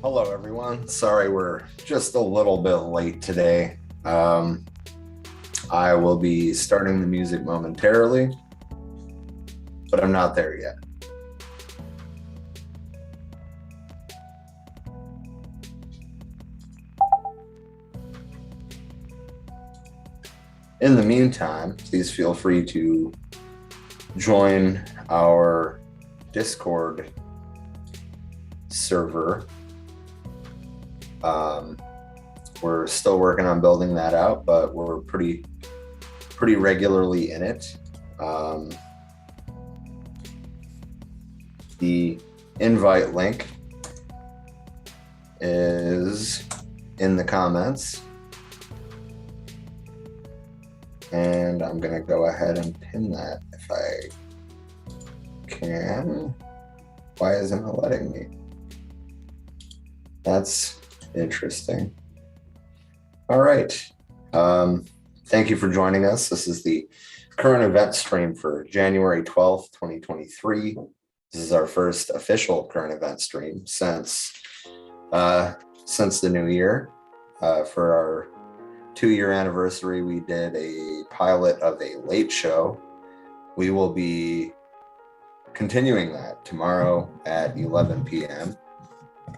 Hello, everyone. Sorry, we're just a little bit late today. I will be starting the music momentarily, but I'm not there yet. In the meantime, please feel free to join our Discord server. We're still working on building that out, but we're pretty regularly in it. The invite link is in the comments. And I'm going to go ahead and pin that if I can. Why isn't it letting me? That's interesting. All right. Thank you for joining us. This is the current event stream for January 12th, 2023. This is our first official current event stream since the new year. For our 2-year anniversary, we did a pilot of a late show. We will be continuing that tomorrow at 11 p.m.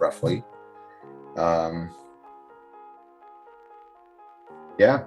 roughly. Yeah.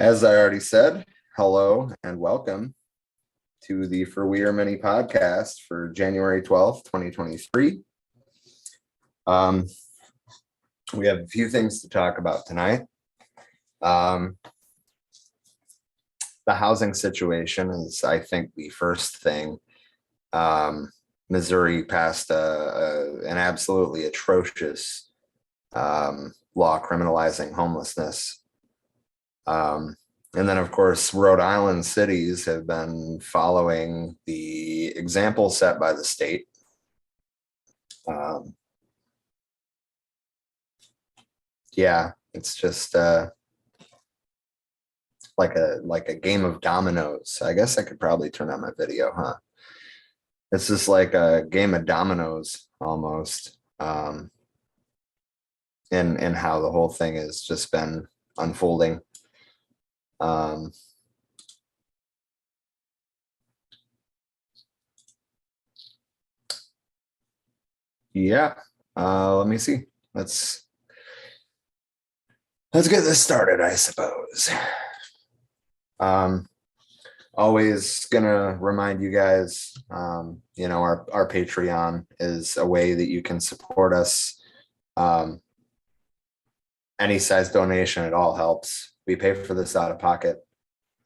As I already said, hello and welcome to the For We Are Many podcast for January 12th, 2023. We have a few things to talk about tonight. The housing situation is, I think, the first thing. Missouri passed an absolutely atrocious law criminalizing homelessness. And then, of course, Rhode Island cities have been following the example set by the state. Yeah, it's just like a game of dominoes. I guess I could probably turn on my video, huh? It's just like a game of dominoes almost. And how the whole thing has just been unfolding. Yeah, let me see. Let's get this started, I suppose. Always gonna remind you guys, our Patreon is a way that you can support us. Any size donation at all helps. We pay for this out of pocket,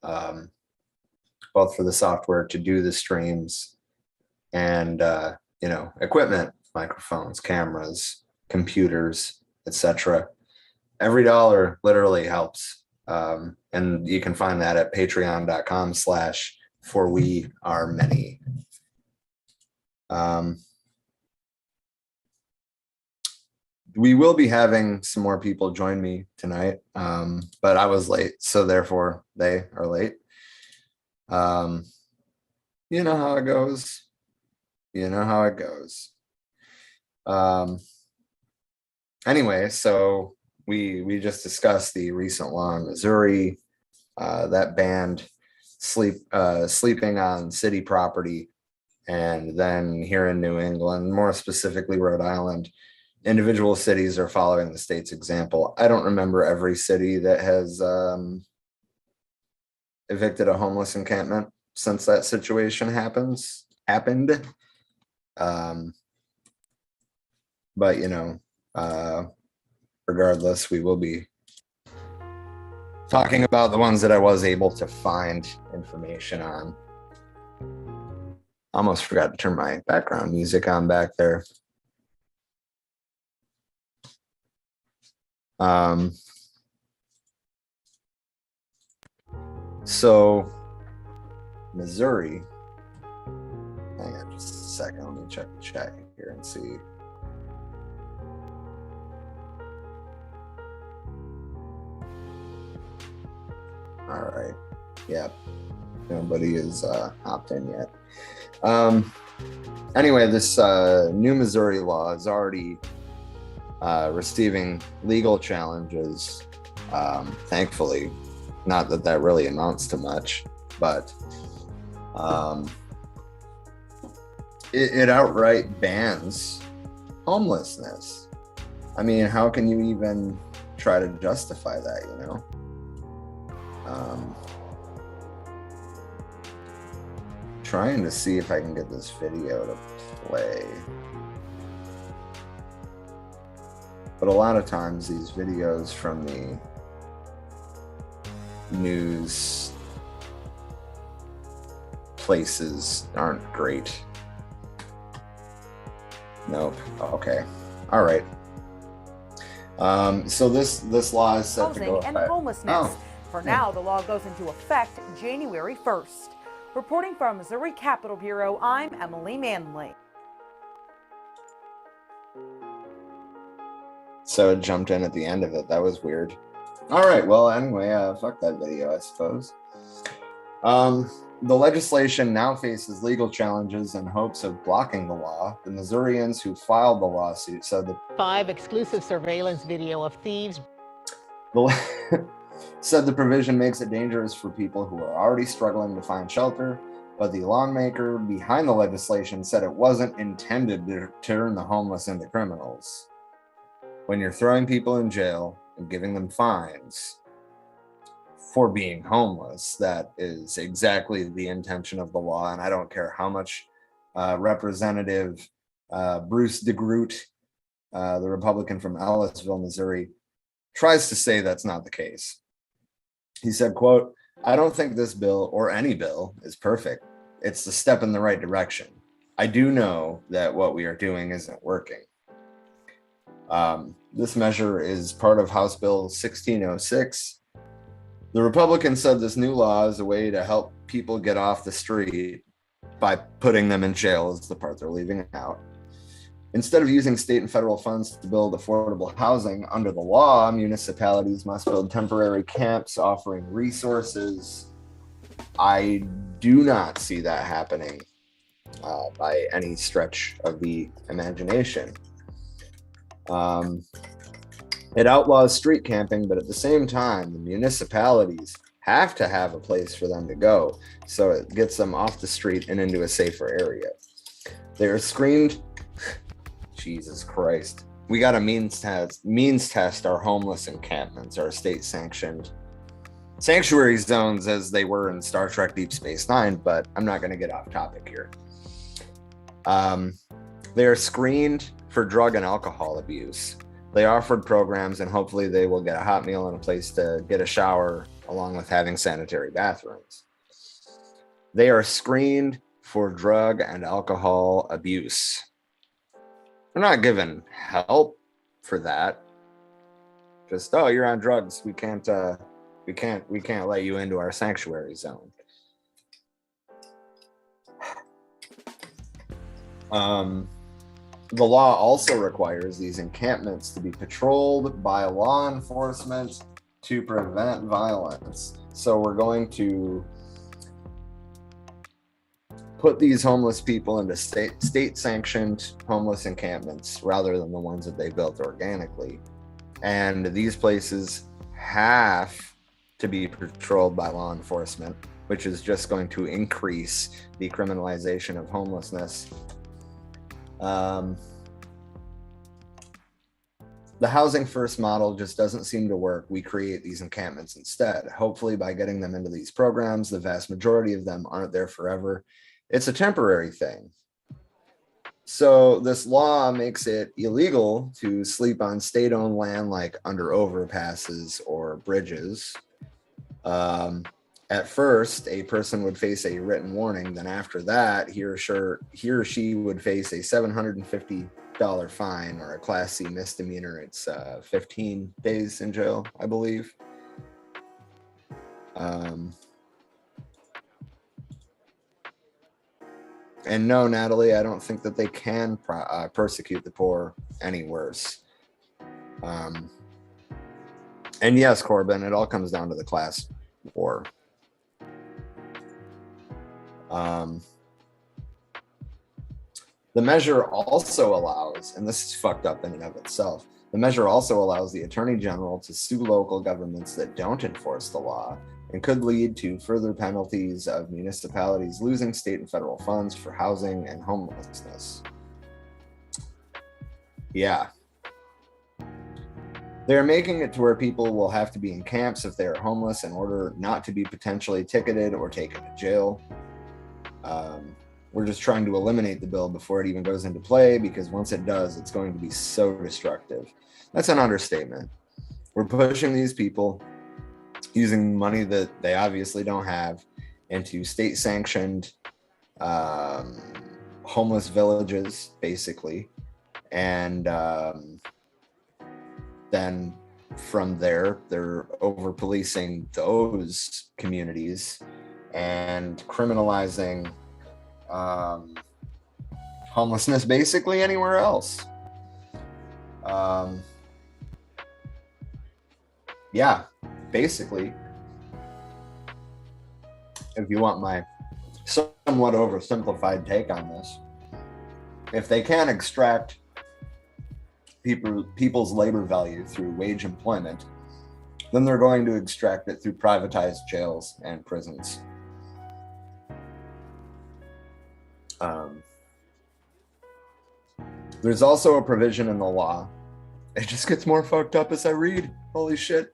both for the software to do the streams and equipment, microphones, cameras, computers, etc. Every dollar literally helps. And you can find that at patreon.com/forwearemany. We will be having some more people join me tonight, but I was late, so therefore they are late. You know how it goes. You know how it goes. Anyway, so we just discussed the recent law in Missouri that banned sleeping on city property. And then here in New England, more specifically Rhode Island, individual cities are following the state's example. I don't remember every city that has evicted a homeless encampment since that situation happened. But you know, regardless, we will be talking about the ones that I was able to find information on. Almost forgot to turn my background music on back there. So Missouri, hang on just a second, let me check the chat here and see. All right, yep, nobody is hopped in yet. Anyway, this new Missouri law is already receiving legal challenges, thankfully. Not that that really amounts to much, but it outright bans homelessness. I mean, how can you even try to justify that, you know? Trying to see if I can get this video to play. But a lot of times these videos from the news places aren't great. Nope. Okay. All right. So this law is set to go and homelessness. Oh. For now, the law goes into effect January 1st. Reporting from Missouri Capitol Bureau, I'm Emily Manley. So it jumped in at the end of it. That was weird. All right. Well, anyway, fuck that video, I suppose. The legislation now faces legal challenges in hopes of blocking the law. The Missourians who filed the lawsuit said that 5 exclusive surveillance video of thieves said the provision makes it dangerous for people who are already struggling to find shelter, but the lawmaker behind the legislation said it wasn't intended to turn the homeless into criminals. When you're throwing people in jail and giving them fines for being homeless, that is exactly the intention of the law. And I don't care how much Representative Bruce DeGroot, the Republican from Ellisville, Missouri, tries to say that's not the case. He said, quote, "I don't think this bill or any bill is perfect. It's the step in the right direction. I do know that what we are doing isn't working." This measure is part of House Bill 1606. The Republicans said this new law is a way to help people get off the street by putting them in jail, is the part they're leaving out. Instead of using state and federal funds to build affordable housing, under the law, municipalities must build temporary camps offering resources. I do not see that happening by any stretch of the imagination. It outlaws street camping, but at the same time, the municipalities have to have a place for them to go, so it gets them off the street and into a safer area. They are screened. Jesus Christ. We got to means test our homeless encampments, our state-sanctioned sanctuary zones as they were in Star Trek Deep Space Nine, but I'm not going to get off topic here. They are screened for drug and alcohol abuse. They offered programs, and hopefully they will get a hot meal and a place to get a shower, along with having sanitary bathrooms. They are screened for drug and alcohol abuse. They're not given help for that. Just, oh, you're on drugs. We can't let you into our sanctuary zone. The law also requires these encampments to be patrolled by law enforcement to prevent violence. So we're going to put these homeless people into state sanctioned homeless encampments rather than the ones that they built organically. And these places have to be patrolled by law enforcement, which is just going to increase the criminalization of homelessness. The housing first model just doesn't seem to work. We create these encampments instead. Hopefully, by getting them into these programs, the vast majority of them aren't there forever. It's a temporary thing. So this law makes it illegal to sleep on state-owned land, like under overpasses or bridges. At first, a person would face a written warning. Then after that, he or she would face a $750 fine, or a Class C misdemeanor. It's 15 days in jail, I believe. And no, Natalie, I don't think that they can persecute the poor any worse. And yes, Corbin, it all comes down to the class war. The measure also allows, and this is fucked up in and of itself, the measure also allows the Attorney General to sue local governments that don't enforce the law, and could lead to further penalties of municipalities losing state and federal funds for housing and homelessness. Yeah. They're making it to where people will have to be in camps if they are homeless in order not to be potentially ticketed or taken to jail. We're just trying to eliminate the bill before it even goes into play, because once it does, it's going to be so destructive. That's an understatement. We're pushing these people, using money that they obviously don't have, into state-sanctioned homeless villages, basically. And then from there, they're over-policing those communities and criminalizing homelessness basically anywhere else. Yeah, basically, if you want my somewhat oversimplified take on this, if they can extract people's labor value through wage employment, then they're going to extract it through privatized jails and prisons. There's also a provision in the law, it just gets more fucked up as I read, holy shit,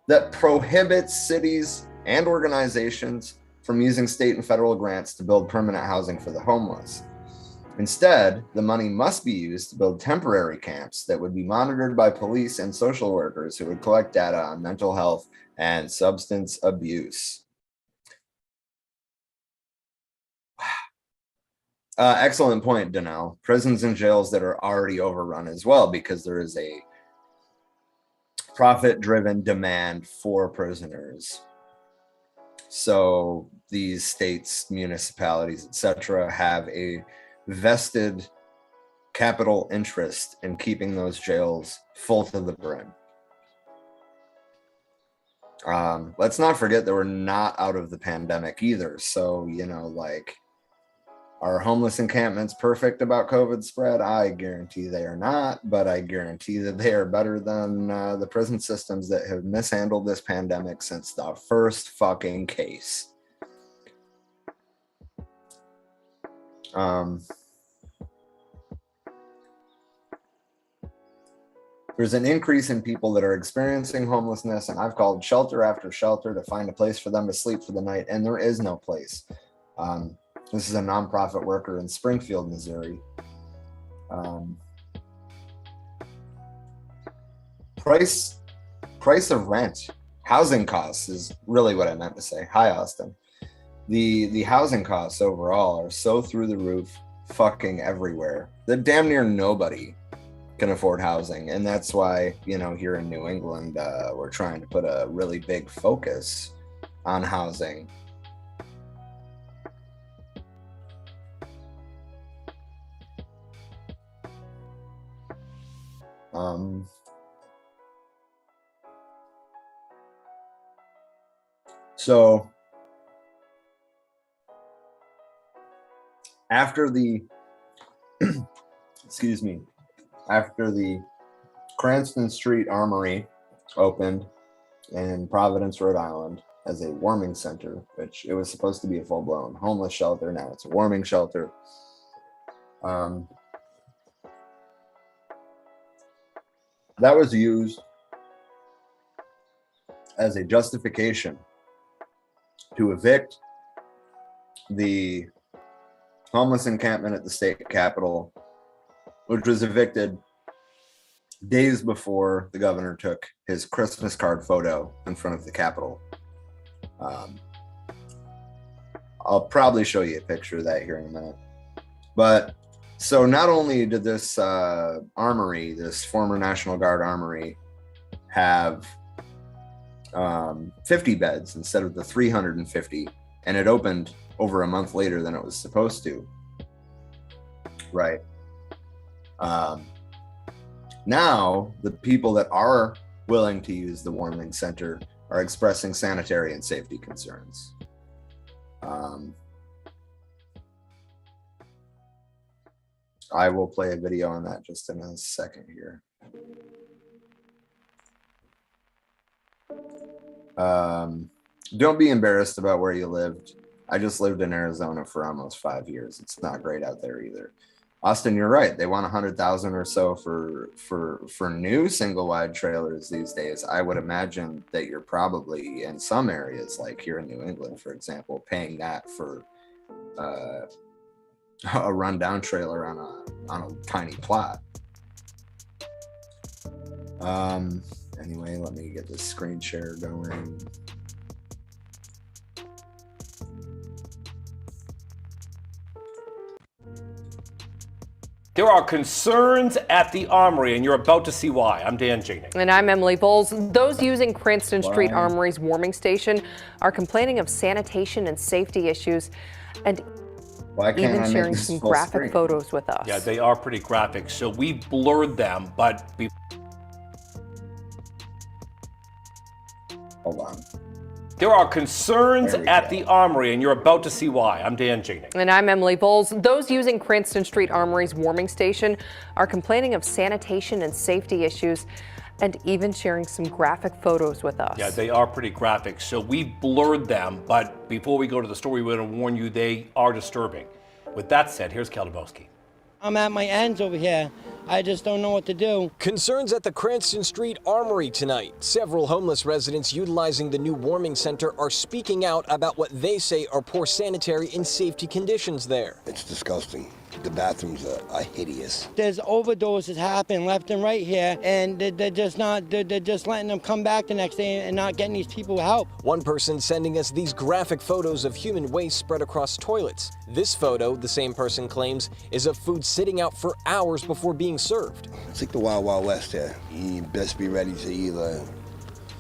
that prohibits cities and organizations from using state and federal grants to build permanent housing for the homeless. Instead, the money must be used to build temporary camps that would be monitored by police and social workers who would collect data on mental health and substance abuse. Excellent point, Danelle. Prisons and jails that are already overrun as well, because there is a profit-driven demand for prisoners. So these states, municipalities, etc., have a vested capital interest in keeping those jails full to the brim. Let's not forget that we're not out of the pandemic either. So, you know, like, are homeless encampments perfect about COVID spread? I guarantee they are not, but I guarantee that they are better than the prison systems that have mishandled this pandemic since the first fucking case. There's an increase in people that are experiencing homelessness, and I've called shelter after shelter to find a place for them to sleep for the night, and there is no place. This is a nonprofit worker in Springfield, Missouri. Price of rent, housing costs is really what I meant to say. Hi, Austin. The housing costs overall are so through the roof, fucking everywhere, that damn near nobody can afford housing. And that's why, you know, here in New England, we're trying to put a really big focus on housing. So After the, excuse me, after the Cranston Street Armory opened in Providence, Rhode Island as a warming center, which it was supposed to be a full-blown homeless shelter. Now it's a warming shelter. That was used as a justification to evict the homeless encampment at the state capitol, which was evicted days before the governor took his Christmas card photo in front of the Capitol. I'll probably show you a picture of that here in a minute. But so not only did this armory, this former National Guard armory, have 50 beds instead of the 350, and it opened over a month later than it was supposed to. Right. Now, the people that are willing to use the warming center are expressing sanitary and safety concerns. I will play a video on that just in a second here. Don't be embarrassed about where you lived. I just lived in Arizona for almost 5 years. It's not great out there either. Austin, you're right. They want 100,000 or so for new single wide trailers these days. I would imagine that you're probably in some areas, like here in New England, for example, paying that for a rundown trailer on a tiny plot. Anyway, let me get this screen share going. There are concerns at the Armory, and you're about to see why. I'm Dan Janing. And I'm Emily Bowles. Those using Cranston Street Armory's warming station are complaining of sanitation and safety issues, and even sharing some graphic photos with us. Yeah, they are pretty graphic, so we blurred them, but Hold on. there are concerns at the Armory, and you're about to see why. I'm Dan Janing. And I'm Emily Bowles. Those using Cranston Street Armory's warming station are complaining of sanitation and safety issues, and even sharing some graphic photos with us. Yeah, they are pretty graphic, so we blurred them, but before we go to the story, we're going to warn you they are disturbing. With that said, here's Keldabowski. I'm at my ends over here. I just don't know what to do. Concerns at the Cranston Street Armory tonight. Several homeless residents utilizing the new warming center are speaking out about what they say are poor sanitary and safety conditions there. It's disgusting. The bathrooms are hideous. There's overdoses happening left and right here, and they're just letting them come back the next day and not getting these people help. One person sending us these graphic photos of human waste spread across toilets. This photo, the same person claims, is of food sitting out for hours before being served. It's like the Wild Wild West here. You best be ready to either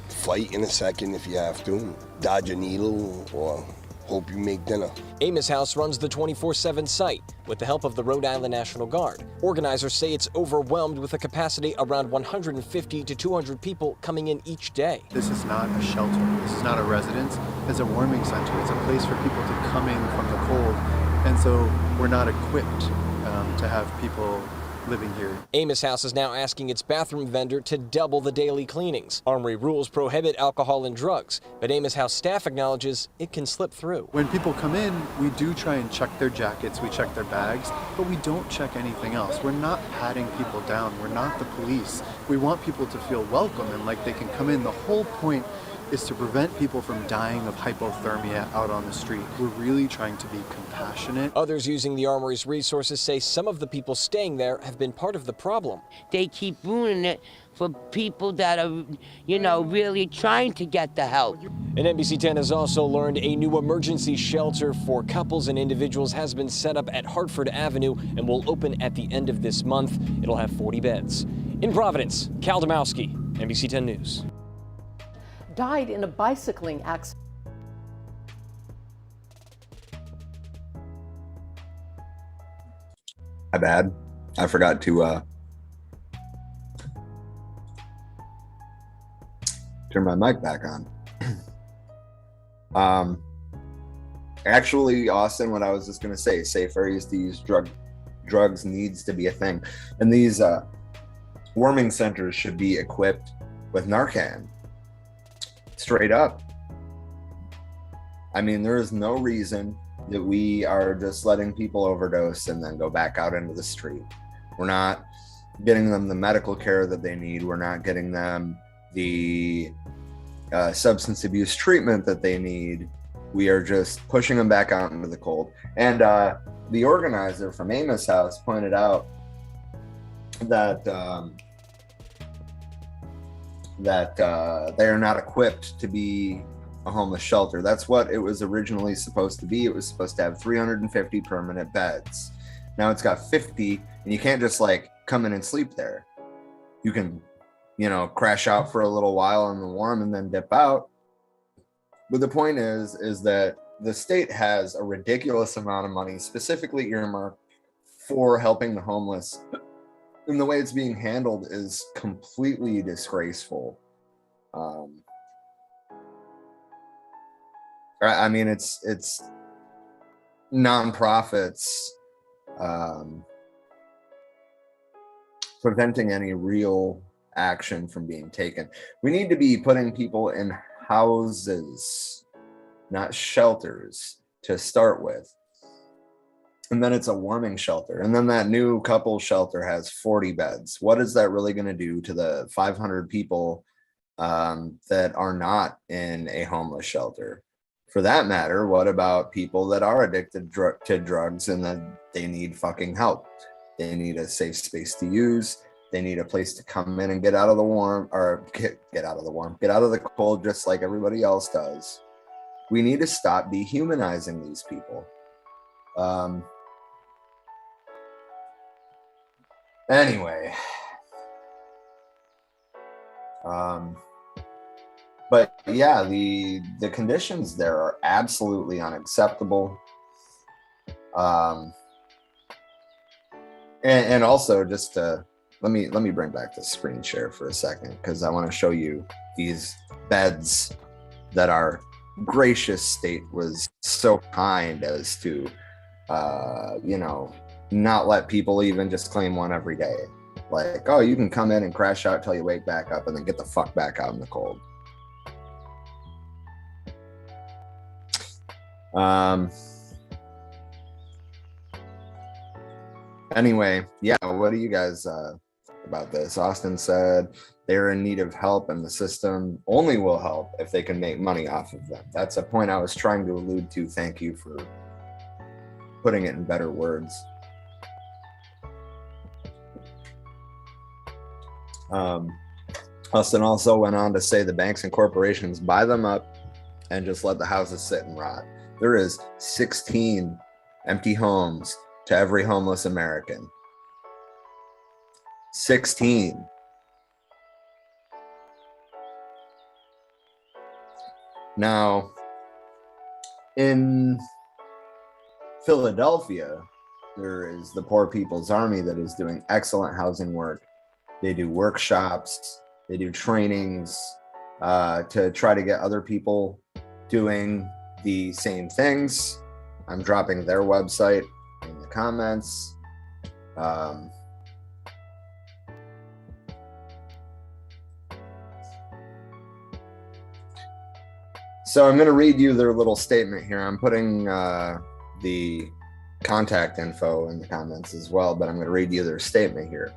fight in a second if you have to, dodge a needle, or hope you make dinner. Amos House runs the 24/7 site with the help of the Rhode Island National Guard. Organizers say it's overwhelmed with a capacity around 150 to 200 people coming in each day. This is not a shelter. This is not a residence. It's a warming center. It's a place for people to come in from the cold. And so we're not equipped to have people living here. Amos House is now asking its bathroom vendor to double the daily cleanings. Armory rules prohibit alcohol and drugs, but Amos House staff acknowledges it can slip through. When people come in, we do try and check their jackets, we check their bags, but we don't check anything else. We're not patting people down. We're not the police. We want people to feel welcome and like they can come in. The whole point is to prevent people from dying of hypothermia out on the street. We're really trying to be compassionate. Others using the Armory's resources say some of the people staying there have been part of the problem. They keep ruining it for people that are, really trying to get the help. And NBC 10 has also learned a new emergency shelter for couples and individuals has been set up at Hartford Avenue and will open at the end of this month. It'll have 40 beds. In Providence, Cal Domowski, NBC 10 News. Died in a bicycling accident. My bad. I forgot to turn my mic back on. Actually, Austin, what I was just going to say, safer areas to use drugs needs to be a thing. And these warming centers should be equipped with Narcan. Straight up. I mean, there is no reason that we are just letting people overdose and then go back out into the street. We're not getting them the medical care that they need. We're not getting them the substance abuse treatment that they need. We are just pushing them back out into the cold. And the organizer from Amos House pointed out that they are not equipped to be a homeless shelter. That's what it was originally supposed to be. It was supposed to have 350 permanent beds. Now it's got 50, and you can't just like come in and sleep there. You can, you know, crash out for a little while in the warm and then dip out. But the point is that the state has a ridiculous amount of money specifically earmarked for helping the homeless. And the way it's being handled is completely disgraceful. I mean, it's nonprofits preventing any real action from being taken. We need to be putting people in houses, not shelters, to start with. And then it's a warming shelter. And then that new couple shelter has 40 beds. What is that really going to do to the 500 people that are not in a homeless shelter? For that matter, what about people that are addicted to drugs and that they need fucking help? They need a safe space to use. They need a place to come in and get out of the warm, or get out of the cold, just like everybody else does. We need to stop dehumanizing these people. Anyway, but yeah, the conditions there are absolutely unacceptable. And also, just to let me bring back the screen share for a second, because I want to show you these beds that our gracious state was so kind as to not let people even just claim one every day. Like, oh, you can come in and crash out till you wake back up and then get the fuck back out in the cold. Anyway, yeah, what do you guys about this? Austin said they're in need of help and the system only will help if they can make money off of them. That's a point I was trying to allude to. Thank you for putting it in better words. Austin also went on to say the banks and corporations buy them up and just let the houses sit and rot. There is 16 empty homes to every homeless American. 16. Now, in Philadelphia, there is the Poor People's Army that is doing excellent housing work. They do workshops, they do trainings to try to get other people doing the same things. I'm dropping their website in the comments. So I'm going to read you their little statement here. I'm putting the contact info in the comments as well, but I'm going to read you their statement here.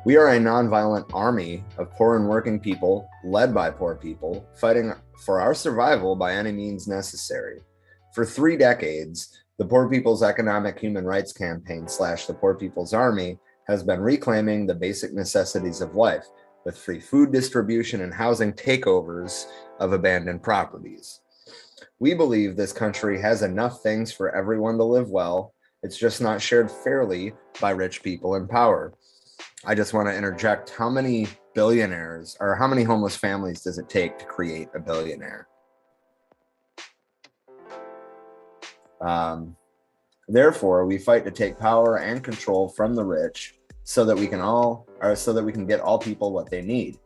We are a nonviolent army of poor and working people, led by poor people, fighting for our survival by any means necessary. For 3 decades, the Poor People's Economic Human Rights Campaign / the Poor People's Army has been reclaiming the basic necessities of life with free food distribution and housing takeovers of abandoned properties. We believe this country has enough things for everyone to live well. It's just not shared fairly by rich people in power. I just want to interject, how many billionaires or how many homeless families does it take to create a billionaire? Therefore, we fight to take power and control from the rich so that we can get all people what they need.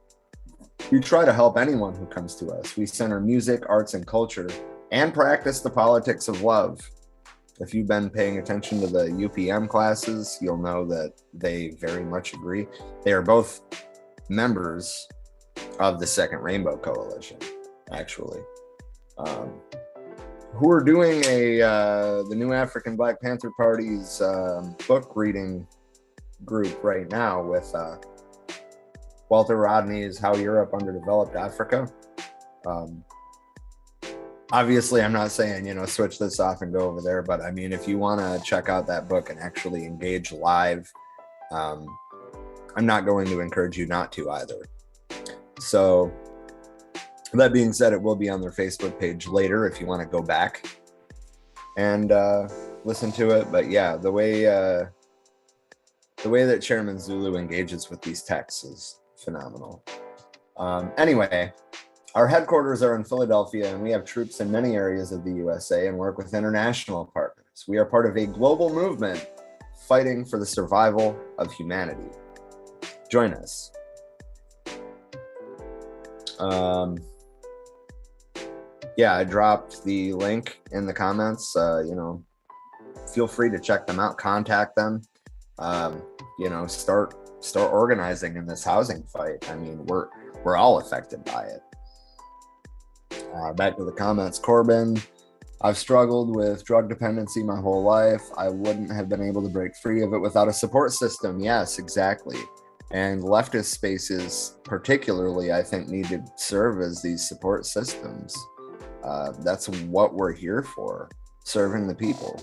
We try to help anyone who comes to us. We center music, arts, and culture and practice the politics of love. If you've been paying attention to the UPM classes, you'll know that they very much agree. They are both members of the Second Rainbow Coalition, actually, who are doing the New African Black Panther Party's book reading group right now with Walter Rodney's How Europe Underdeveloped Africa. Obviously, I'm not saying, switch this off and go over there, but I mean, if you want to check out that book and actually engage live, I'm not going to encourage you not to either. So that being said, it will be on their Facebook page later if you want to go back and listen to it. But yeah, the way that Chairman Zulu engages with these texts is phenomenal. Anyway, our headquarters are in Philadelphia, and we have troops in many areas of the USA and work with international partners. We are part of a global movement fighting for the survival of humanity. Join us. Yeah, I dropped the link in the comments. Feel free to check them out, contact them. Start organizing in this housing fight. I mean, we're all affected by it. Back to the comments. Corbin, I've struggled with drug dependency my whole life. I wouldn't have been able to break free of it without a support system. Yes, exactly. And leftist spaces particularly, I think, need to serve as these support systems. That's what we're here for, serving the people.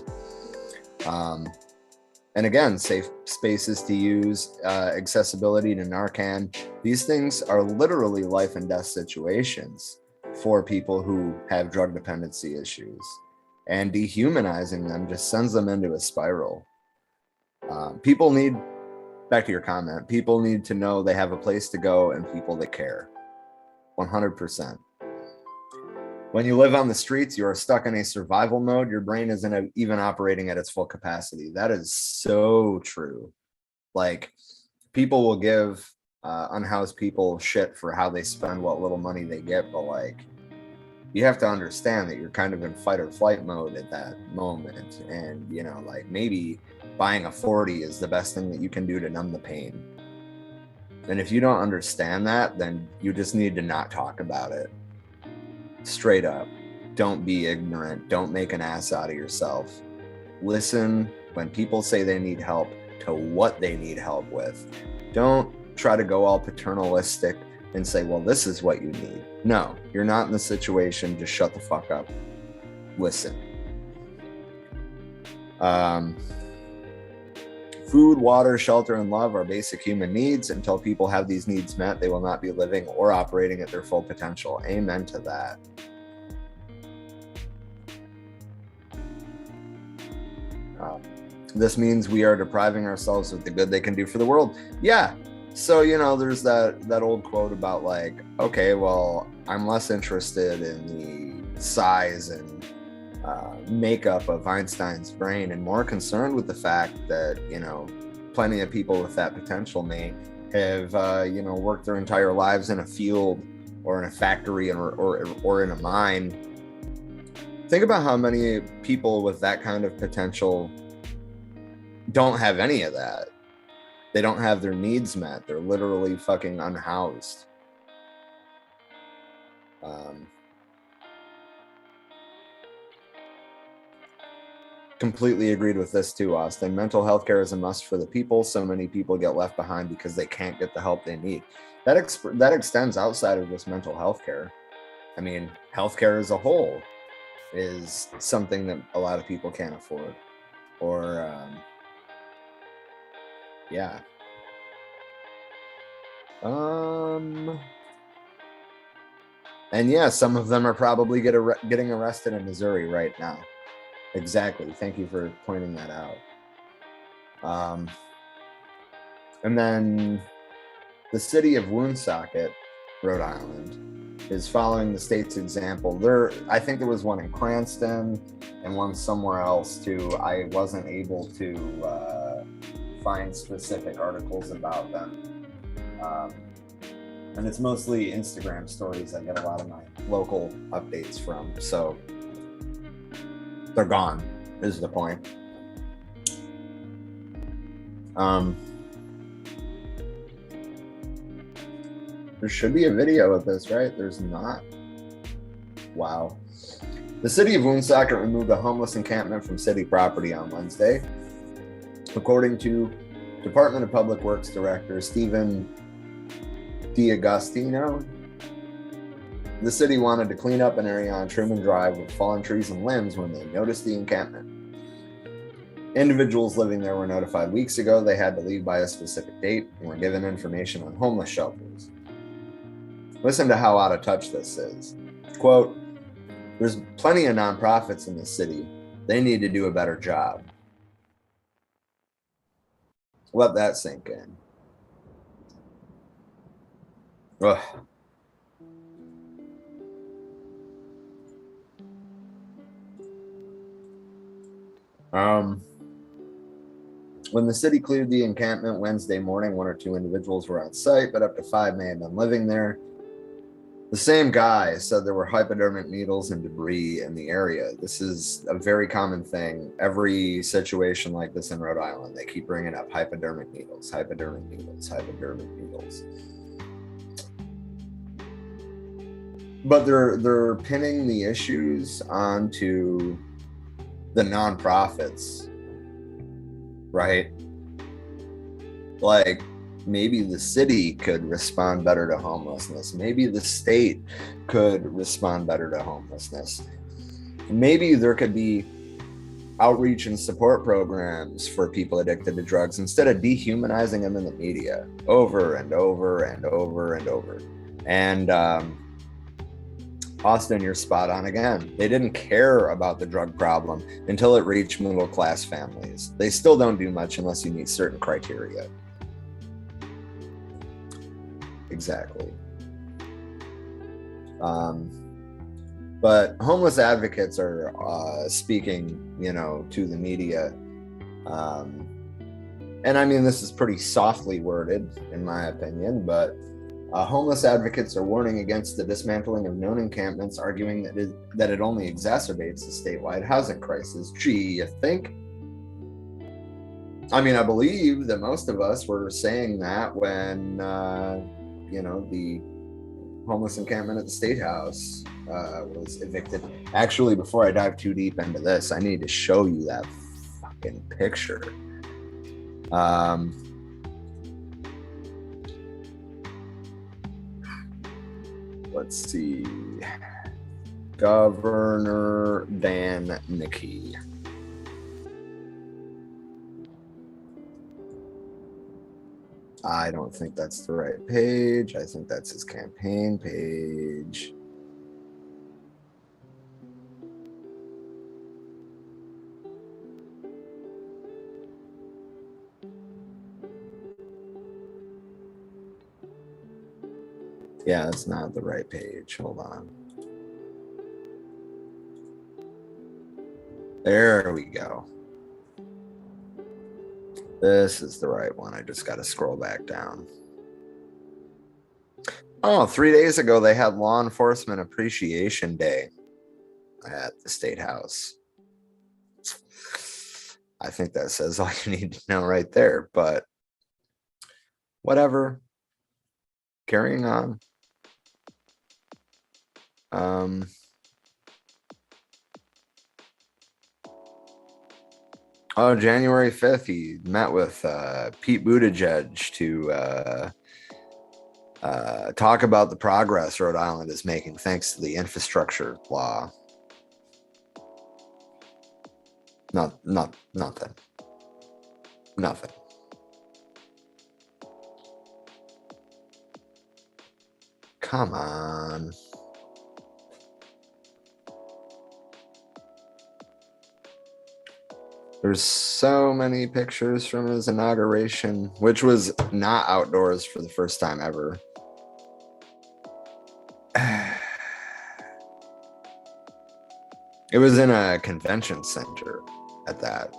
And again, safe spaces to use, accessibility to Narcan. These things are literally life and death situations for people who have drug dependency issues. And dehumanizing them just sends them into a spiral. People need, back to your comment, people need to know they have a place to go and people that care. 100%. When you live on the streets, you are stuck in a survival mode. Your brain isn't even operating at its full capacity. That is so true. Like, people will give unhoused people shit for how they spend what little money they get, but like, you have to understand that you're kind of in fight or flight mode at that moment. And, maybe buying a 40 is the best thing that you can do to numb the pain. And if you don't understand that, then you just need to not talk about it. Straight up. Don't be ignorant. Don't make an ass out of yourself. Listen when people say they need help to what they need help with. Don't try to go all paternalistic and say, well, this is what you need. No, you're not in the situation. Just shut the fuck up. Listen. Food, water, shelter, and love are basic human needs. Until people have these needs met, they will not be living or operating at their full potential. Amen to that. This means we are depriving ourselves of the good they can do for the world. Yeah. So, there's that old quote about like, okay, well, I'm less interested in the size and makeup of Einstein's brain and more concerned with the fact that, plenty of people with that potential may have, worked their entire lives in a field or in a factory or in a mine. Think about how many people with that kind of potential don't have any of that. They don't have their needs met. They're literally fucking unhoused. Completely agreed with this too, Austin. Mental health care is a must for the people. So many people get left behind because they can't get the help they need. That extends outside of just mental health care. I mean, healthcare as a whole is something that a lot of people can't afford. Or, yeah. And yeah, some of them are probably getting arrested in Missouri right now. Exactly. Thank you for pointing that out. And then the city of Woonsocket, Rhode Island, is following the state's example. I think there was one in Cranston and one somewhere else too. I wasn't able to find specific articles about them. And it's mostly Instagram stories I get a lot of my local updates from. So They're gone, is the point. There should be a video of this, right? There's not. Wow. The city of Woonsocket removed a homeless encampment from city property on Wednesday. According to Department of Public Works Director Stephen D'Agostino, the city wanted to clean up an area on Truman Drive with fallen trees and limbs when they noticed the encampment. Individuals living there were notified weeks ago they had to leave by a specific date and were given information on homeless shelters. Listen to how out of touch this is. Quote, "There's plenty of nonprofits in the city. They need to do a better job." Let that sink in. Ugh. When the city cleared the encampment Wednesday morning, 1 or 2 individuals were on site, but up to 5 may have been living there. The same guy said there were hypodermic needles and debris in the area. This is a very common thing. Every situation like this in Rhode Island, they keep bringing up hypodermic needles, hypodermic needles, hypodermic needles. But they're pinning the issues onto the nonprofits, right? Like, maybe the city could respond better to homelessness. Maybe the state could respond better to homelessness. Maybe there could be outreach and support programs for people addicted to drugs instead of dehumanizing them in the media over and over and over and over. And Austin, you're spot on again. They didn't care about the drug problem until it reached middle-class families. They still don't do much unless you meet certain criteria. Exactly. But homeless advocates are speaking, to the media. And I mean, this is pretty softly worded, in my opinion, but homeless advocates are warning against the dismantling of known encampments, arguing that it only exacerbates the statewide housing crisis. Gee, you think? I mean, I believe that most of us were saying that when, the homeless encampment at the State House was evicted. Actually, before I dive too deep into this, I need to show you that fucking picture. Let's see. Governor Dan Mickey. I don't think that's the right page. I think that's his campaign page. Yeah, that's not the right page. Hold on. There we go. This is the right one. I just got to scroll back down. Oh, 3 days ago, they had Law Enforcement Appreciation Day at the State House. I think that says all you need to know right there, but whatever. Carrying on. Oh, January 5th, he met with Pete Buttigieg to talk about the progress Rhode Island is making thanks to the infrastructure law. Nothing. Come on. There's so many pictures from his inauguration, which was not outdoors for the first time ever. It was in a convention center at that.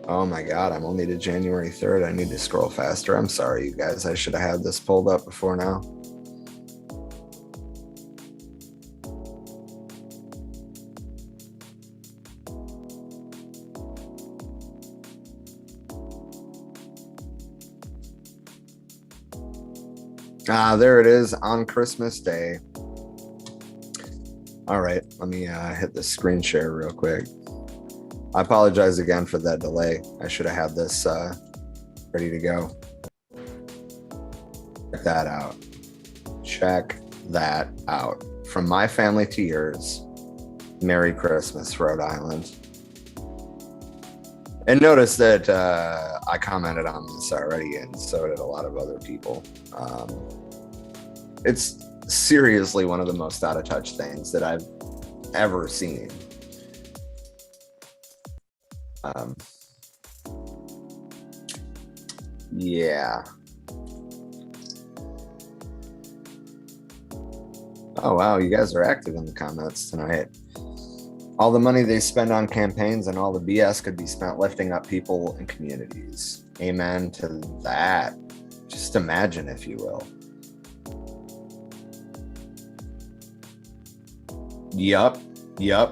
Oh my God, I'm only to January 3rd. I need to scroll faster. I'm sorry, you guys. I should have had this pulled up before now. There it is on Christmas Day. All right, let me hit the screen share real quick. I apologize again for that delay. I should have had this ready to go. Check that out. Check that out. From my family to yours, Merry Christmas, Rhode Island. And notice that I commented on this already, and so did a lot of other people. It's seriously one of the most out of touch things that I've ever seen. Yeah. Oh, wow. You guys are active in the comments tonight. All the money they spend on campaigns and all the BS could be spent lifting up people and communities. Amen to that. Just imagine, if you will. Yup.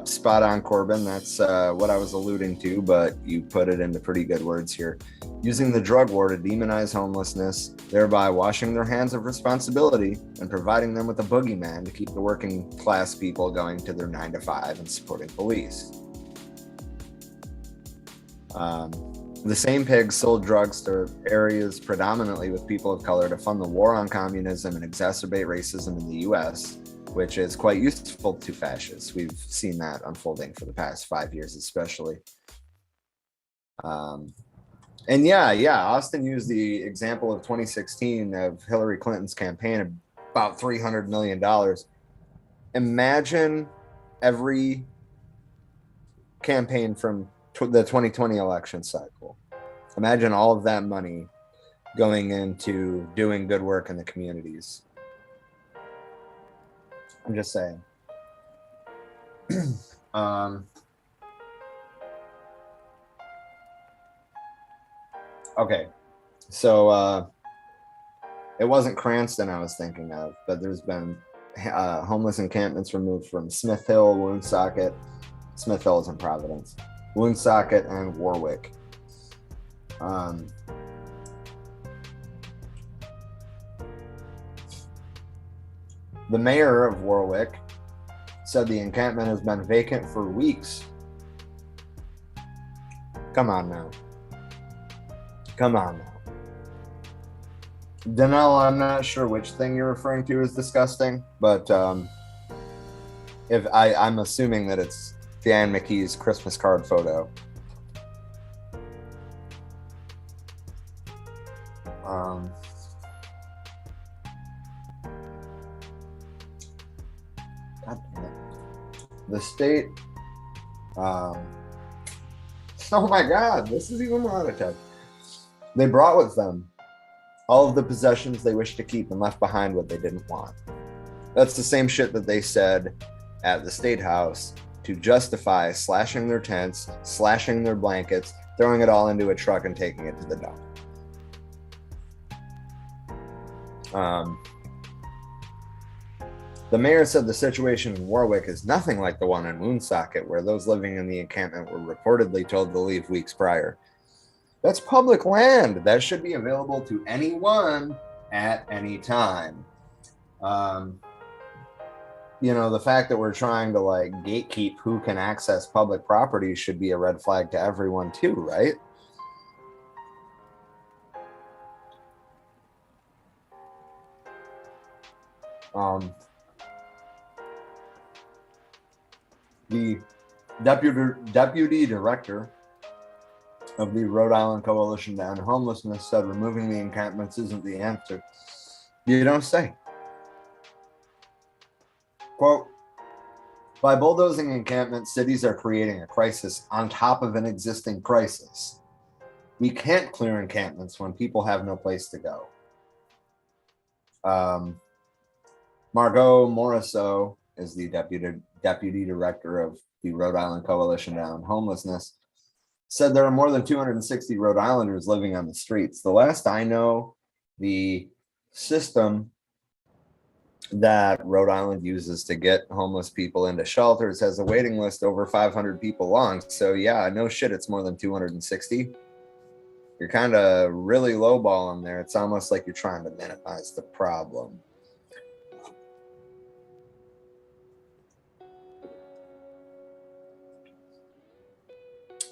Spot on, Corbin. That's what I was alluding to, but you put it into pretty good words here. Using the drug war to demonize homelessness, thereby washing their hands of responsibility and providing them with a boogeyman to keep the working class people going to their 9 to 5 and supporting police. The same pigs sold drugs to areas predominantly with people of color to fund the war on communism and exacerbate racism in the U.S., which is quite useful to fascists. We've seen that unfolding for the past 5 years, especially. And yeah, Austin used the example of 2016 of Hillary Clinton's campaign, about $300 million. Imagine every campaign from the 2020 election cycle. Imagine all of that money going into doing good work in the communities. I'm just saying. Okay, so it wasn't Cranston I was thinking of, but there's been homeless encampments removed from Smith Hill, Woonsocket. Smith Hill is in Providence. Woonsocket and Warwick. The mayor of Warwick said the encampment has been vacant for weeks. Come on now. Danelle, I'm not sure which thing you're referring to as disgusting, but if I'm assuming that it's Dan McKee's Christmas card photo. God damn it. The state. Oh my God, this is even more out of touch. They brought with them all of the possessions they wished to keep and left behind what they didn't want. That's the same shit that they said at the State House to justify slashing their tents, slashing their blankets, throwing it all into a truck and taking it to the dump. The mayor said the situation in Warwick is nothing like the one in Woonsocket, where those living in the encampment were reportedly told to leave weeks prior. That's public land. That should be available to anyone at any time. You know, the fact that we're trying to like gatekeep who can access public property should be a red flag to everyone too, right? The deputy director of the Rhode Island Coalition to End Homelessness said removing the encampments isn't the answer. You don't say. Quote, by bulldozing encampments, cities are creating a crisis on top of an existing crisis. We can't clear encampments when people have no place to go. Margot Morisseau is the deputy director of the Rhode Island Coalition to End Homelessness, said there are more than 260 Rhode Islanders living on the streets. The last I know, the system that Rhode Island uses to get homeless people into shelters has a waiting list over 500 people long. So yeah, no shit, it's more than 260. You're kind of really lowballing there. It's almost like you're trying to minimize the problem.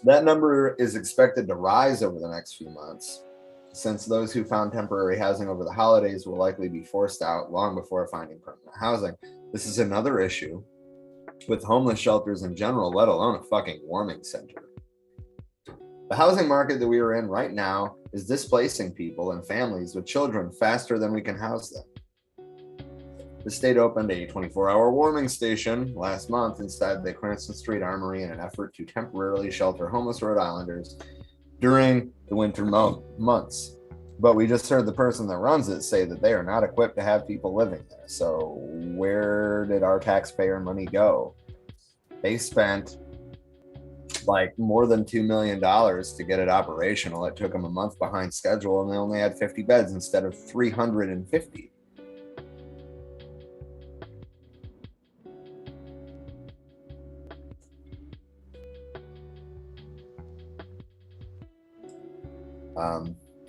That number is expected to rise over the next few months, since those who found temporary housing over the holidays will likely be forced out long before finding permanent housing. This is another issue with homeless shelters in general, let alone a fucking warming center. The housing market that we are in right now is displacing people and families with children faster than we can house them. The state opened a 24-hour warming station last month inside the Cranston Street Armory in an effort to temporarily shelter homeless Rhode Islanders during the winter months. But we just heard the person that runs it say that they are not equipped to have people living there. So where did our taxpayer money go? They spent like more than $2 million to get it operational. It took them a month behind schedule, and they only had 50 beds instead of 350.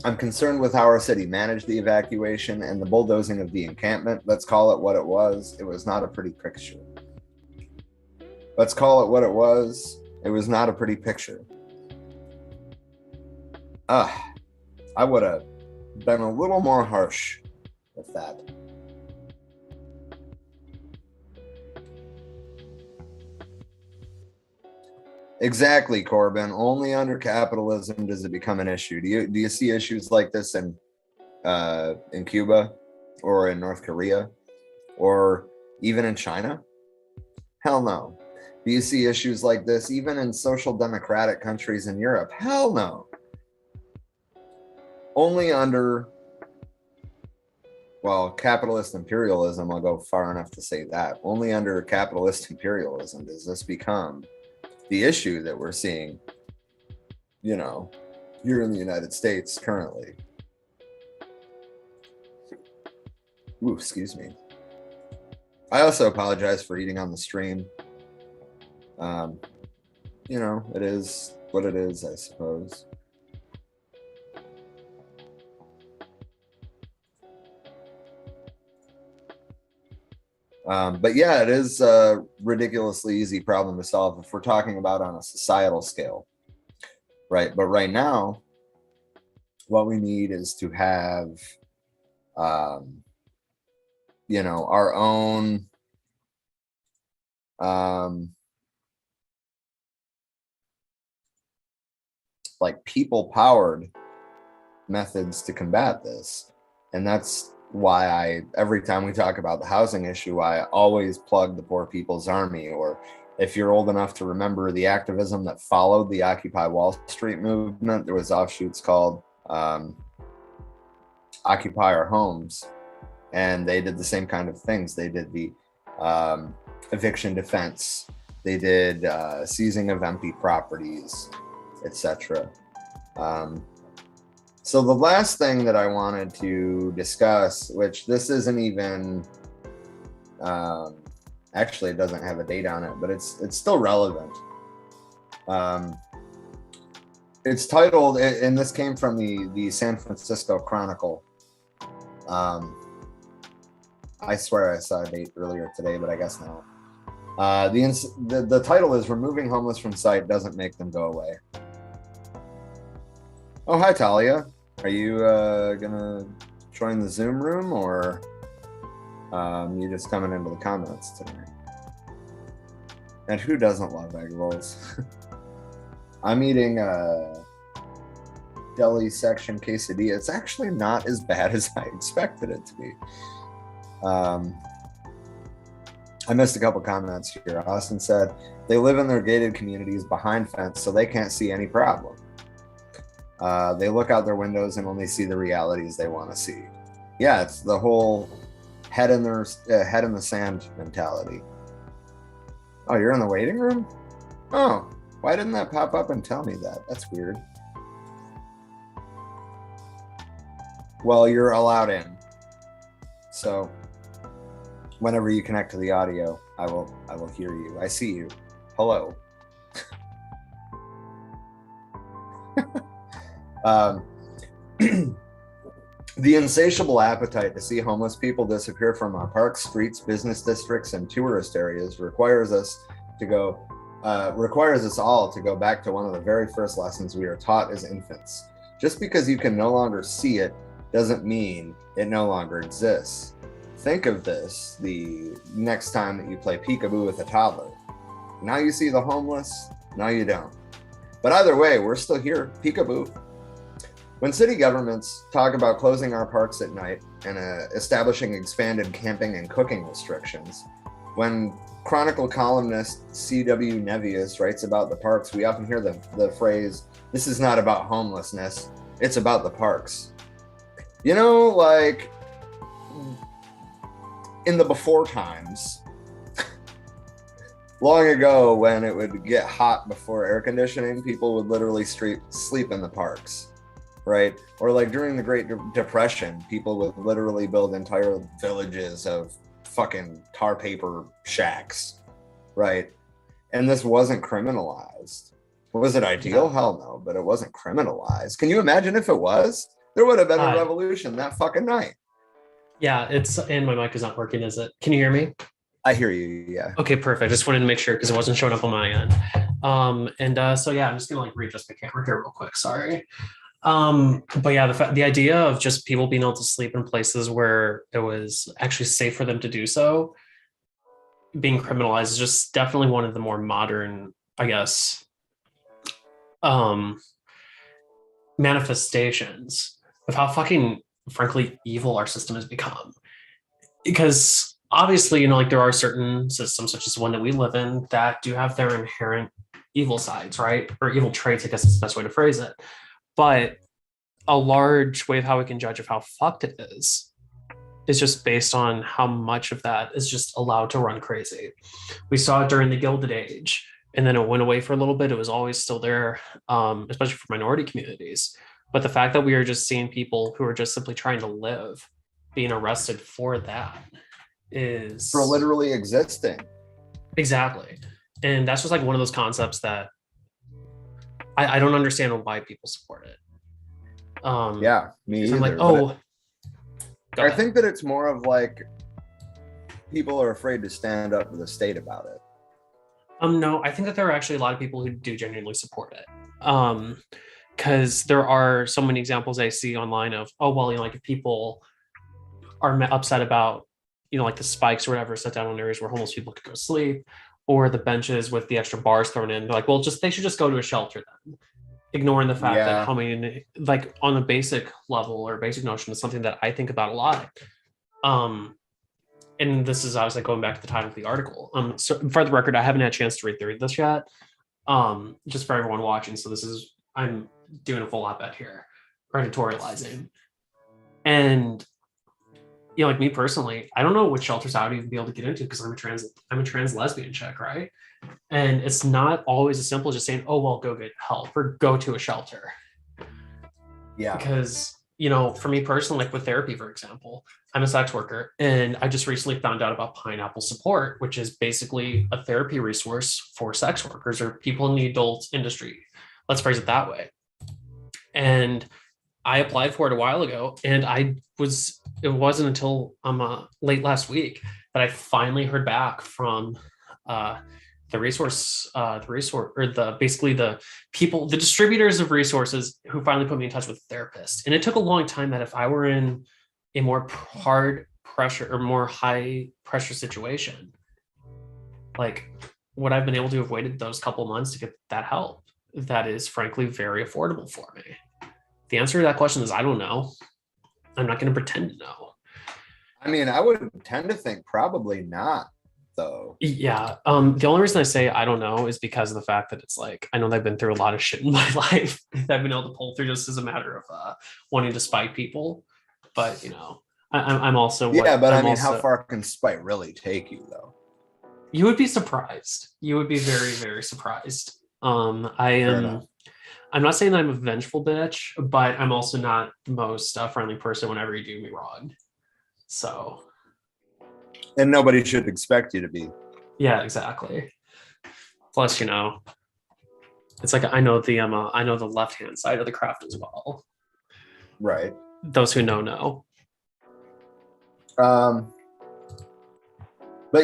I'm concerned with how our city managed the evacuation and the bulldozing of the encampment. Let's call it what it was. It was not a pretty picture. Let's call it what it was. It was not a pretty picture. I would have been a little more harsh with that. Exactly, Corbin. Only under capitalism does it become an issue. Do you see issues like this in Cuba or in North Korea or even in China? Hell no. Do you see issues like this even in social democratic countries in Europe? Hell no. Only under, well, capitalist imperialism, I'll go far enough to say that. Only under capitalist imperialism does this become the issue that we're seeing, you know, here in the United States currently. Ooh, excuse me. I also apologize for eating on the stream. You know, it is what it is, I suppose. But yeah, it is a ridiculously easy problem to solve if we're talking about on a societal scale, right? But right now, what we need is to have, you know, our own, like people-powered methods to combat this. And that's why every time we talk about the housing issue, I always plug the Poor People's Army, or if you're old enough to remember the activism that followed the Occupy Wall Street movement, there was offshoots called Occupy Our Homes, and they did the same kind of things. They did the eviction defense, they did seizing of empty properties, etc. So the last thing that I wanted to discuss, which this isn't even, actually it doesn't have a date on it, but it's still relevant. It's titled, and this came from the San Francisco Chronicle. I swear I saw a date earlier today, but I guess not. The title is "Removing Homeless from Site Doesn't Make Them Go Away." Oh, hi, Talia. Are you gonna join the Zoom room, or you just coming into the comments tonight? And who doesn't love egg rolls? I'm eating a deli section quesadilla. It's actually not as bad as I expected it to be. I missed a couple comments here. Austin said, they live in their gated communities behind fence, so they can't see any problem. They look out their windows and only see the realities they want to see. Yeah, it's the whole head in the sand mentality. Oh, you're in the waiting room? Oh, why didn't that pop up and tell me that? That's weird. Well, you're allowed in. So whenever you connect to the audio, I will hear you. I see you. Hello. Um, the insatiable appetite to see homeless people disappear from our parks, streets, business districts, and tourist areas requires us all to go back to one of the very first lessons we are taught as infants. Just because you can no longer see it doesn't mean it no longer exists. Think of this the next time that you play peekaboo with a toddler. Now you see the homeless, now you don't. But either way, we're still here, peekaboo. When city governments talk about closing our parks at night and establishing expanded camping and cooking restrictions, when Chronicle columnist C.W. Nevius writes about the parks, we often hear the phrase, "This is not about homelessness, it's about the parks." You know, like in the before times, long ago when it would get hot before air conditioning, people would literally sleep in the parks, right? Or like during the Great Depression, people would literally build entire villages of fucking tar paper shacks, right? And this wasn't criminalized. Was it ideal? Hell no, but it wasn't criminalized. Can you imagine if it was? There would have been a revolution that fucking night. Yeah, and my mic is not working, is it? Can you hear me? I hear you, yeah. Okay, perfect. Just wanted to make sure because it wasn't showing up on my end. So yeah, I'm just gonna like readjust my camera here real quick. Sorry. But yeah, the idea of just people being able to sleep in places where it was actually safe for them to do so being criminalized is just definitely one of the more modern, I guess, manifestations of how fucking frankly evil our system has become. Because obviously, you know, like there are certain systems such as the one that we live in that do have their inherent evil sides, right? Or evil traits, I guess is the best way to phrase it. But a large way of how we can judge of how fucked it is just based on how much of that is just allowed to run crazy. We saw it during the Gilded Age, and then it went away for a little bit. It was always still there, especially for minority communities. But the fact that we are just seeing people who are just simply trying to live being arrested for that is... For literally existing. Exactly. And that's just like one of those concepts that I don't understand why people support it. Yeah, me either. I'm like, oh, I think that it's more of like people are afraid to stand up to the state about it. No, I think that there are actually a lot of people who do genuinely support it. Because there are so many examples I see online of, oh, well, you know, like if people are upset about, you know, like the spikes or whatever set down in areas where homeless people could go sleep, or the benches with the extra bars thrown in, they're like, well, they should just go to a shelter then. Ignoring the fact that how many, like on a basic level or basic notion is something that I think about a lot. And this is obviously going back to the title of the article. So for the record, I haven't had a chance to read through this yet. Just for everyone watching. So I'm doing a full op-ed here, or editorializing. And you know, like me personally, I don't know which shelters I would even be able to get into because I'm a trans lesbian chick, right? And it's not always as simple as just saying, oh, well, go get help or go to a shelter. Yeah. Because, you know, for me personally, like with therapy, for example, I'm a sex worker and I just recently found out about Pineapple Support, which is basically a therapy resource for sex workers or people in the adult industry. Let's phrase it that way. And I applied for it a while ago and it wasn't until late last week that I finally heard back from the distributors of resources who finally put me in touch with a therapist. And it took a long time that if I were in a more hard pressure or more high pressure situation, like would I've been able to have waited those couple months to get that help that is frankly very affordable for me? The answer to that question is I don't know. I'm not going to pretend to know. I mean, I would tend to think probably not, though. Yeah. The only reason I say I don't know is because of the fact that it's like, I know I've been through a lot of shit in my life that I've been able to pull through just as a matter of wanting to spite people. But, you know, I'm also... how far can spite really take you, though? You would be surprised. You would be very, very surprised. I'm not saying that I'm a vengeful bitch, but I'm also not the most friendly person whenever you do me wrong. So. And nobody should expect you to be. Yeah, exactly. Plus, you know, It's like I know the left hand side of the craft as well. Right. Those who know. But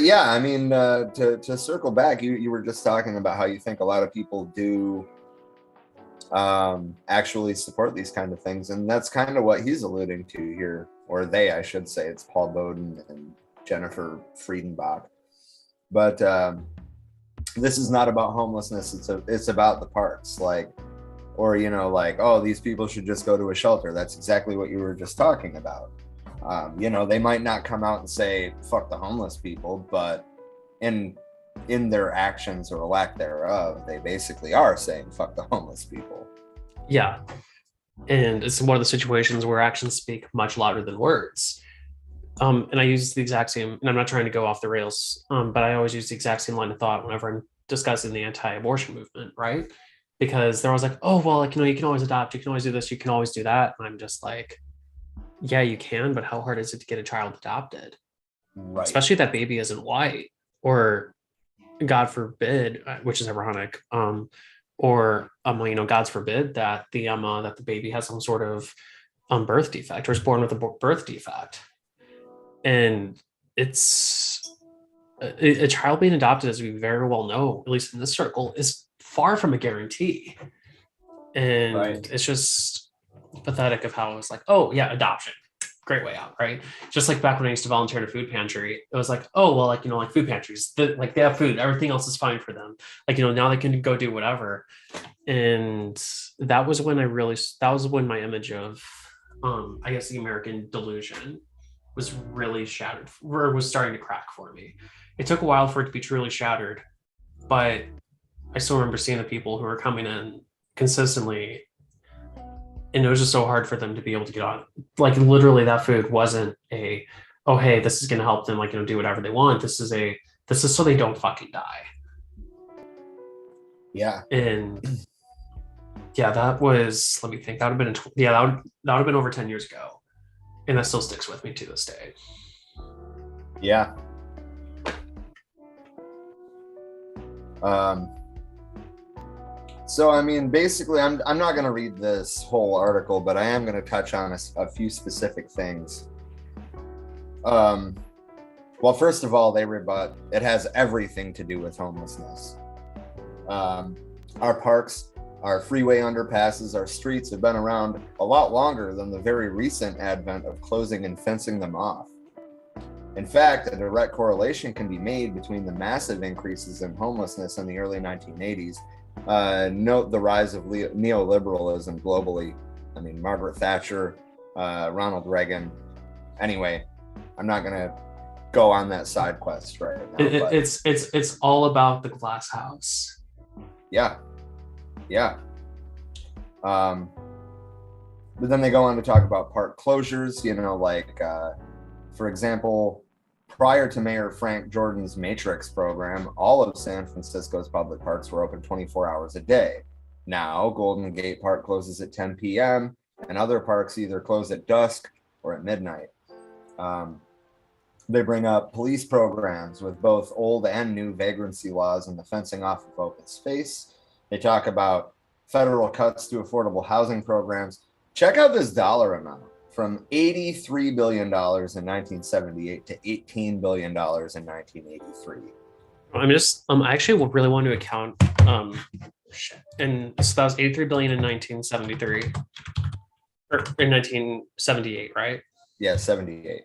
yeah, I mean, to circle back, you were just talking about how you think a lot of people do actually support these kind of things, and that's kind of what he's alluding to here, or they, I should say. It's Paul Bowden and Jennifer Friedenbach. But this is not about homelessness. It's about the parks, like, or oh, these people should just go to a shelter. That's exactly what you were just talking about. They might not come out and say fuck the homeless people, but in their actions or lack thereof, they basically are saying fuck the homeless people. Yeah. And it's one of the situations where actions speak much louder than words. And I use the exact same, and I'm not trying to go off the rails, but I always use the exact same line of thought whenever I'm discussing the anti-abortion movement, right? Because they're always like, oh, well, like, you can always adopt, you can always do this, you can always do that. And I'm just like, yeah, you can, but how hard is it to get a child adopted? Right. Especially if that baby isn't white, or God forbid, which is ironic, or God forbid that the baby has some sort of birth defect or is born with a birth defect. And it's a child being adopted, as we very well know, at least in this circle, is far from a guarantee. And right. It's just pathetic of how it's like, oh yeah, adoption, great way out, right? Just like back when I used to volunteer at a food pantry, it was like, oh well, like food pantries, they have food, everything else is fine for them. Now they can go do whatever. And that was when my image of I guess the American delusion was really shattered, or was starting to crack for me. It took a while for it to be truly shattered, but I still remember seeing the people who were coming in consistently, and it was just so hard for them to be able to get on. Like literally, that food wasn't oh hey, this is going to help them do whatever they want. This is so they don't fucking die. Yeah. And yeah, that was, let me think, that would have been over 10 years ago. And that still sticks with me to this day. Yeah. So, I mean, basically, I'm not going to read this whole article, but I am going to touch on a few specific things. Well, first of all, they rebut it has everything to do with homelessness. Our parks, our freeway underpasses, our streets have been around a lot longer than the very recent advent of closing and fencing them off. In fact, a direct correlation can be made between the massive increases in homelessness in the early 1980s. Note the rise of neoliberalism globally. I mean, Margaret Thatcher, Ronald Reagan. Anyway, I'm not going to go on that side quest right now. It's all about the glass house. Yeah. But then they go on to talk about park closures, for example, prior to Mayor Frank Jordan's Matrix program, all of San Francisco's public parks were open 24 hours a day. Now, Golden Gate Park closes at 10 p.m. and other parks either close at dusk or at midnight. They bring up police programs with both old and new vagrancy laws and the fencing off of open space. They talk about federal cuts to affordable housing programs. Check out this dollar amount, from $83 billion in 1978 to $18 billion in 1983. I actually really want to account, and so that was $83 billion in 1973, or in 1978, right? Yeah, 78.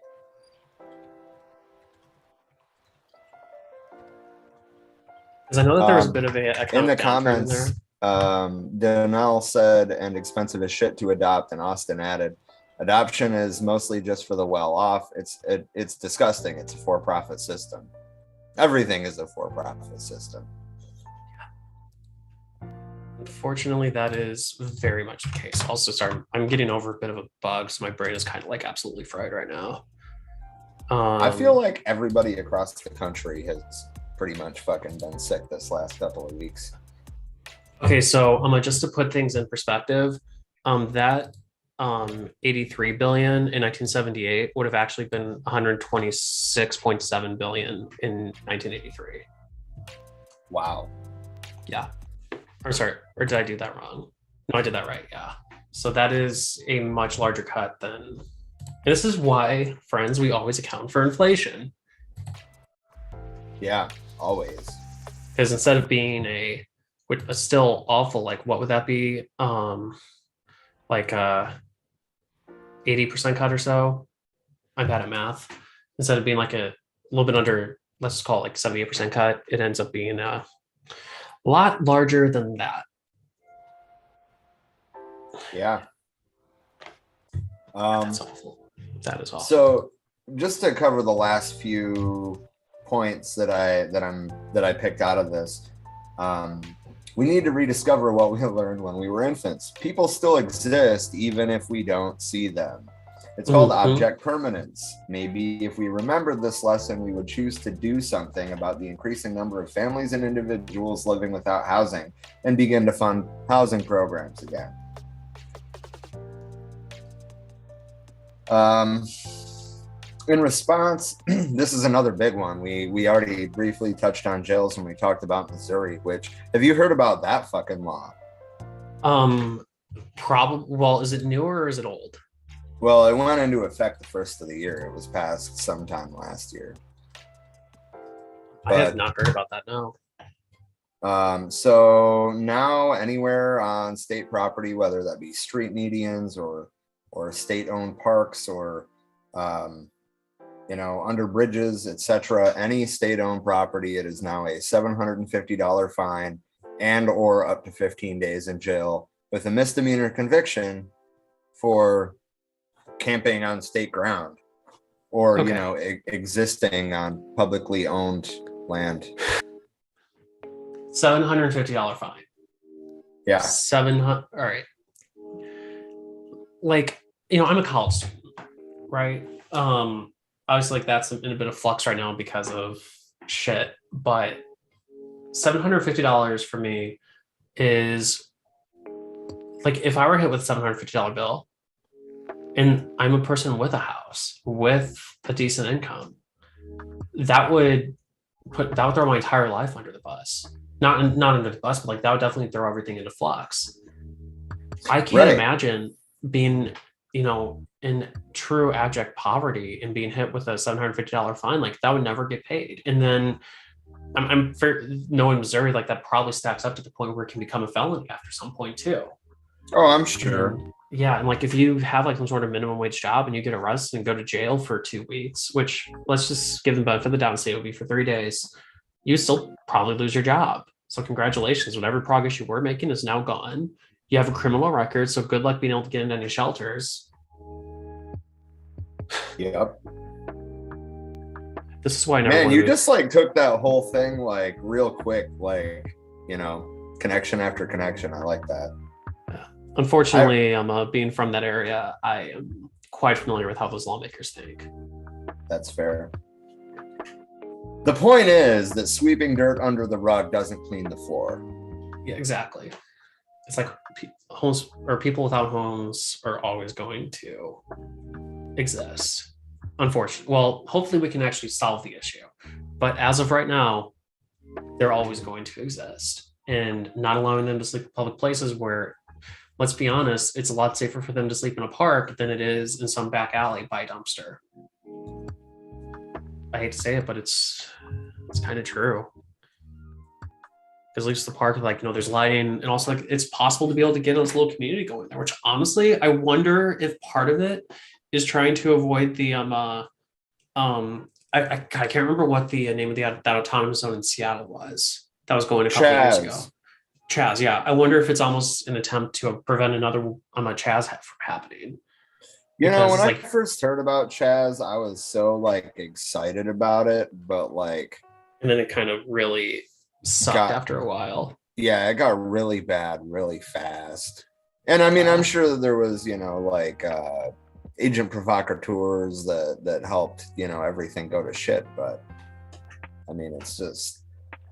Because I know that there was a bit of a in the comments. Donnell said, and expensive as shit to adopt, and Austin added, adoption is mostly just for the well-off. It's disgusting. It's a for-profit system. Everything is a for-profit system. Unfortunately, that is very much the case. Also, sorry, I'm getting over a bit of a bug, so my brain is kind of like absolutely fried right now. I feel like everybody across the country has pretty much fucking been sick this last couple of weeks. Okay, so just to put things in perspective, that 83 billion in 1978 would have actually been 126.7 billion in 1983. Wow. Yeah. Or sorry, or did I do that wrong? No, I did that right. Yeah. So that is a much larger cut than. This is why, friends, we always account for inflation. Yeah, always. Because instead of being a still awful, like what would that be? Like 80% cut or so. I'm bad at math. Instead of being like a little bit under, let's just call it like 78% cut, it ends up being a lot larger than that. Yeah. That's awful. That is awful. So just to cover the last few points that I picked out of this, we need to rediscover what we learned when we were infants. People still exist even if we don't see them. It's called object permanence. Maybe if we remembered this lesson, we would choose to do something about the increasing number of families and individuals living without housing and begin to fund housing programs again. In response, this is another big one. We already briefly touched on jails when we talked about Missouri, which, have you heard about that fucking law? Probably. Well, is it newer or is it old? Well, it went into effect the first of the year. It was passed sometime last year. I have not heard about that, no. So now anywhere on state property, whether that be street medians or state-owned parks or under bridges, etc., any state-owned property, it is now a $750 fine and or up to 15 days in jail with a misdemeanor conviction for camping on state ground or existing on publicly owned land. $750 fine. Yeah. 700. All right. Like, I'm a college student, right? Obviously, like that's in a bit of flux right now because of shit. But $750 for me is like if I were hit with a $750 bill, and I'm a person with a house with a decent income, that would throw my entire life under the bus. Not under the bus, but like that would definitely throw everything into flux. I can't imagine being, in true abject poverty and being hit with a $750 fine. Like that would never get paid. And then I'm knowing Missouri, like that probably stacks up to the point where it can become a felony after some point too. Oh, I'm sure. Yeah, and like if you have like some sort of minimum wage job and you get arrested and go to jail for 2 weeks, which let's just give them benefit of the doubt and say it would be for 3 days, you still probably lose your job. So congratulations, whatever progress you were making is now gone. You have a criminal record, so good luck being able to get into any shelters. Yep. This is why I never. Man, you just like took that whole thing like real quick, like connection after connection. I like that. Unfortunately, being from that area, I am quite familiar with how those lawmakers think. That's fair. The point is that sweeping dirt under the rug doesn't clean the floor. Yeah, exactly. It's like homes or people without homes are always going to exist. Unfortunately. Well, hopefully we can actually solve the issue. But as of right now, they're always going to exist. And not allowing them to sleep in public places where, let's be honest, it's a lot safer for them to sleep in a park than it is in some back alley by a dumpster. I hate to say it, but it's kind of true. Because at least the park, like, there's lighting, and also like it's possible to be able to get a little community going there, which honestly, I wonder if part of it is trying to avoid the I can't remember what the name of that autonomous zone in Seattle was. That was going a couple years ago. Chaz, yeah. I wonder if it's almost an attempt to prevent another Chaz from happening. When I first heard about Chaz, I was so like excited about it, but like, and then it kind of really sucked after a while. Yeah, it got really bad really fast. And I mean, I'm sure that there was, agent provocateurs that helped, everything go to shit. But I mean, it's just,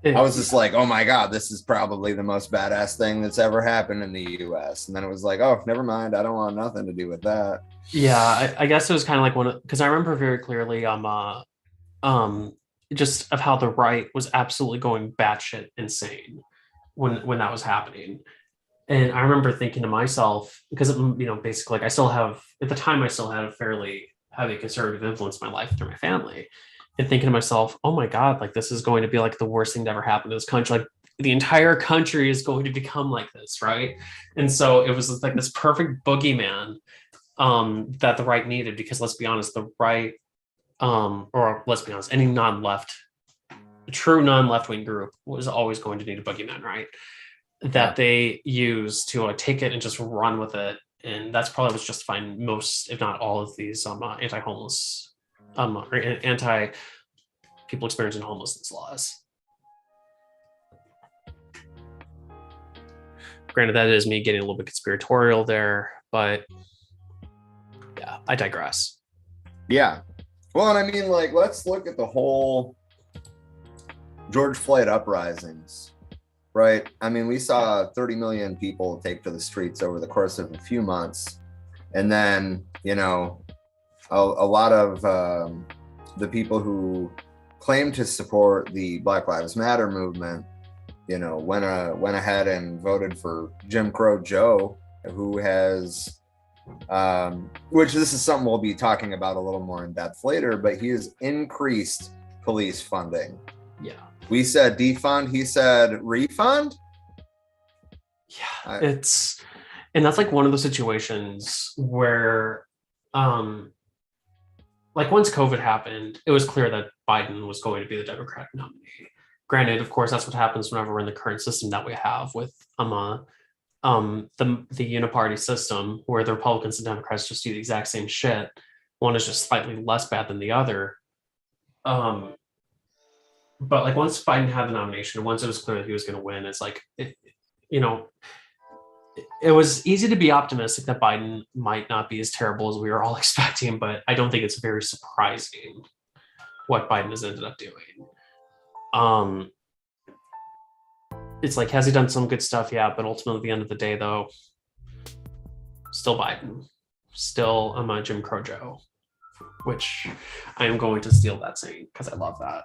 I was just like, oh my God, this is probably the most badass thing that's ever happened in the US. And then it was like, oh, never mind. I don't want nothing to do with that. Yeah, I guess it was kind of like because I remember very clearly just of how the right was absolutely going batshit insane. when that was happening. And I remember thinking to myself, because, basically, like, I still have, at the time, I still had a fairly heavy conservative influence in my life through my family, and thinking to myself, oh my God, like, this is going to be like the worst thing to ever happen to this country. Like, the entire country is going to become like this, right? And so it was like this perfect boogeyman that the right needed, because let's be honest, the right, or let's be honest, any true non-left-wing group was always going to need a boogeyman, right? That they use to take it and just run with it. And that's probably what's justifying most, if not all, of these anti-homeless, or anti-people experiencing homelessness laws. Granted, that is me getting a little bit conspiratorial there, but yeah, I digress. Yeah. Well, and I mean, like, let's look at the whole George Floyd uprisings, right? I mean, we saw 30 million people take to the streets over the course of a few months. And then, a lot of the people who claim to support the Black Lives Matter movement, went ahead and voted for Jim Crow Joe, who has, which this is something we'll be talking about a little more in depth later, but he has increased police funding. Yeah. We said defund, he said refund. Yeah, and that's like one of those situations where, like, once COVID happened, it was clear that Biden was going to be the Democratic nominee. Granted, of course, that's what happens whenever we're in the current system that we have with the uniparty system, where the Republicans and Democrats just do the exact same shit. One is just slightly less bad than the other. But like, once Biden had the nomination, once it was clear that he was going to win, it's like, it was easy to be optimistic that Biden might not be as terrible as we were all expecting, but I don't think it's very surprising what Biden has ended up doing. It's like, has he done some good stuff? Yeah, but ultimately, at the end of the day, though, still Biden, still Jim Crow Joe, which I am going to steal that saying because I love that.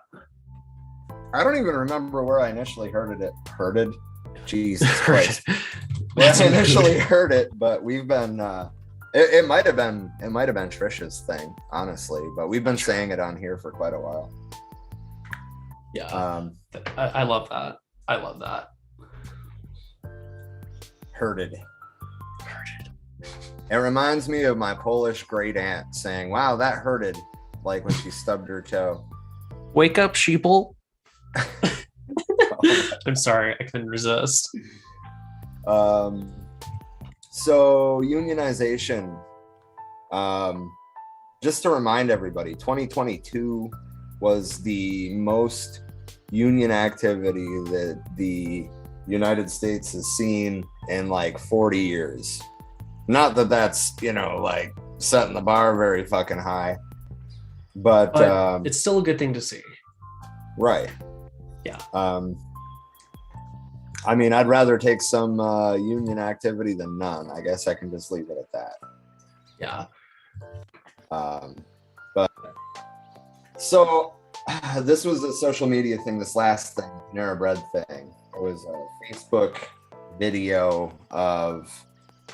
I don't even remember where I initially heard it. Jesus Christ. Well, I initially heard it, but we've been it might have been Trisha's thing, honestly, but we've been saying it on here for quite a while. Yeah. I love that. I love that. Herded. It reminds me of my Polish great aunt saying, wow, that hurted, like when she stubbed her toe. Wake up, sheeple. I'm sorry, I couldn't resist. So unionization, just to remind everybody, 2022 was the most union activity that the United States has seen in like 40 years. Not that that's, like setting the bar very fucking high, but it's still a good thing to see. Right. Yeah. I mean, I'd rather take some union activity than none. I guess I can just leave it at that. Yeah. But so this was a social media thing, this last thing, Panera Bread thing. It was a Facebook video of,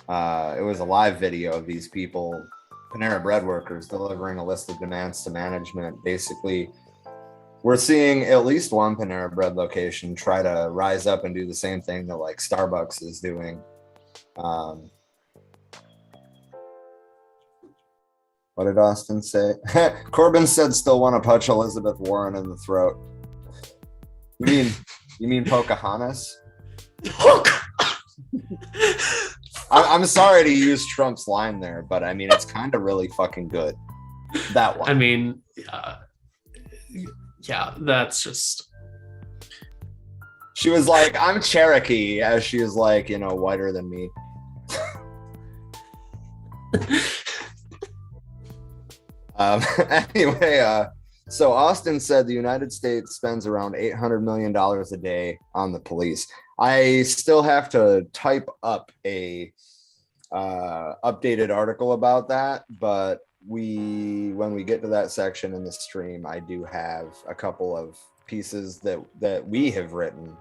it was a live video of these people, Panera Bread workers, delivering a list of demands to management. Basically, we're seeing at least one Panera Bread location try to rise up and do the same thing that like Starbucks is doing. What did Austin say? Corbin said still want to punch Elizabeth Warren in the throat. You mean Pocahontas? I'm sorry to use Trump's line there, but I mean, it's kind of really fucking good. That one. I mean, yeah, that's just. She was like, I'm Cherokee, as she is like, whiter than me. Anyway, so Austin said the United States spends around $800 million a day on the police. I still have to type up a updated article about that, but when we get to that section in the stream, I do have a couple of pieces that we have written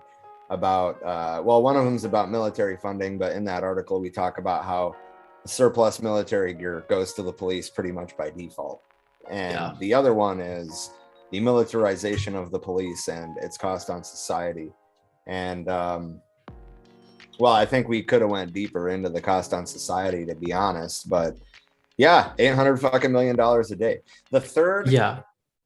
about, well, one of them is about military funding, but in that article, we talk about how surplus military gear goes to the police pretty much by default. And the other one is the militarization of the police and its cost on society. And well, I think we could have went deeper into the cost on society, to be honest, but yeah, $800 million a day. The third,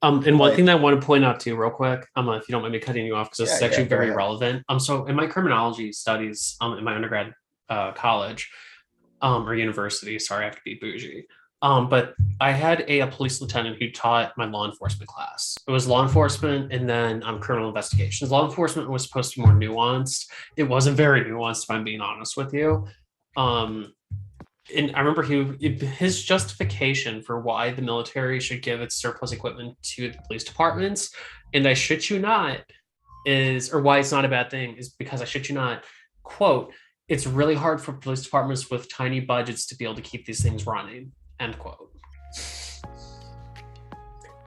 and one thing that I want to point out too, real quick, if you don't mind me cutting you off, because this is actually very relevant. So in my criminology studies, in my undergrad college or university, sorry, I have to be bougie. But I had a police lieutenant who taught my law enforcement class. It was law enforcement and then criminal investigations. Law enforcement was supposed to be more nuanced. It wasn't very nuanced, if I'm being honest with you. And I remember his justification for why the military should give its surplus equipment to the police departments, and I shit you not, or why it's not a bad thing, is because I shit you not, quote, it's really hard for police departments with tiny budgets to be able to keep these things running, end quote.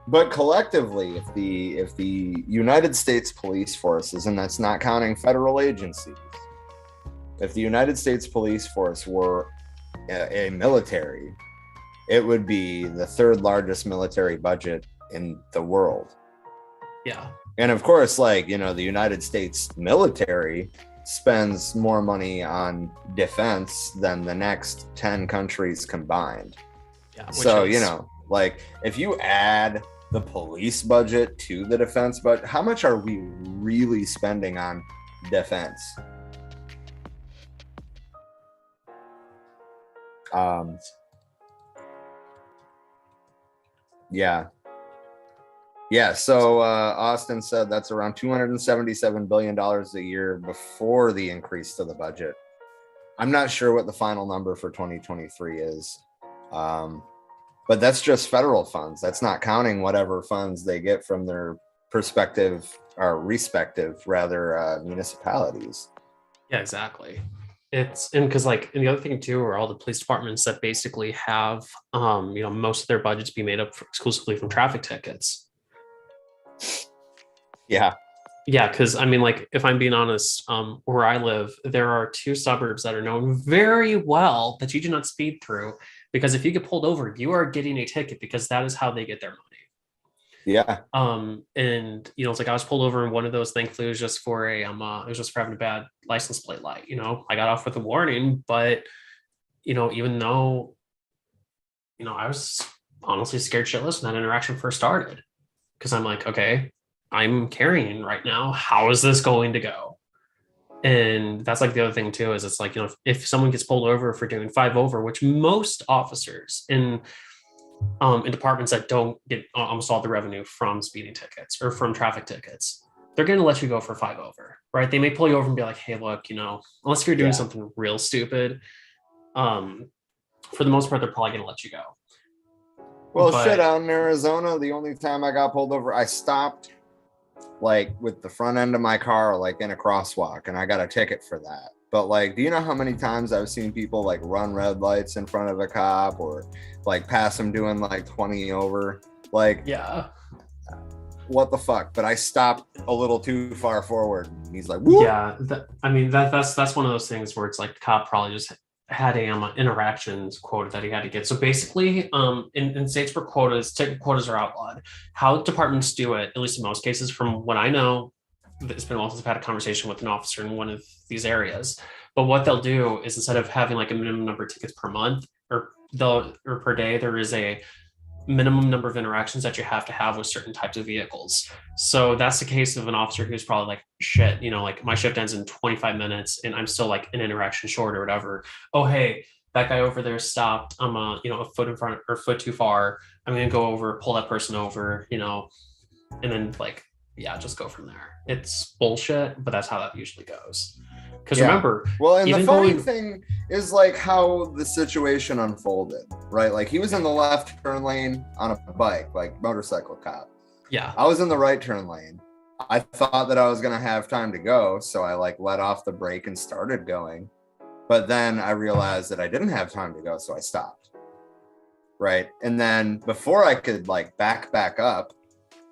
But collectively, if the United States police forces, and that's not counting federal agencies, if the United States police force were a military, it would be the third largest military budget in the world. Yeah. And of course, the United States military spends more money on defense than the next 10 countries combined. Yeah. So, if you add the police budget to the defense budget, how much are we really spending on defense? So Austin said that's around $277 billion a year before the increase to the budget. I'm not sure what the final number for 2023 is, but that's just federal funds. That's not counting whatever funds they get from their respective municipalities. Yeah, exactly. And because and the other thing too are all the police departments that basically have most of their budgets be made up exclusively from traffic tickets. Yeah because if I'm being honest, where I live, there are two suburbs that are known very well that you do not speed through, because if you get pulled over, you are getting a ticket, because that is how they get their money. And I was pulled over in one of those. Thankfully, it was just for it was just for having a bad license plate light. I got off with a warning, but even though I was honestly scared shitless when that interaction first started, because I'm like, okay, I'm carrying right now, how is this going to go? And that's the other thing too, is it's if someone gets pulled over for doing 5 over, which most officers in departments that don't get almost all the revenue from speeding tickets or from traffic tickets, they're going to let you go for 5 over, right? They may pull you over and be like, hey, look, unless you're doing something real stupid, for the most part, they're probably going to let you go. Well, out in Arizona, the only time I got pulled over, I stopped with the front end of my car, in a crosswalk, and I got a ticket for that. But do you know how many times I've seen people run red lights in front of a cop, or pass them doing 20 over? What the fuck? But I stopped a little too far forward. And he's like, whoop. Yeah, that's one of those things where it's the cop probably just had a interactions quota that he had to get. So basically, in states where ticket quotas are outlawed, how departments do it, at least in most cases, from what I know, it's been a while since I've had a conversation with an officer in one of these areas. But what they'll do is, instead of having a minimum number of tickets per month or per day, there is a minimum number of interactions that you have to have with certain types of vehicles. So that's the case of an officer who's probably shit, my shift ends in 25 minutes and I'm still an interaction short or whatever. Oh, hey, that guy over there stopped. I'm a foot in front or foot too far. I'm going to go over, pull that person over, and then just go from there. It's bullshit, but that's how that usually goes. Because remember, well, and the funny thing is how the situation unfolded, right? He was in the left turn lane on a bike, motorcycle cop. Yeah. I was in the right turn lane. I thought that I was going to have time to go. So I let off the brake and started going. But then I realized that I didn't have time to go. So I stopped. Right. And then before I could back up,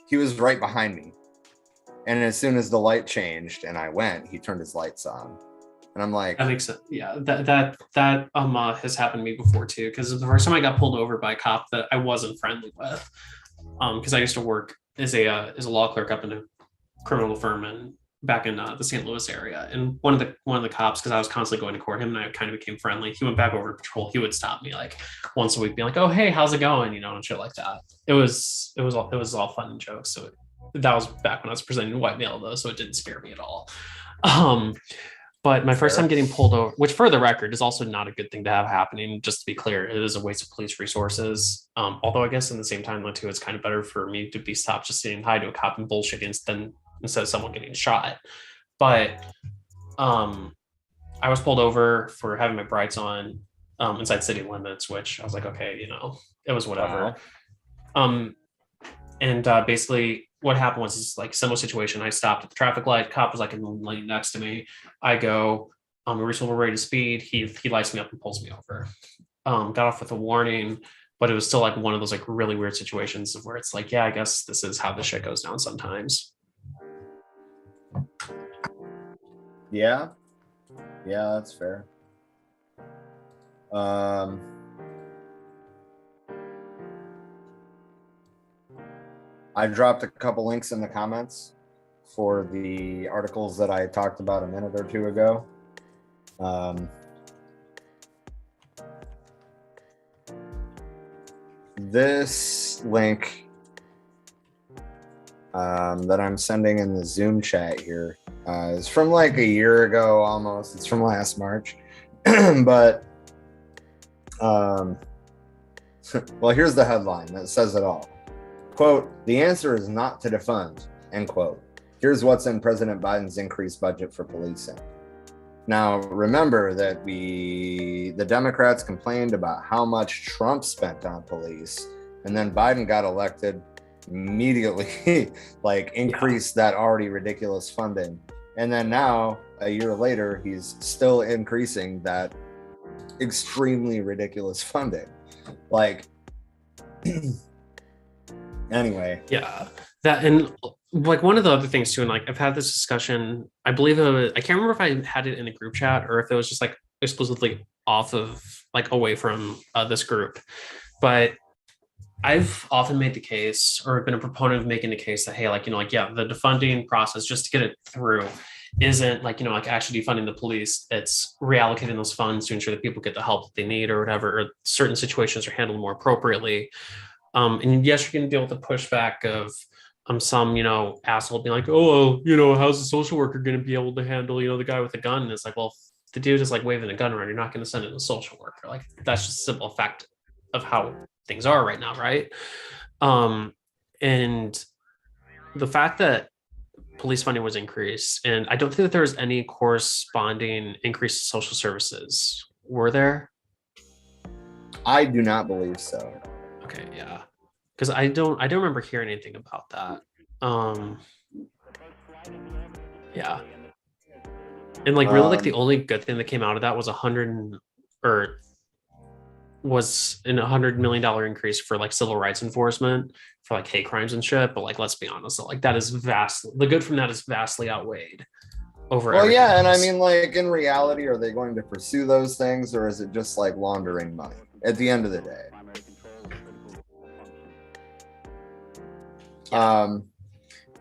he was right behind me. And as soon as the light changed and I went, he turned his lights on. And I'm like, That makes sense. Yeah, that has happened to me before too. Because the first time I got pulled over by a cop that I wasn't friendly with, because I used to work as a law clerk up in a criminal firm and back in the St. Louis area. And one of the cops, because I was constantly going to court, him and I kind of became friendly. He went back over to patrol. He would stop me like once a week, being like, "Oh, hey, how's it going?" And shit like that. It was all fun and jokes. So that was back when I was presenting white male though, so it didn't scare me at all. But my first time getting pulled over, which for the record is also not a good thing to have happening, just to be clear, it is a waste of police resources. Although I guess in the same time though too, it's kind of better for me to be stopped just saying hi to a cop and bullshitting instead of someone getting shot. But I was pulled over for having my brights on inside city limits, which I was like, okay, it was whatever. And basically what happened was this like similar situation. I stopped at the traffic light. Cop was like in the lane next to me. I go, we were ready to speed. He lights me up and pulls me over. Got off with a warning, but it was still like one of those like really weird situations where it's like, yeah, I guess this is how the shit goes down sometimes. Yeah, that's fair. I dropped a couple links in the comments for the articles that I talked about a minute or two ago. This link that I'm sending in the Zoom chat here is from like a year ago almost. It's from last March. But well, here's the headline that says it all. Quote, "The answer is not to defund," end quote. "Here's what's in President Biden's increased budget for policing." Now, remember that the Democrats complained about how much Trump spent on police, and then Biden got elected, immediately like increased that already ridiculous funding. And then now, a year later, he's still increasing that extremely ridiculous funding. Like, anyway. Yeah, that, and like one of the other things too, and like I've had this discussion, I believe I can't remember if I had it in a group chat or if it was just like exclusively off of like away from this group, but I've often made the case or been a proponent of making the case that, hey, yeah, the defunding process just to get it through isn't like actually defunding the police. It's reallocating those funds to ensure that people get the help that they need or whatever, or certain situations are handled more appropriately. And yes, you're going to deal with the pushback of some, asshole being like, oh, how's the social worker going to be able to handle, the guy with a gun? And it's like, well, if the dude is like waving a gun around, you're not going to send in a social worker. Like, that's just a simple fact of how things are right now, right? And the fact that police funding was increased, and I don't think that there was any corresponding increase in social services. Were there? I do not believe so. Okay, yeah, because I don't remember hearing anything about that. Yeah, and like really, like the only good thing that came out of that was $100 million increase for like civil rights enforcement for like hate crimes and shit. But like, let's be honest, like that is the good from that is vastly outweighed over. Well, yeah, and I mean, like in reality, are they going to pursue those things, or is it just like laundering money at the end of the day?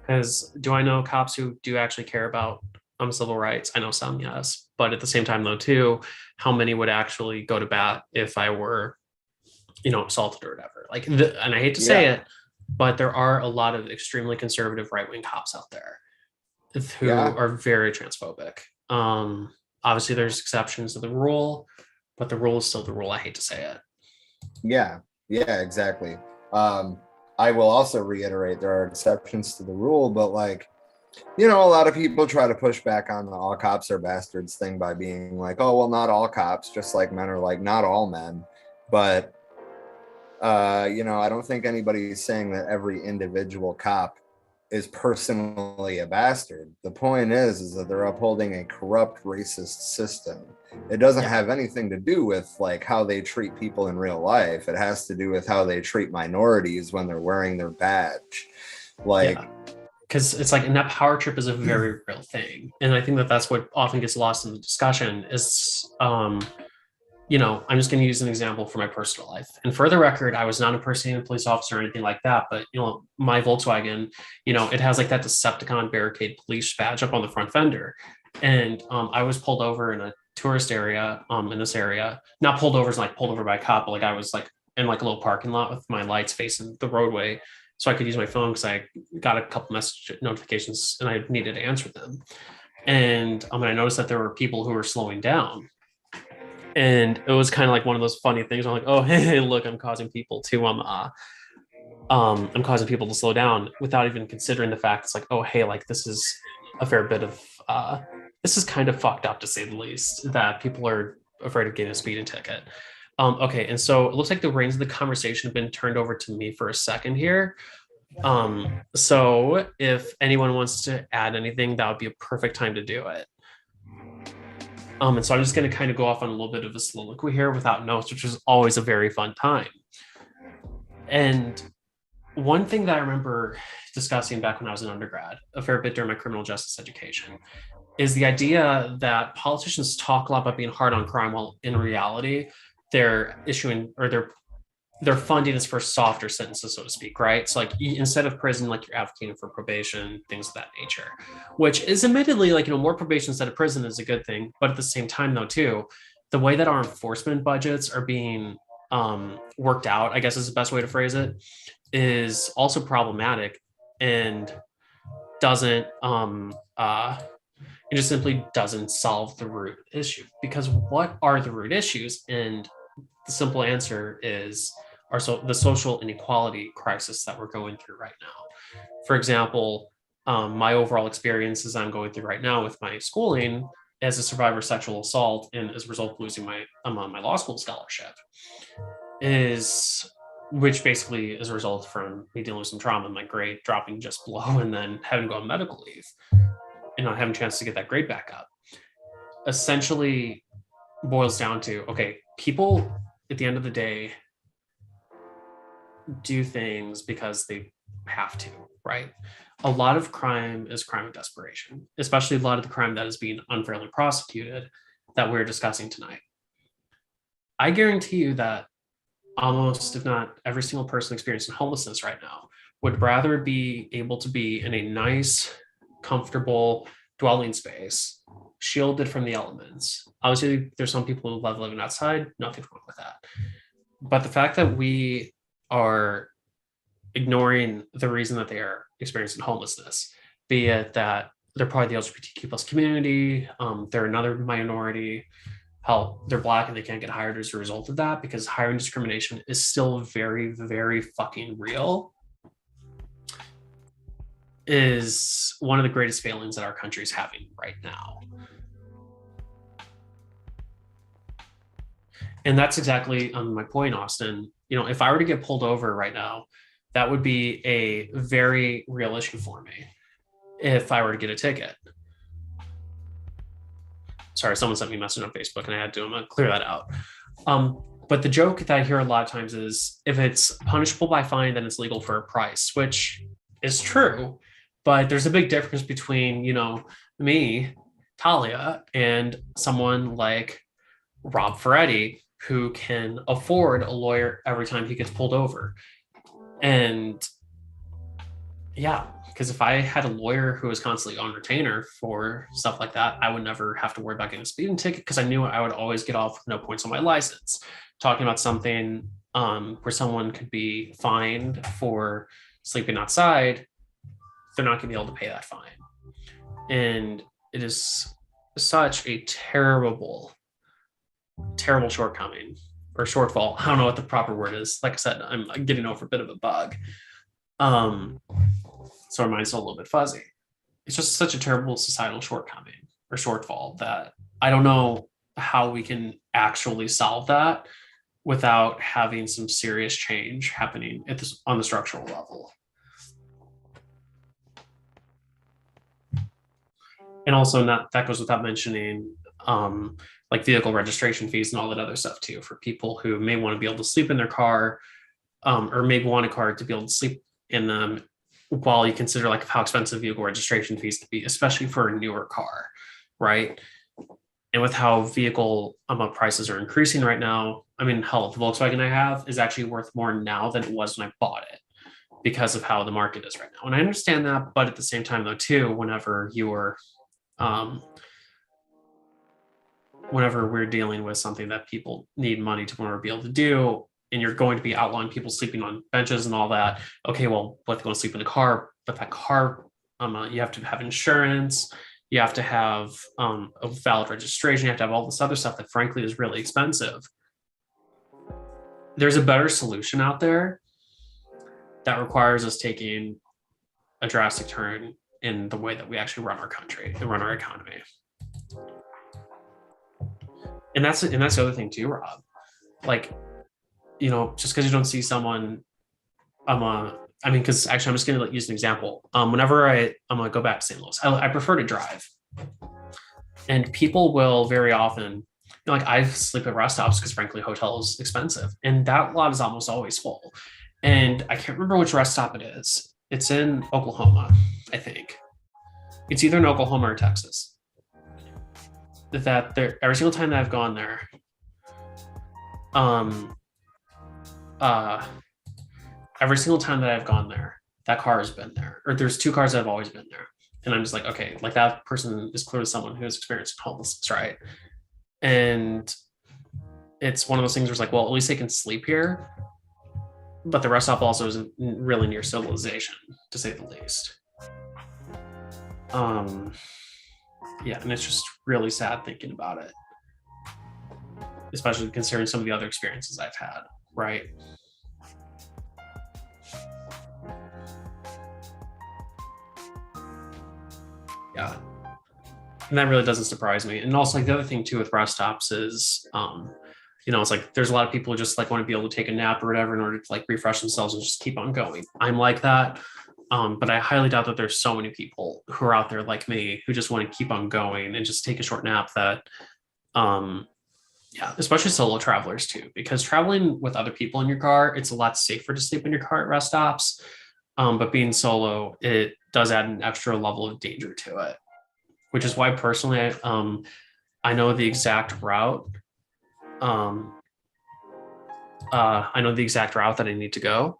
Because do I know cops who do actually care about civil rights? I know some, yes, but at the same time though too, how many would actually go to bat if I were assaulted or whatever? Like, and I hate to say it, but there are a lot of extremely conservative right-wing cops out there who are very transphobic. Obviously there's exceptions to the rule, but the rule is still the rule. I hate to say it. Yeah, exactly. I will also reiterate there are exceptions to the rule, but like, a lot of people try to push back on the all cops are bastards thing by being like, oh, well, not all cops, just like men are like not all men. But, I don't think anybody's saying that every individual cop is personally a bastard. The point is that they're upholding a corrupt, racist system. It doesn't have anything to do with like how they treat people in real life. It has to do with how they treat minorities when they're wearing their badge. Like, because it's like, and that power trip is a very real thing. And I think that that's what often gets lost in the discussion is, you know, I'm just going to use an example for my personal life. And for the record, I was not impersonating a police officer or anything like that. But, you know, my Volkswagen, you know, it has like that Decepticon barricade police badge up on the front fender. And I was pulled over in a tourist area in this area, not pulled over as like pulled over by a cop, but like I was like in like a little parking lot with my lights facing the roadway. So I could use my phone because I got a couple message notifications and I needed to answer them. And I noticed that there were people who were slowing down. And it was kind of like one of those funny things. I'm like, oh, hey, look, I'm causing people to I'm causing people to slow down without even considering the fact it's like, oh, hey, like this is a fair bit of this is kind of fucked up to say the least, that people are afraid of getting a speeding ticket. Okay, and so it looks like the reins of the conversation have been turned over to me for a second here. So if anyone wants to add anything, that would be a perfect time to do it. And so I'm just going to kind of go off on a little bit of a soliloquy here without notes, which is always a very fun time. And one thing that I remember discussing back when I was an undergrad, a fair bit during my criminal justice education, is the idea that politicians talk a lot about being hard on crime, while in reality, they're issuing or their funding is for softer sentences, so to speak, right? So like instead of prison, like you're advocating for probation, things of that nature, which is admittedly like, you know, more probation instead of prison is a good thing. But at the same time though, too, the way that our enforcement budgets are being worked out, I guess is the best way to phrase it, is also problematic and doesn't, it just simply doesn't solve the root issue. Because what are the root issues? And the simple answer is the social inequality crisis that we're going through right now. For example, my overall experiences I'm going through right now with my schooling as a survivor of sexual assault and as a result of losing my law school scholarship which basically is a result from me dealing with some trauma, my grade dropping just below and then having to go on medical leave and not having a chance to get that grade back up. Essentially boils down to, okay, people at the end of the day do things because they have to, right? A lot of crime is crime of desperation, especially a lot of the crime that is being unfairly prosecuted that we're discussing tonight. I guarantee you that almost, if not every single person experiencing homelessness right now would rather be able to be in a nice, comfortable dwelling space, shielded from the elements. Obviously, there's some people who love living outside, nothing wrong with that. But the fact that we are ignoring the reason that they are experiencing homelessness, be it that they're part of the LGBTQ plus community, they're another minority, hell, they're Black and they can't get hired as a result of that, because hiring discrimination is still very, very fucking real, is one of the greatest failings that our country is having right now. And that's exactly my point, Austin. You know, if I were to get pulled over right now, that would be a very real issue for me if I were to get a ticket. Sorry, someone sent me a message on Facebook and I had to clear that out. But the joke that I hear a lot of times is if it's punishable by fine, then it's legal for a price, which is true. But there's a big difference between, you know, me, Talia, and someone like Rob Ferretti, who can afford a lawyer every time he gets pulled over. And yeah, because if I had a lawyer who was constantly on retainer for stuff like that, I would never have to worry about getting a speeding ticket because I knew I would always get off with no points on my license. Talking about something where someone could be fined for sleeping outside, they're not going to be able to pay that fine. And it is such a terrible shortcoming or shortfall. I don't know what the proper word is. Like I said, I'm getting over a bit of a bug. So our mind's still a little bit fuzzy. It's just such a terrible societal shortcoming or shortfall that I don't know how we can actually solve that without having some serious change happening on the structural level. And also that goes without mentioning like vehicle registration fees and all that other stuff too, for people who may want to be able to sleep in their car or maybe want a car to be able to sleep in them while you consider like how expensive vehicle registration fees can be, especially for a newer car, right? And with how vehicle prices are increasing right now, I mean, hell, the Volkswagen I have is actually worth more now than it was when I bought it because of how the market is right now. And I understand that, but at the same time, though, too, whenever we're dealing with something that people need money to want to be able to do, and you're going to be outlawing people sleeping on benches and all that. Okay, well, what if they want to sleep in the car? But that car, you have to have insurance. You have to have a valid registration. You have to have all this other stuff that, frankly, is really expensive. There's a better solution out there that requires us taking a drastic turn in the way that we actually run our country and run our economy. And that's the other thing too, Rob. Like, just because you don't see someone, because actually I'm just going to use an example. Whenever I'm going to go back to St. Louis, I prefer to drive. And people will very often, like I sleep at rest stops because frankly, hotel is expensive. And that lot is almost always full. And I can't remember which rest stop it is. It's in Oklahoma, I think. It's either in Oklahoma or Texas. That every single time that I've gone there, every single time that I've gone there, that car has been there, or there's two cars that have always been there. And I'm just like, okay, like that person is clearly someone who has experienced homelessness, right? And it's one of those things where it's like, well, at least they can sleep here. But the rest stop also isn't really near civilization, to say the least. Yeah, and it's just really sad thinking about it, especially considering some of the other experiences I've had, right? Yeah, and that really doesn't surprise me. And also, like the other thing too with rest stops is, it's like there's a lot of people who just like want to be able to take a nap or whatever in order to like refresh themselves and just keep on going. I'm like that. But I highly doubt that there's so many people who are out there like me who just want to keep on going and just take a short nap that, especially solo travelers too, because traveling with other people in your car, it's a lot safer to sleep in your car at rest stops. But being solo, it does add an extra level of danger to it, which is why personally, I know the exact route. I know the exact route that I need to go.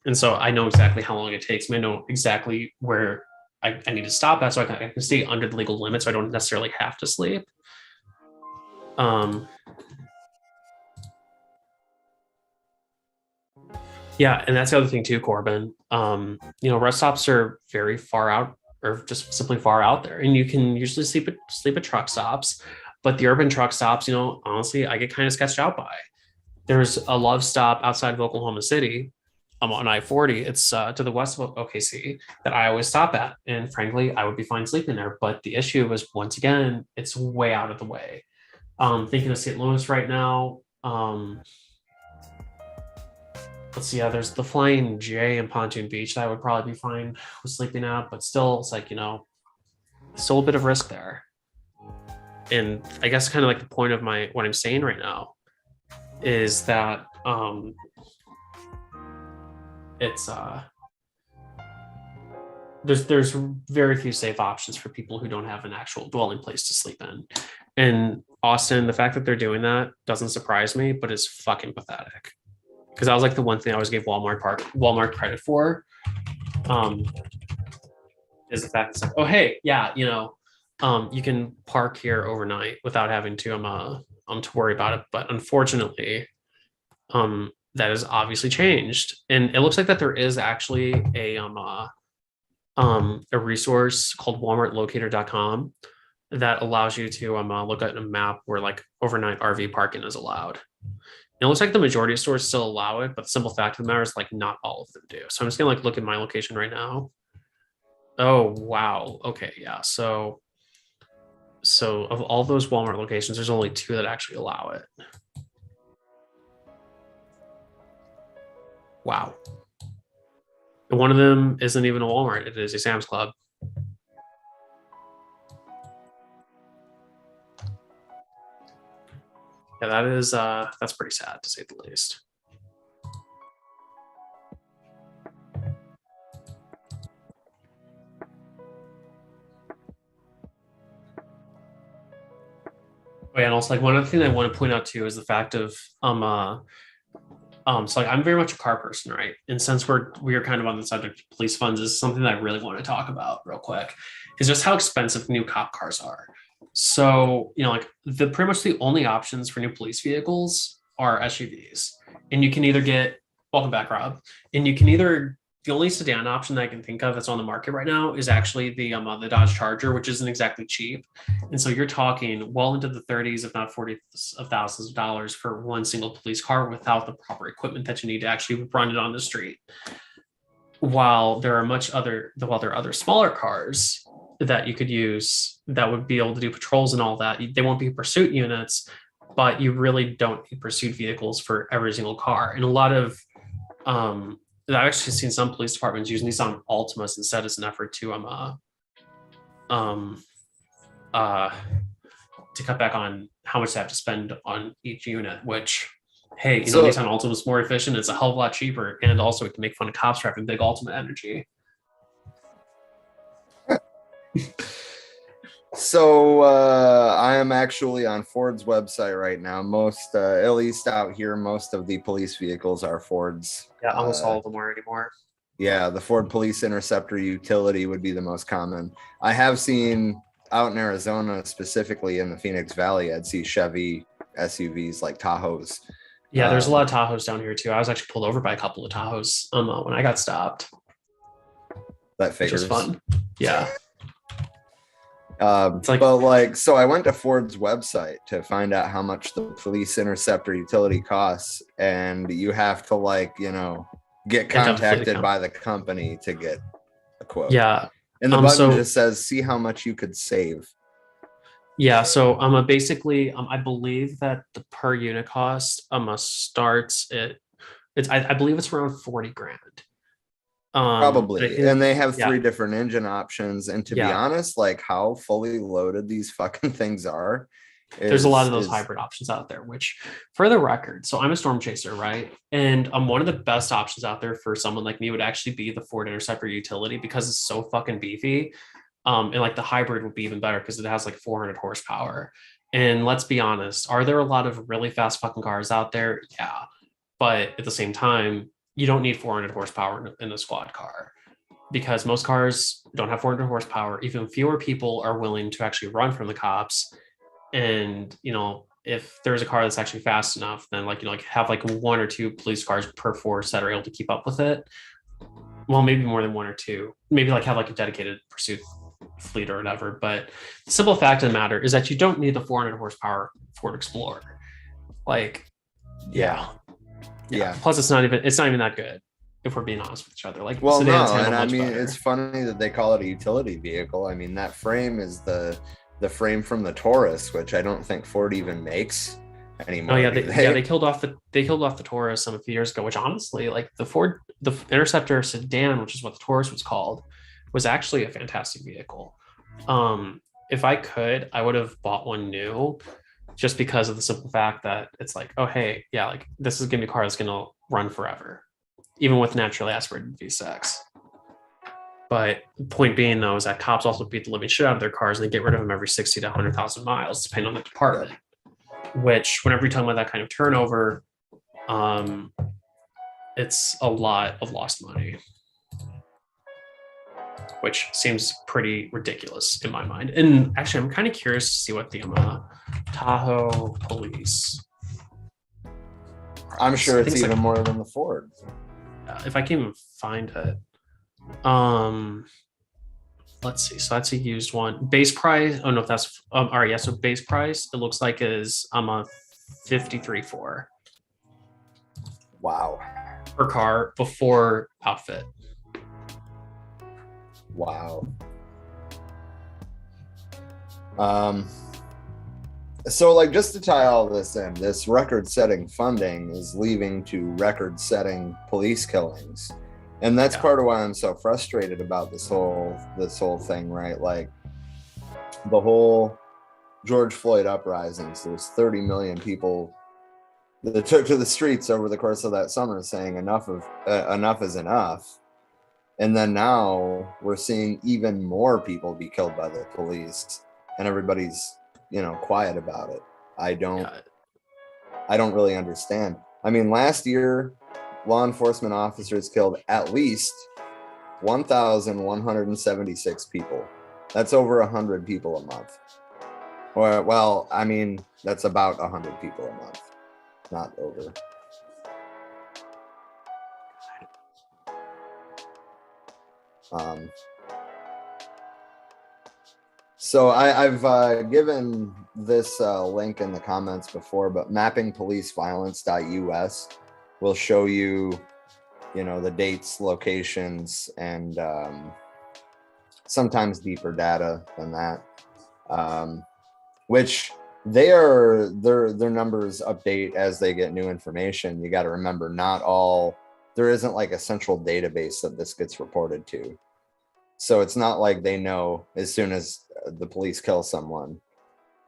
And so I know exactly how long it takes me. I know exactly where I need to stop at so I can stay under the legal limit so I don't necessarily have to sleep. Yeah, and that's the other thing too, Corbin. Rest stops are very far out or just simply far out there. And you can usually sleep at truck stops. But the urban truck stops, honestly, I get kind of sketched out by. There's a Love stop outside of Oklahoma City on I-40. It's to the west of OKC that I always stop at. And frankly, I would be fine sleeping there. But the issue is, once again, it's way out of the way. Thinking of St. Louis right now. Let's see, there's the Flying J in Pontoon Beach that I would probably be fine with sleeping at. But still, it's like, still a bit of risk there. And I guess kind of like the point of what I'm saying right now is that it's there's very few safe options for people who don't have an actual dwelling place to sleep in. And Austin, the fact that they're doing that doesn't surprise me, but it's fucking pathetic. Because that was like the one thing I always gave Walmart credit for, is the fact it's like, oh hey, yeah, you can park here overnight without having to worry about it. But unfortunately, that has obviously changed. And it looks like that there is actually a resource called WalmartLocator.com that allows you to look at a map where like overnight RV parking is allowed. And it looks like the majority of stores still allow it, but the simple fact of the matter is like not all of them do. So I'm just gonna like look at my location right now. Oh wow. Okay, yeah. So of all those Walmart locations, there's only 2 that actually allow it. Wow. And one of them isn't even a Walmart, it is a Sam's Club. Yeah, that's pretty sad to say the least. Oh, yeah, and also like one other thing I want to point out too is the fact of so like I'm very much a car person, right? And since we are kind of on the subject of police funds, is something that I really want to talk about real quick, is just how expensive new cop cars are. So, like the pretty much the only options for new police vehicles are SUVs. And you can either get, welcome back, Rob, and you can either, the only sedan option that I can think of that's on the market right now is actually the Dodge Charger, which isn't exactly cheap. And so you're talking well into the 30s, if not 40s of thousands of dollars for one single police car without the proper equipment that you need to actually run it on the street. While there are other smaller cars that you could use that would be able to do patrols and all that. They won't be pursuit units, but you really don't need pursuit vehicles for every single car. And a lot of I've actually seen some police departments using Nissan Altimas instead as an effort to cut back on how much they have to spend on each unit, which, hey, Nissan Altima is more efficient, it's a hell of a lot cheaper, and also we can make fun of cops for having big Altima energy. So I am actually on Ford's website right now. Most, at least out here, most of the police vehicles are Fords. Yeah, almost all of them are anymore. Yeah, the Ford Police Interceptor Utility would be the most common. I have seen out in Arizona, specifically in the Phoenix Valley, I'd see Chevy SUVs like Tahoes. Yeah, there's a lot of Tahoes down here too. I was actually pulled over by a couple of Tahoes when I got stopped. That figures. Which was fun. Yeah. So I went to Ford's website to find out how much the Police Interceptor Utility costs, and you have to get contacted by the company to get a quote. Yeah. And the button just says, see how much you could save. Yeah, so basically I believe that the per unit cost starts at I believe it's around 40 grand. Probably. And they have 3 different engine options. And to be honest, like how fully loaded these fucking things are. There's a lot of those hybrid options out there, which for the record, so I'm a storm chaser, right? And one of the best options out there for someone like me would actually be the Ford Interceptor Utility because it's so fucking beefy. And like the hybrid would be even better because it has like 400 horsepower. And let's be honest, are there a lot of really fast fucking cars out there? Yeah. But at the same time, you don't need 400 horsepower in a squad car because most cars don't have 400 horsepower. Even fewer people are willing to actually run from the cops. And, if there's a car that's actually fast enough, then have 1 or 2 police cars per force that are able to keep up with it. Well, maybe more than 1 or 2, maybe have a dedicated pursuit fleet or whatever. But the simple fact of the matter is that you don't need the 400 horsepower Ford Explorer. Yeah. Plus, it's not even that good if we're being honest with each other. It's funny that they call it a utility vehicle. I mean, that frame is the frame from the Taurus, which I don't think Ford even makes anymore. Oh yeah, they killed off the Taurus a few years ago. Which honestly, the Interceptor sedan, which is what the Taurus was called, was actually a fantastic vehicle. If I could, I would have bought one new. Just because of the simple fact that it's this is gonna be a car that's gonna run forever, even with naturally aspirated V6. But the point being, though, is that cops also beat the living shit out of their cars and they get rid of them every 60 to 100,000 miles, depending on the department. Which, whenever you're talking about that kind of turnover, it's a lot of lost money. Which seems pretty ridiculous in my mind. And actually, I'm kind of curious to see what the Tahoe police. I'm sure it's even more than the Ford. If I can even find it. Let's see. So that's a used one. Base price. Oh no, that's all right. Yeah. So base price, it looks like is a 53.4. Wow. Per car before outfit. Wow. So just to tie all this in, this record-setting funding is leading to record-setting police killings. And that's part of why I'm so frustrated about this whole thing, right? Like the whole George Floyd uprisings, there's 30 million people that took to the streets over the course of that summer saying enough is enough. And then now we're seeing even more people be killed by the police, and everybody's, quiet about it. I don't really understand. I mean, last year, law enforcement officers killed at least 1,176 people. That's over 100 people a month. Or, well, I mean, that's about 100 people a month, not over. So I've given this link in the comments before, but mappingpoliceviolence.us will show you, the dates, locations, and sometimes deeper data than that, which their numbers update as they get new information. You got to remember, there isn't like a central database that this gets reported to. So it's not like they know as soon as the police kill someone.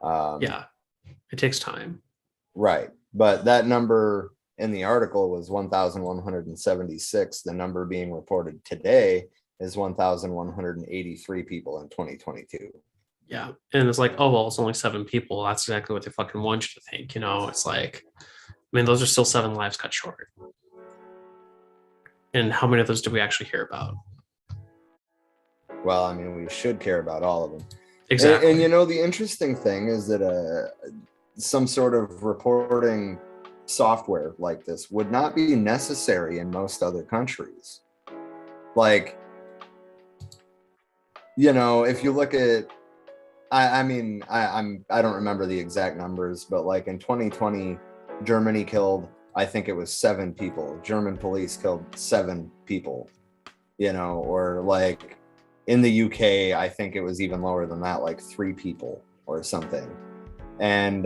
It takes time. Right. But that number in the article was 1,176. The number being reported today is 1,183 people in 2022. Yeah. And it's like, oh, well, it's only 7 people. That's exactly what they fucking want you to think. It's like, I mean, those are still 7 lives cut short. And how many of those do we actually hear about? Well, I mean, we should care about all of them. Exactly. And the interesting thing is that some sort of reporting software like this would not be necessary in most other countries. Like, if you look at, I don't remember the exact numbers, but like in 2020, Germany killed, I think it was 7 people. German police killed 7 people, or like in the UK, I think it was even lower than that, like 3 people or something. And,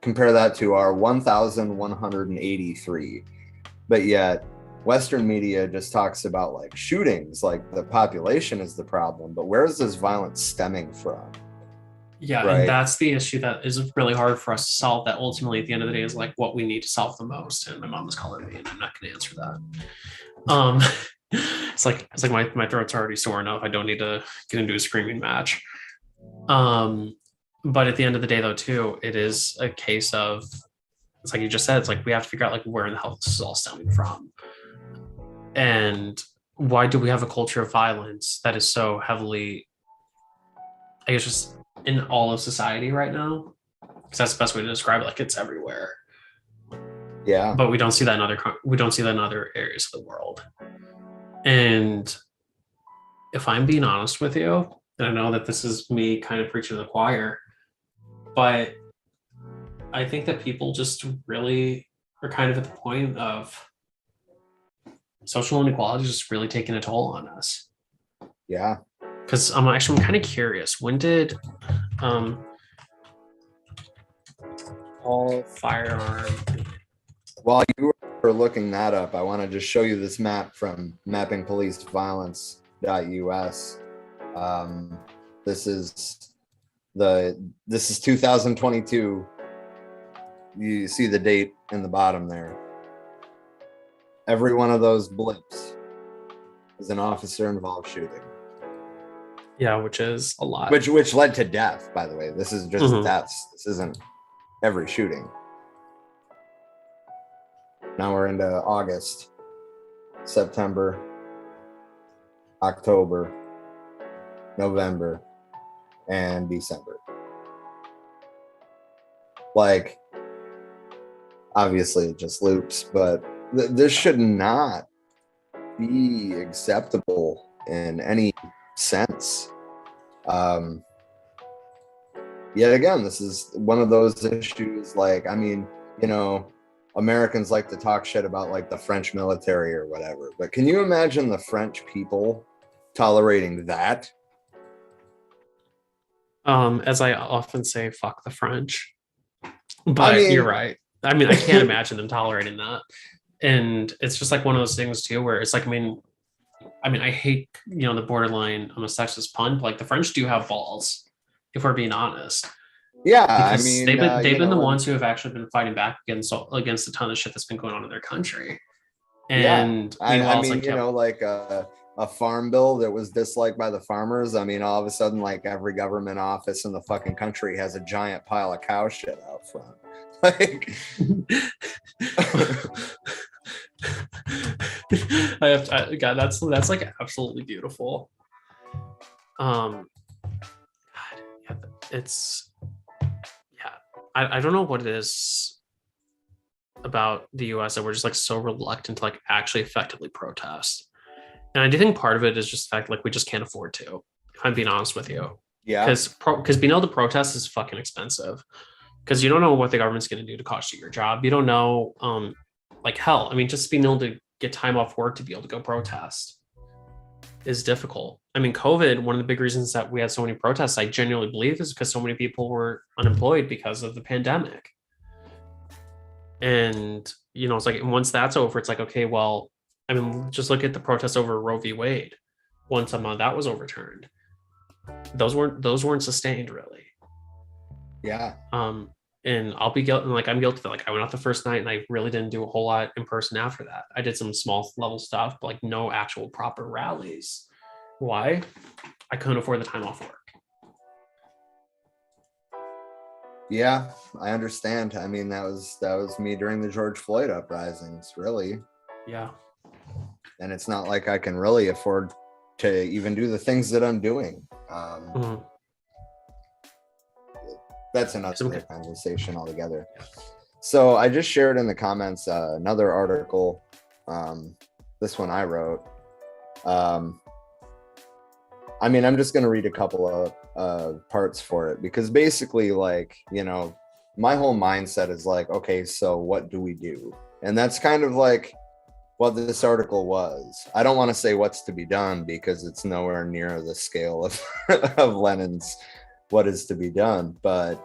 compare that to our 1,183. But yet Western media just talks about like shootings, like the population is the problem. But where is this violence stemming from? Yeah, right? And that's the issue that is really hard for us to solve, that ultimately at the end of the day is like what we need to solve the most. And my mom is calling me and I'm not going to answer that. It's like my throat's already sore enough. I don't need to get into a screaming match. But at the end of the day, though, too, it is a case of, it's like you just said, it's like we have to figure out like where in the hell this is all stemming from. And why do we have a culture of violence that is so heavily, I guess, just in all of society right now? Because that's the best way to describe it. Like it's everywhere. Yeah. But we don't see that in other areas of the world. And if I'm being honest with you, and I know that this is me kind of preaching to the choir, but I think that people just really are kind of at the point of social inequality just really taking a toll on us. Yeah. Because I'm kind of curious, when did all firearm... While you were looking that up, I want to just show you this map from mappingpoliceviolence.us. This is 2022. You see the date in the bottom there. Every one of those blips is an officer involved shooting. Yeah, which is a lot. Which led to death, by the way. This is just deaths. This isn't every shooting. Now we're into August, September, October, November, and December. Like, obviously it just loops, but this should not be acceptable in any sense. Yet again, this is one of those issues, like, I mean, Americans like to talk shit about like the French military or whatever, but can you imagine the French people tolerating that? As I often say, fuck the French. But you're right. I mean, I can't imagine them tolerating that. And it's just like one of those things too, where it's like, I mean, I hate, the borderline, I'm a sexist pun, but like the French do have balls, if we're being honest. Yeah, because I mean, they've been the ones who have actually been fighting back against a ton of shit that's been going on in their country. And I mean, a farm bill that was disliked by the farmers, I mean, all of a sudden, like every government office in the fucking country has a giant pile of cow shit out front. Like, God, that's like absolutely beautiful. God, yeah, it's, yeah, I don't know what it is about the US that we're just like so reluctant to like actually effectively protest. And I do think part of it is just the fact like we just can't afford to, if I'm being honest with you. yeah, Because being able to protest is fucking expensive. Because you don't know what the government's going to do to cost you your job. You don't know, like hell. I mean, just being able to get time off work to be able to go protest is difficult. I mean, COVID, one of the big reasons that we had so many protests, I genuinely believe, is because so many people were unemployed because of the pandemic. And, you know, it's like, once that's over, it's like, okay, well, I mean, just look at the protests over Roe v. Wade. Once that was overturned, those weren't sustained really. yeah. And I'll be guilty. Like I'm guilty. Like I went out the first night and I really didn't do a whole lot in person after that. I did some small level stuff, but like no actual proper rallies. Why? I couldn't afford the time off work. Yeah, I understand. I mean, that was me during the George Floyd uprisings, really. Yeah. And it's not like I can really afford to even do the things that I'm doing. That's another conversation altogether. So I just shared in the comments another article. This one I wrote. I mean, I'm just going to read a couple of parts for it because basically, like, you know, my whole mindset is like, okay, so what do we do? And that's kind of like what this article was. I don't want to say what's to be done because it's nowhere near the scale of Lenin's what is to be done. But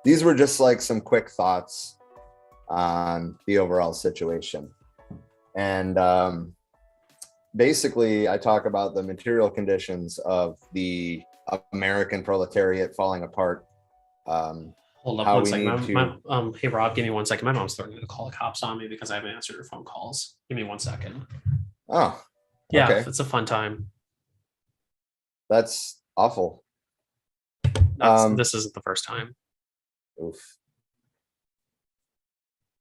these were just like some quick thoughts on the overall situation. And basically, I talk about the material conditions of the American proletariat falling apart. Hold up 1 second. Hey Rob, give me 1 second. My mom's starting to call the cops on me because I haven't answered her phone calls. Give me 1 second. Oh, yeah, okay. It's a fun time. That's awful. This isn't the first time. Oof.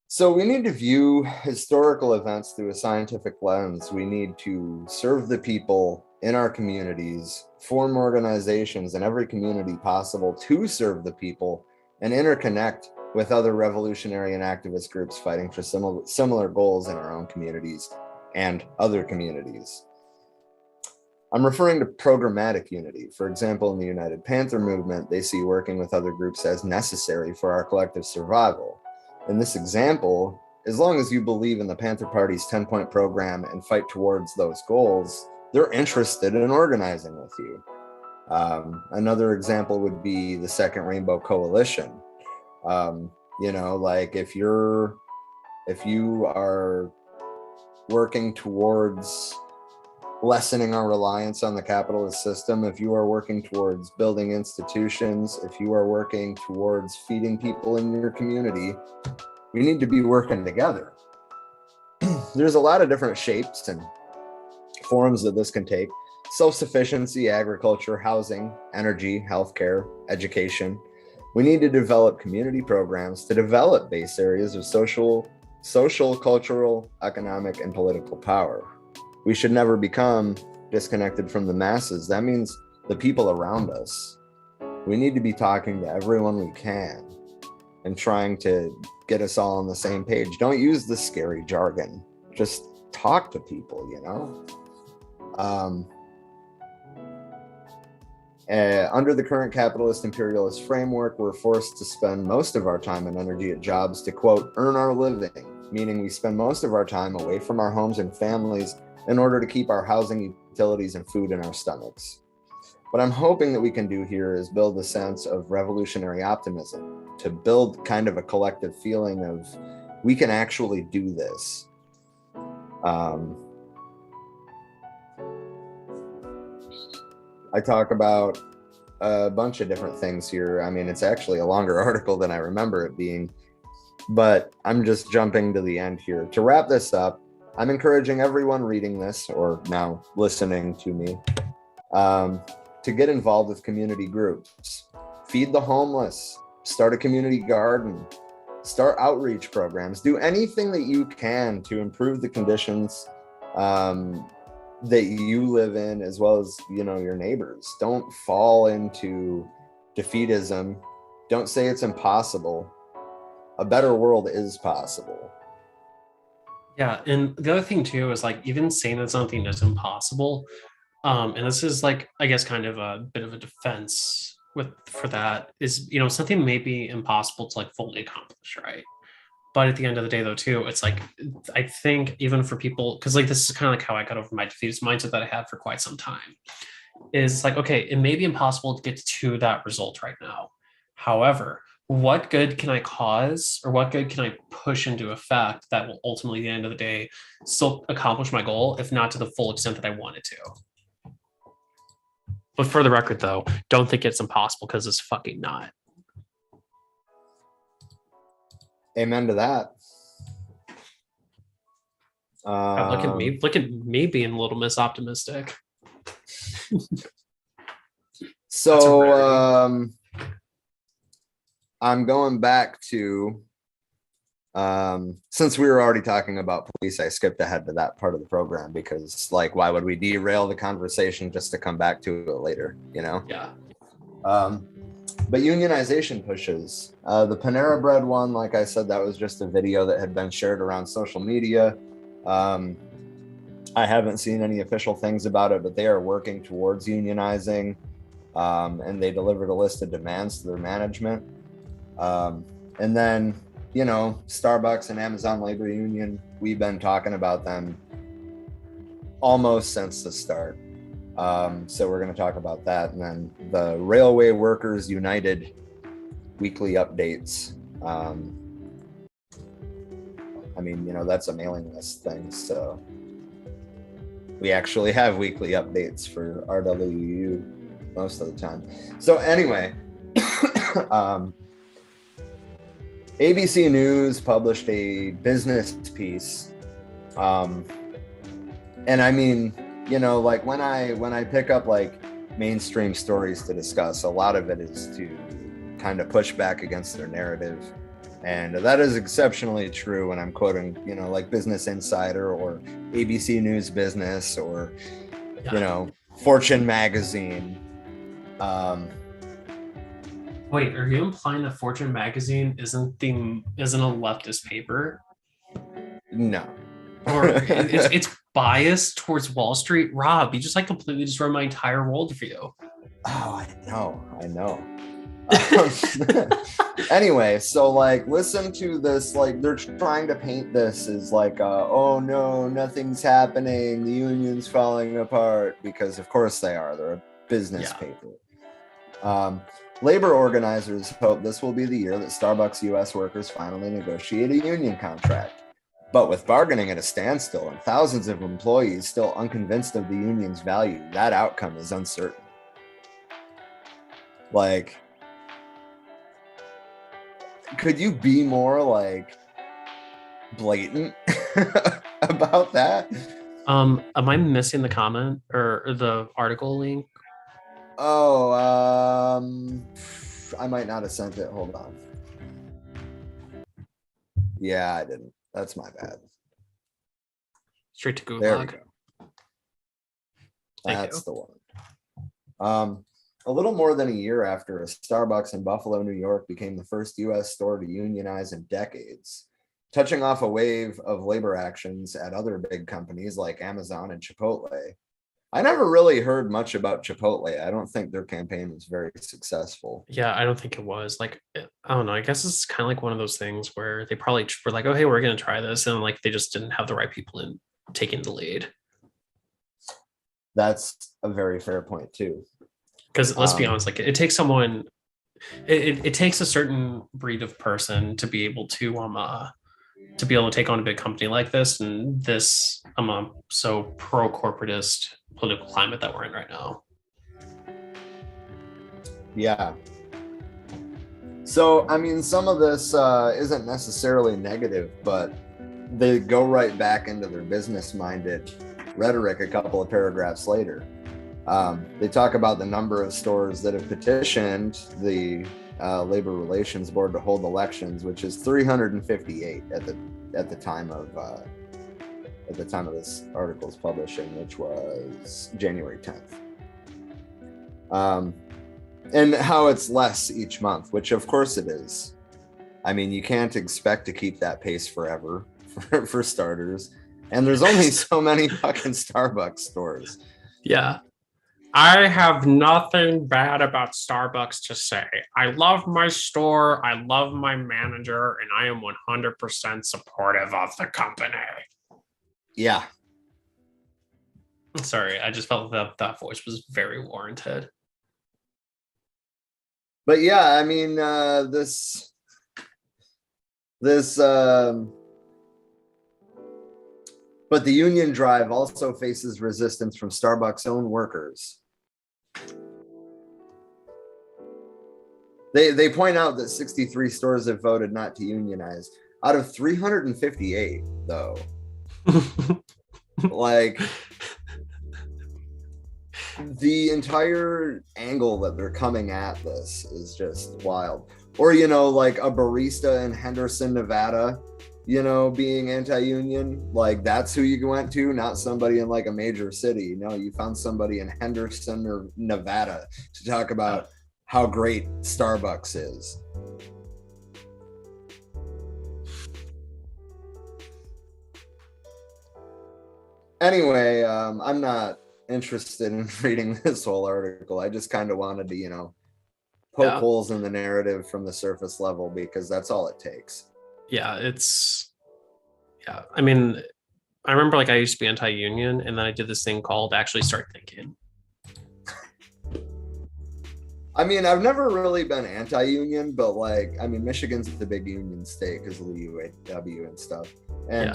So we need to view historical events through a scientific lens. We need to serve the people in our communities, form organizations in every community possible to serve the people, and interconnect with other revolutionary and activist groups fighting for similar goals in our own communities and other communities. I'm referring to programmatic unity. For example, in the United Panther movement, they see working with other groups as necessary for our collective survival. In this example, as long as you believe in the Panther Party's 10-point program and fight towards those goals, they're interested in organizing with you. Another example would be the Second Rainbow Coalition. You know, like if you are working towards lessening our reliance on the capitalist system, if you are working towards building institutions, if you are working towards feeding people in your community, we need to be working together. There's a lot of different shapes and forms that this can take. Self-sufficiency, agriculture, housing, energy, healthcare, education. We need to develop community programs to develop base areas of social, cultural, economic, and political power. We should never become disconnected from the masses. That means the people around us. We need to be talking to everyone we can and trying to get us all on the same page. Don't use the scary jargon. Just talk to people, you know? Under the current capitalist imperialist framework, we're forced to spend most of our time and energy at jobs to, quote, earn our living, meaning we spend most of our time away from our homes and families in order to keep our housing, utilities, and food in our stomachs. What I'm hoping that we can do here is build a sense of revolutionary optimism, to build kind of a collective feeling of we can actually do this. I talk about a bunch of different things here. I mean, it's actually a longer article than I remember it being, but I'm just jumping to the end here. To wrap this up, I'm encouraging everyone reading this or now listening to me to get involved with community groups. Feed the homeless, start a community garden, start outreach programs, do anything that you can to improve the conditions that you live in, as well as, you know, your neighbors. Don't fall into defeatism. Don't say it's impossible. A better world is possible. Yeah, and the other thing too is like even saying that something is impossible, and this is like I guess kind of a bit of a defense for that is, you know, something may be impossible to like fully accomplish, right? But at the end of the day though too, it's like I think even for people, because like this is kind of like how I got over my defeatist mindset that I had for quite some time, is like, okay, it may be impossible to get to that result right now. However, what good can I cause, or what good can I push into effect that will ultimately, at the end of the day, still accomplish my goal, if not to the full extent that I wanted to? But for the record, though, don't think it's impossible, because it's fucking not. Amen to that. God, look at me being a little miss optimistic. So I'm going back to since we were already talking about police, I skipped ahead to that part of the program because, like, why would we derail the conversation just to come back to it later, you know? Yeah. But unionization pushes. The Panera Bread one, like I said, that was just a video that had been shared around social media. I haven't seen any official things about it, but they are working towards unionizing, and they delivered a list of demands to their management. And then, you know, Starbucks and Amazon Labor Union, we've been talking about them almost since the start. So we're going to talk about that. And then the Railway Workers United weekly updates. I mean, you know, that's a mailing list thing. So we actually have weekly updates for RWU most of the time. So anyway, ABC News published a business piece. And I mean, you know, like when I pick up like mainstream stories to discuss, a lot of it is to kind of push back against their narrative. And that is exceptionally true when I'm quoting, you know, like Business Insider or ABC News Business or, you know, Fortune Magazine. Wait, are you implying that Fortune Magazine isn't a leftist paper? No. Or it's biased towards Wall Street? Rob, you just like completely destroyed my entire worldview. Oh, I know. Anyway, so like listen to this, like they're trying to paint this as like oh no, nothing's happening, the union's falling apart, because of course they are. They're a business paper. Labor organizers hope this will be the year that Starbucks US workers finally negotiate a union contract. But with bargaining at a standstill and thousands of employees still unconvinced of the union's value, that outcome is uncertain. Like, could you be more like blatant about that? Am I missing the comment or the article link? Oh, I might not have sent it. Hold on. Yeah, I didn't. That's my bad. Straight to Gulag. There we go. That's the one. A little more than a year after a Starbucks in Buffalo, New York became the first U.S. store to unionize in decades, touching off a wave of labor actions at other big companies like Amazon and Chipotle. I never really heard much about Chipotle. I don't think their campaign was very successful. Yeah, I don't think it was. Like, I don't know. I guess it's kind of like one of those things where they probably were like, oh, hey, we're going to try this. And like, they just didn't have the right people in taking the lead. That's a very fair point too. Because let's be honest, like it takes someone, it takes a certain breed of person to be able to take on a big company like this, and this so pro-corporatist political climate that we're in right now. Yeah. So, I mean, some of this isn't necessarily negative, but they go right back into their business-minded rhetoric a couple of paragraphs later. They talk about the number of stores that have petitioned the Labor Relations Board to hold elections, which is 358 at the time of this article's publishing, which was January 10th. And how it's less each month, which of course it is. I mean, you can't expect to keep that pace forever, for starters. And there's only so many fucking Starbucks stores. Yeah. I have nothing bad about Starbucks to say. I love my store, I love my manager, and I am 100% supportive of the company. Yeah. Sorry, I just felt that voice was very warranted. But yeah, I mean, but the union drive also faces resistance from Starbucks' own workers. They point out that 63 stores have voted not to unionize out of 358, though. Like, the entire angle that they're coming at this is just wild. Or, you know, like a barista in Henderson, Nevada, you know, being anti-union, like that's who you went to, not somebody in like a major city. No, you found somebody in Henderson or Nevada to talk about how great Starbucks is. Anyway, I'm not interested in reading this whole article. I just kind of wanted to, you know, poke holes in the narrative from the surface level, because that's all it takes. Yeah, I mean, I remember like I used to be anti-union, and then I did this thing called Actually Start Thinking. I mean, I've never really been anti-union, but like, I mean, Michigan's the big union state because of the UAW and stuff. And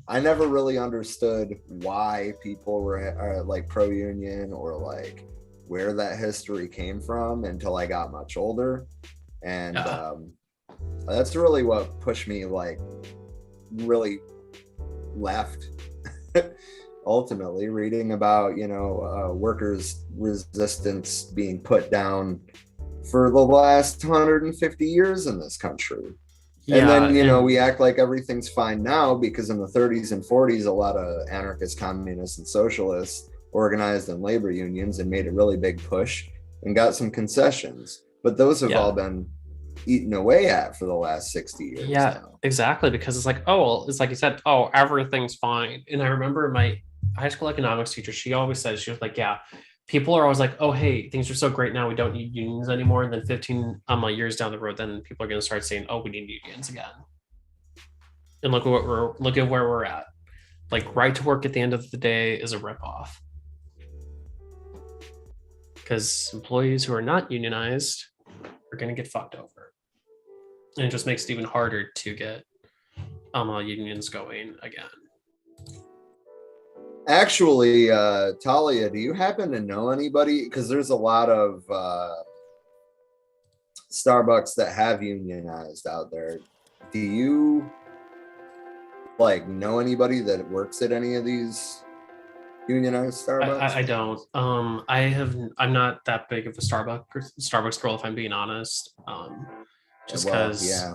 I never really understood why people were like pro-union, or like where that history came from, until I got much older. And that's really what pushed me like really left. Ultimately, reading about, you know, workers' resistance being put down for the last 150 years in this country. And then, you know, we act like everything's fine now because in the 30s and 40s, a lot of anarchist, communists, and socialists organized in labor unions and made a really big push and got some concessions. But those have all been eaten away at for the last 60 years. Yeah, now. Exactly. Because it's like, oh, well, it's like you said, oh, everything's fine. And I remember my high school economics teacher, she always said, she was like, yeah, people are always like, oh, hey, things are so great now, we don't need unions anymore. And then 15 years down the road, then people are going to start saying, oh, we need unions again. And look at where we're at. Like, right to work at the end of the day is a ripoff. Because employees who are not unionized are going to get fucked over. And it just makes it even harder to get unions going again. Actually, Talia, do you happen to know anybody? Because there's a lot of Starbucks that have unionized out there. Do you like know anybody that works at any of these unionized Starbucks? I don't. I'm not that big of a Starbucks girl, if I'm being honest. Just because. Yeah,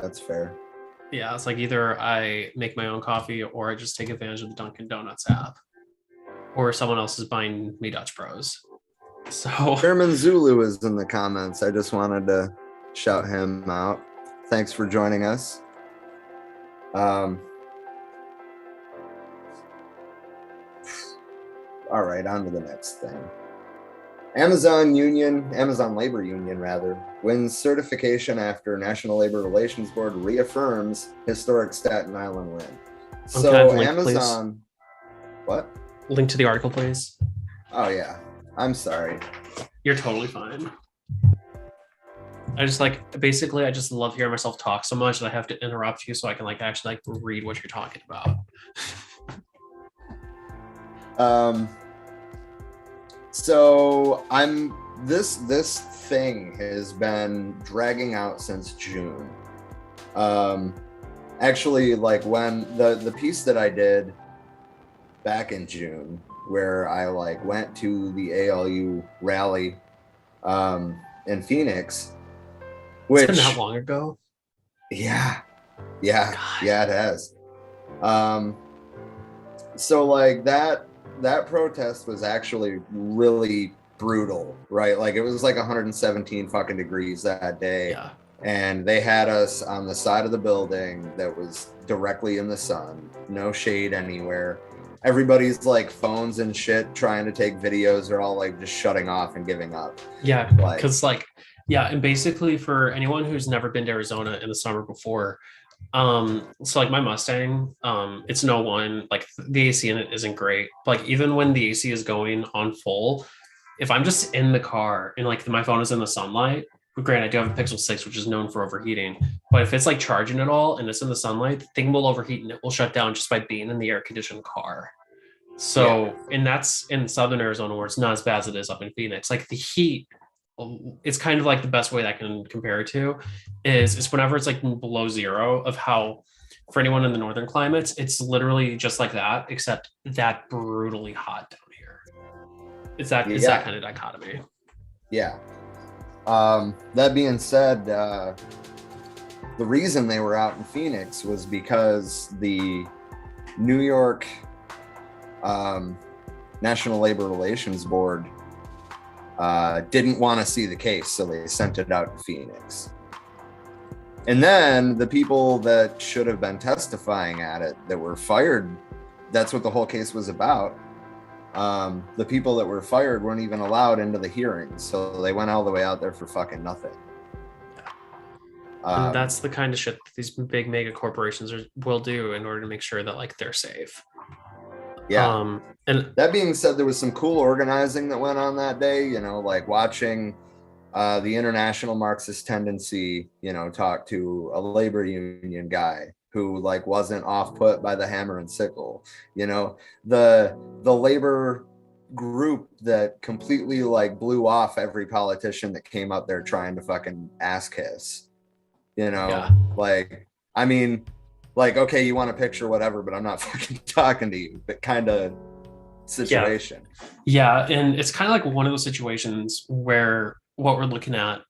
that's fair. Yeah, it's like either I make my own coffee or I just take advantage of the Dunkin' Donuts app, or someone else is buying me Dutch Bros. So Sherman Zulu is in the comments. I just wanted to shout him out. Thanks for joining us. All right, on to the next thing. Amazon Labor Union wins certification after National Labor Relations Board reaffirms historic Staten Island win. So Amazon, what? Link to the article, please. Oh yeah, I'm sorry. You're totally fine. I just basically I just love hearing myself talk so much that I have to interrupt you so I can actually read what you're talking about. So this thing has been dragging out since June. actually, like when the piece that I did back in June, where I like went to the ALU rally in Phoenix, which it's been that long ago. Yeah, it has. So like that protest was actually really brutal, right? Like it was like 117 fucking degrees that day. Yeah. And they had us on the side of the building that was directly in the sun, no shade anywhere. Everybody's like phones and shit trying to take videos are all like just shutting off and giving up. Yeah, because and basically for anyone who's never been to Arizona in the summer before, so like my Mustang, it's no one, like the AC in it isn't great. Like even when the AC is going on full, if I'm just in the car and like my phone is in the sunlight, granted I do have a Pixel 6, which is known for overheating, but if it's like charging at all and it's in the sunlight, the thing will overheat and it will shut down just by being in the air conditioned car. So, and that's in southern Arizona where it's not as bad as it is up in Phoenix. Like the heat, it's kind of like the best way that I can compare it to is whenever it's like below zero, of how for anyone in the northern climates, it's literally just like that, except that brutally hot down here. It's that kind of dichotomy. Yeah. That being said, the reason they were out in Phoenix was because the New York National Labor Relations Board didn't want to see the case, so they sent it out to Phoenix. And then the people that should have been testifying at it that were fired, that's what the whole case was about. The people that were fired weren't even allowed into the hearings, so they went all the way out there for fucking nothing. And that's the kind of shit that these big mega corporations will do in order to make sure that like they're safe. Yeah. And that being said, there was some cool organizing that went on that day, you know, like watching the International Marxist Tendency, you know, talk to a labor union guy who like wasn't off put by the hammer and sickle, you know, the labor group that completely like blew off every politician that came up there trying to fucking ass kiss, you know, like, I mean, like, okay, you want a picture, whatever, but I'm not fucking talking to you, but kind of situation. Yeah. And it's kind of like one of those situations where what we're looking at,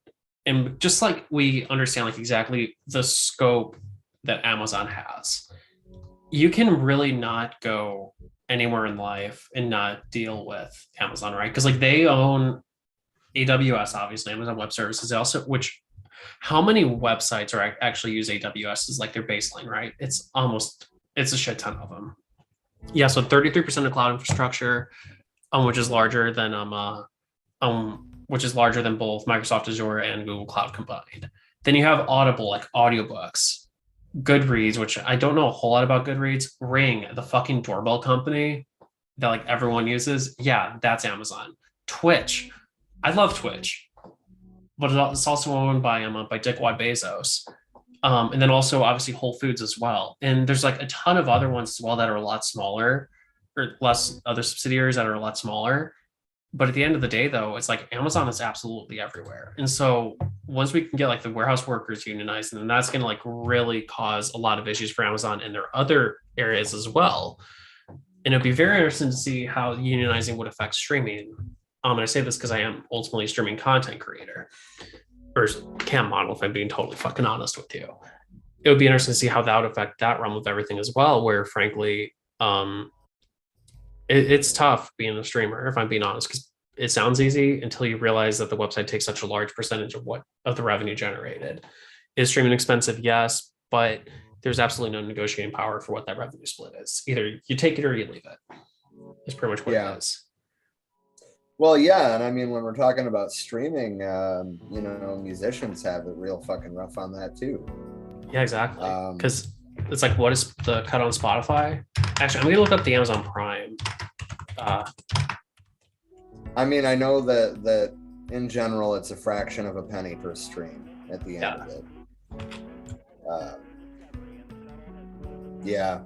and just like we understand like exactly the scope that Amazon has, you can really not go anywhere in life and not deal with Amazon, right? Because like they own AWS, obviously, Amazon Web Services. They also, which how many websites are actually use AWS is like their baseline, right? It's a shit ton of them. Yeah, so 33% of cloud infrastructure, which is larger than both Microsoft Azure and Google Cloud combined. Then you have Audible, like audiobooks, Goodreads, which I don't know a whole lot about Goodreads, Ring, the fucking doorbell company that like everyone uses. Yeah, that's Amazon. Twitch, I love Twitch, but it's also owned by Dick Y. Bezos. And then also obviously Whole Foods as well. And there's like a ton of other ones as well that are a lot smaller, or less other subsidiaries that are a lot smaller. But at the end of the day, though, it's like Amazon is absolutely everywhere. And so once we can get like the warehouse workers unionized, and then that's going to like really cause a lot of issues for Amazon and their other areas as well. And it'd be very interesting to see how unionizing would affect streaming. And I say this because I am ultimately a streaming content creator, or cam model, if I'm being totally fucking honest with you. It would be interesting to see how that would affect that realm of everything as well, where frankly, it's tough being a streamer, if I'm being honest, because it sounds easy until you realize that the website takes such a large percentage of the revenue generated. Is streaming expensive? Yes, but there's absolutely no negotiating power for what that revenue split is. Either you take it or you leave it. It's pretty much what it is. Well, yeah, and I mean, when we're talking about streaming, you know, musicians have it real fucking rough on that too. Yeah, exactly. Because it's like, what is the cut on Spotify? Actually, I'm gonna look up the Amazon Prime. I mean, I know that in general, it's a fraction of a penny per stream at the end of it. Yeah.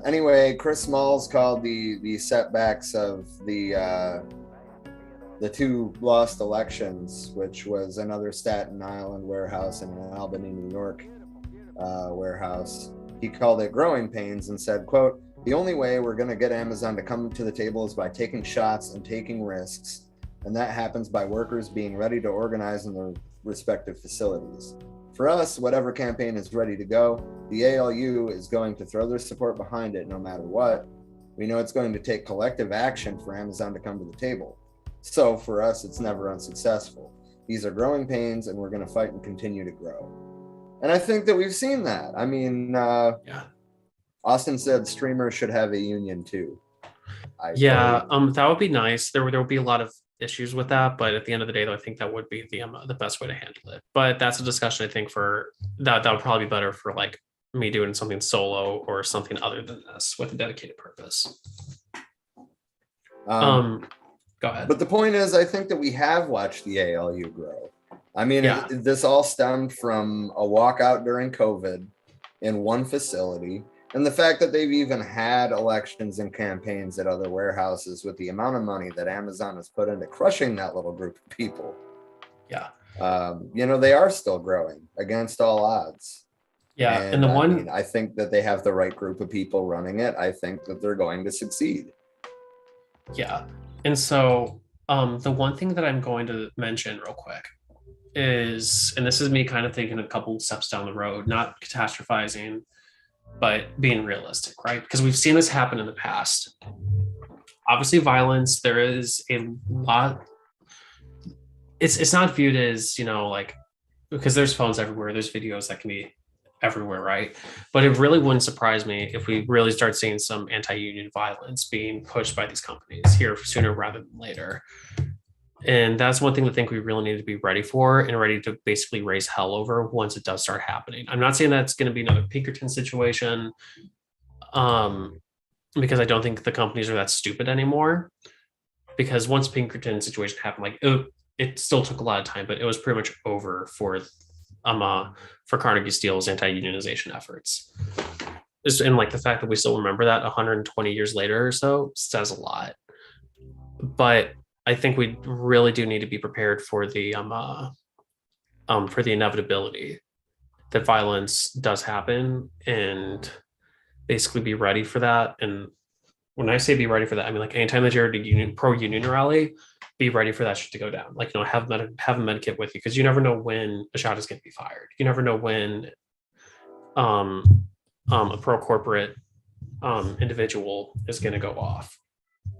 Anyway, Chris Smalls called the setbacks of the the two lost elections, which was another Staten Island warehouse and an Albany, New York warehouse. He called it growing pains and said, quote, "The only way we're going to get Amazon to come to the table is by taking shots and taking risks. And that happens by workers being ready to organize in their respective facilities. For us, whatever campaign is ready to go, the ALU is going to throw their support behind it no matter what. We know it's going to take collective action for Amazon to come to the table. So for us, it's never unsuccessful. These are growing pains and we're going to fight and continue to grow." And I think that we've seen that. I mean, Austin said streamers should have a union too. That would be nice. There would be a lot of issues with that, but at the end of the day, though, I think that would be the best way to handle it. But that's a discussion I think for that would probably be better for like me doing something solo or something other than this with a dedicated purpose. Go ahead. But the point is, I think that we have watched the ALU grow. I mean, this all stemmed from a walkout during COVID in one facility, and the fact that they've even had elections and campaigns at other warehouses with the amount of money that Amazon has put into crushing that little group of people. They are still growing against all odds. I think that they have the right group of people running it. I think that they're going to succeed. And so the one thing that I'm going to mention real quick is, and this is me kind of thinking a couple steps down the road, not catastrophizing, but being realistic, right? Because we've seen this happen in the past. Obviously, violence, there is a lot. It's not viewed as, like, because there's phones everywhere, there's videos that can be everywhere, right? But it really wouldn't surprise me if we really start seeing some anti-union violence being pushed by these companies here sooner rather than later. And that's one thing I think we really need to be ready for and ready to basically raise hell over once it does start happening. I'm not saying that's going to be another Pinkerton situation, because I don't think the companies are that stupid anymore. Because once Pinkerton situation happened, it still took a lot of time, but it was pretty much over for Carnegie Steel's anti-unionization efforts. And like the fact that we still remember that 120 years later or so says a lot. But I think we really do need to be prepared for the inevitability that violence does happen and basically be ready for that. And when I say be ready for that, I mean like anytime that you're at a pro-union rally, be ready for that shit to go down. Like, have a med kit with you, because you never know when a shot is going to be fired. You never know when a pro-corporate individual is going to go off.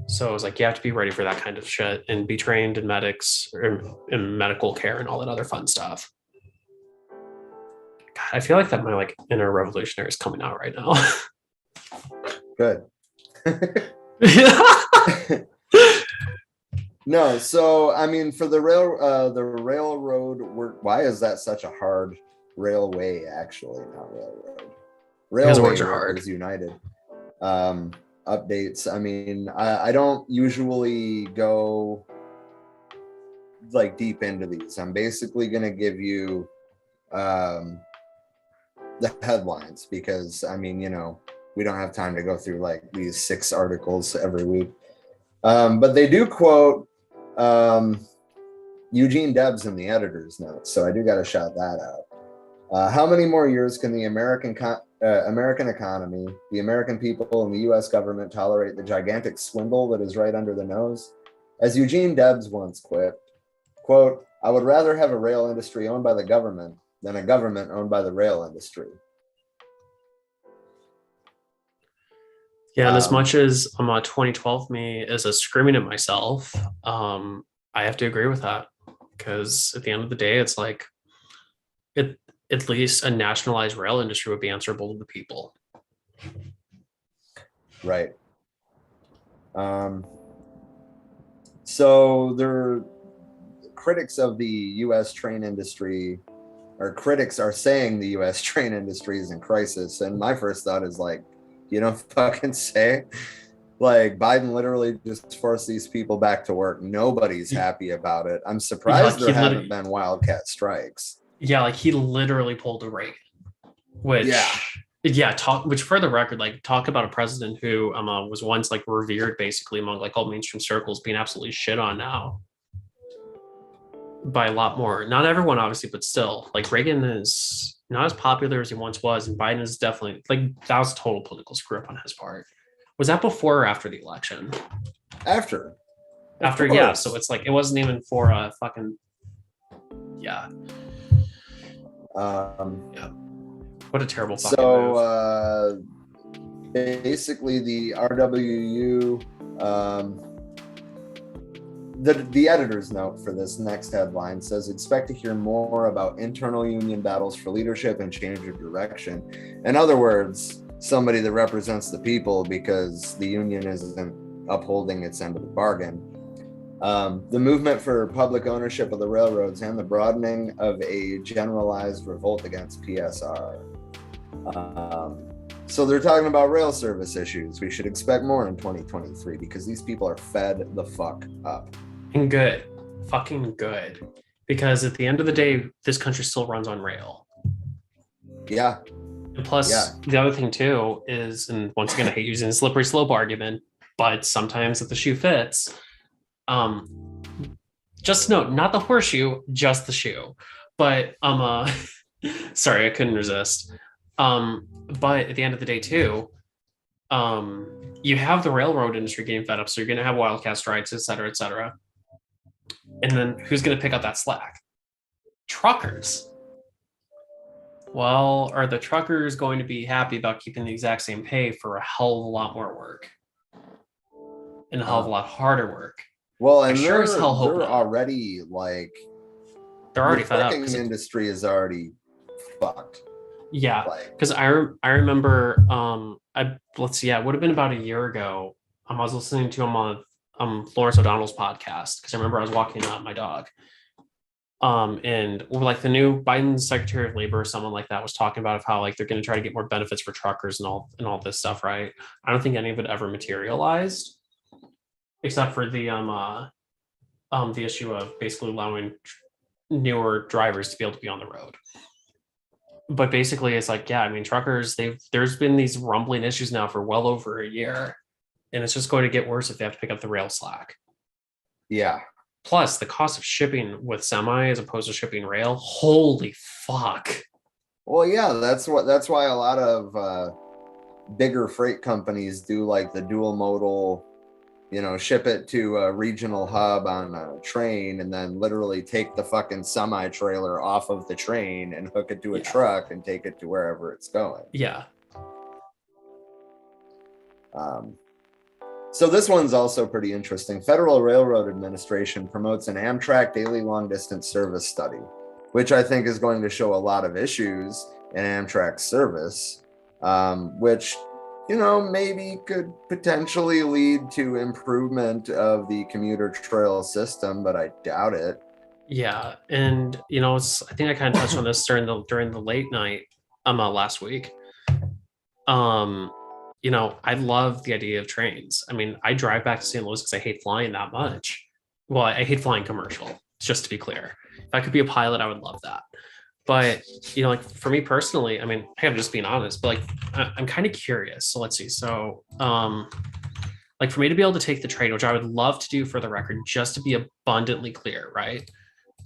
So it's like you have to be ready for that kind of shit and be trained in medics or in medical care and all that other fun stuff. God, I feel like that my inner revolutionary is coming out right now. Good. No, so I mean, for the railroad work, why is that such a hard railway? Actually, not railroad. Railway words are hard. United. Updates. I mean, I don't usually go deep into these. I'm basically going to give you the headlines, because I mean, we don't have time to go through these 6 articles every week. But they do quote Eugene Debs in the editor's notes, so I do got to shout that out. How many more years can the American economy, the American people, and the U.S. government tolerate the gigantic swindle that is right under the nose? As Eugene Debs once quipped, quote, "I would rather have a rail industry owned by the government than a government owned by the rail industry." Yeah, and as much as 2012 me is screaming at myself, I have to agree with that, because at the end of the day, it's like at least a nationalized rail industry would be answerable to the people. Right. So there, critics of the U.S. train industry, or critics are saying the U.S. train industry is in crisis, and my first thought is you don't fucking say. Biden literally just forced these people back to work. Nobody's happy about it. I'm surprised there haven't been wildcat strikes. Yeah, he literally pulled a Reagan, which which for the record, talk about a president who was once revered basically among all mainstream circles being absolutely shit on now. by a lot more. Not everyone, obviously, but still, like Reagan is not as popular as he once was, and Biden is definitely like that was a total political screw up on his part. Was that before or after the election? After. After, yeah. So it's like it wasn't even for a fucking yeah. Yeah. What a terrible fucking move. Basically the RWU, the editor's note for this next headline says, expect to hear more about internal union battles for leadership and change of direction. In other words, somebody that represents the people, because the union isn't upholding its end of the bargain. The movement for public ownership of the railroads and the broadening of a generalized revolt against PSR. So they're talking about rail service issues. We should expect more in 2023 because these people are fed the fuck up. And good. Fucking good. Because at the end of the day, this country still runs on rail. Yeah. And plus, the other thing too is, and once again, I hate using the slippery slope argument, but sometimes if the shoe fits, just note, not the horseshoe, just the shoe. But sorry, I couldn't resist. But at the end of the day too, you have the railroad industry getting fed up, so you're going to have wildcat strikes, et cetera, et cetera. And then who's going to pick up that slack? Truckers. Well, are the truckers going to be happy about keeping the exact same pay for a hell of a lot more work and a hell of a lot harder work? Well, and sure as hell hope they're not. already like, they're already fed up. The industry is already fucked. Yeah, because I remember let's see, yeah, it would have been about a year ago. I was listening to him on Lawrence O'Donnell's podcast because I remember I was walking my dog. And like the new Biden Secretary of Labor or someone like that was talking about how like they're going to try to get more benefits for truckers and all this stuff, right? I don't think any of it ever materialized, except for the issue of basically allowing newer drivers to be able to be on the road. But basically, it's like, yeah, I mean, truckers, there's been these rumbling issues now for well over a year, and it's just going to get worse if they have to pick up the rail slack. Yeah. Plus, the cost of shipping with semi as opposed to shipping rail, holy fuck. Well, yeah, that's why a lot of bigger freight companies do like the dual modal, ship it to a regional hub on a train and then literally take the fucking semi trailer off of the train and hook it to a truck and take it to wherever it's going. Yeah. So this one's also pretty interesting. Federal Railroad Administration promotes an Amtrak daily long distance service study, which I think is going to show a lot of issues in Amtrak service, which maybe could potentially lead to improvement of the commuter trail system, but I doubt it. Yeah, and I think I kind of touched on this during the late night last week. I love the idea of trains. I mean, I drive back to St. Louis because I hate flying that much. Well, I hate flying commercial, just to be clear. If I could be a pilot, I would love that. But, like for me personally, I mean, I'm just being honest, but like, I'm kind of curious. So let's see. So, like for me to be able to take the train, which I would love to do for the record, just to be abundantly clear, right?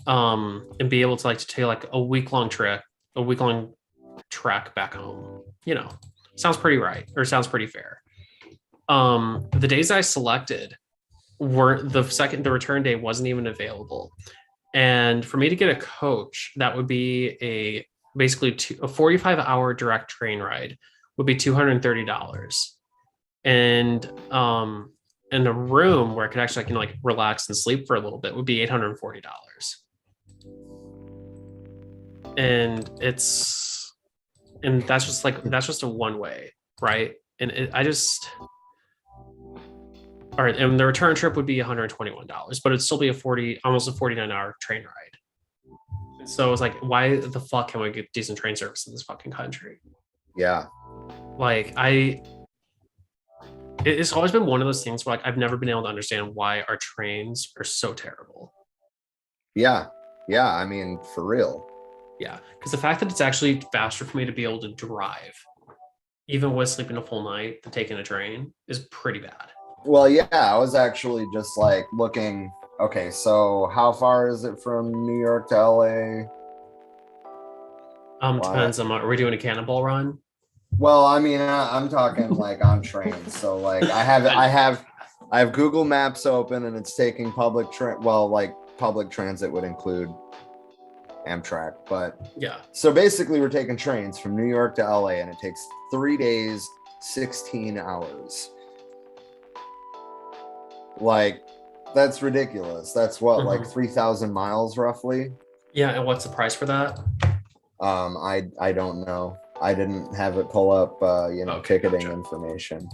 And be able to take like a week-long trek back home, sounds pretty right, or sounds pretty fair. The days I selected were the return day wasn't even available. And for me to get a coach, that would be basically a 45-hour direct train ride would be $230. And in a room where I could actually relax and sleep for a little bit would be $840. And that's just a one way, right? And all right, and the return trip would be $121, but it'd still be almost a 49-hour train ride. So it's like, why the fuck can we get decent train service in this fucking country? Yeah. It's always been one of those things where I've never been able to understand why our trains are so terrible. Yeah. Yeah. I mean, for real. Yeah. Because the fact that it's actually faster for me to be able to drive, even with sleeping a full night, than taking a train is pretty bad. Well, yeah, I was actually just looking Okay, so how far is it from New York to LA? Depends on, are we doing a cannonball run? Well, I mean, I'm talking like on trains. So like I have Google Maps open and it's taking public transit would include Amtrak, but yeah. So basically we're taking trains from New York to LA and it takes 3 days, 16 hours. Like, that's ridiculous. That's what, like 3,000 miles roughly? Yeah, and what's the price for that? I don't know. I didn't have it pull up, ticketing information,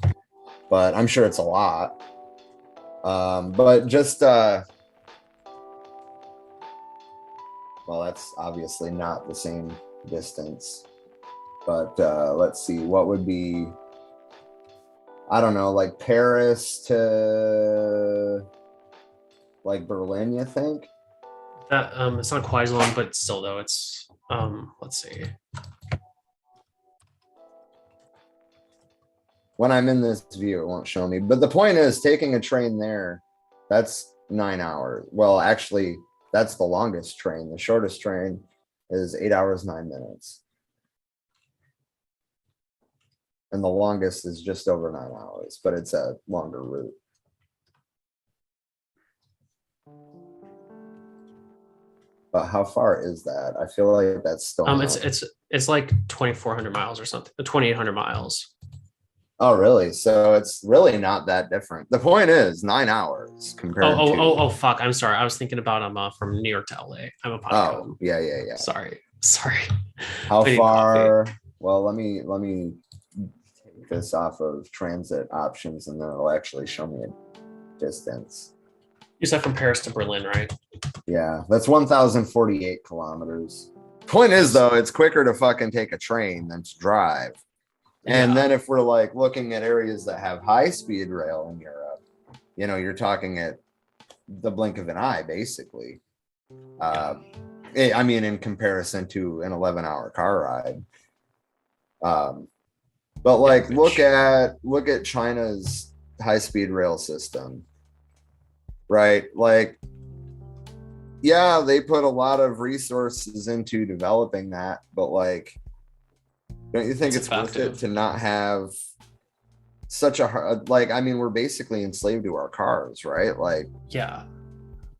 but I'm sure it's a lot. But just, well, that's obviously not the same distance, but let's see, what would be, I don't know, like Paris to like Berlin, you think? That it's not quite as long, but still though, it's let's see. When I'm in this view, it won't show me. But the point is, taking a train there, that's 9 hours. Well, actually, that's the longest train. The shortest train is 8 hours, 9 minutes. And the longest is just over 9 hours, but it's a longer route. But how far is that? I feel like that's still it's like 2,400 miles or something, 2,800 miles. Oh, really? So it's really not that different. The point is 9 hours compared to. Oh, fuck. I'm sorry. I was thinking about from New York to LA. I'm a podcast. Oh, yeah. Sorry. How far? Well, let me take this off of transit options and then it'll actually show me a distance. You said from Paris to Berlin, right? Yeah, that's 1,048 kilometers. Point is, though, it's quicker to fucking take a train than to drive. And then if we're like looking at areas that have high speed rail in Europe, you're talking at the blink of an eye, basically. I mean, in comparison to an 11-hour car ride. But like, look at China's high speed rail system, right? Like, yeah, they put a lot of resources into developing that, but like, don't you think it's worth it to not have such a hard, like, I mean, we're basically enslaved to our cars, right? Like, yeah,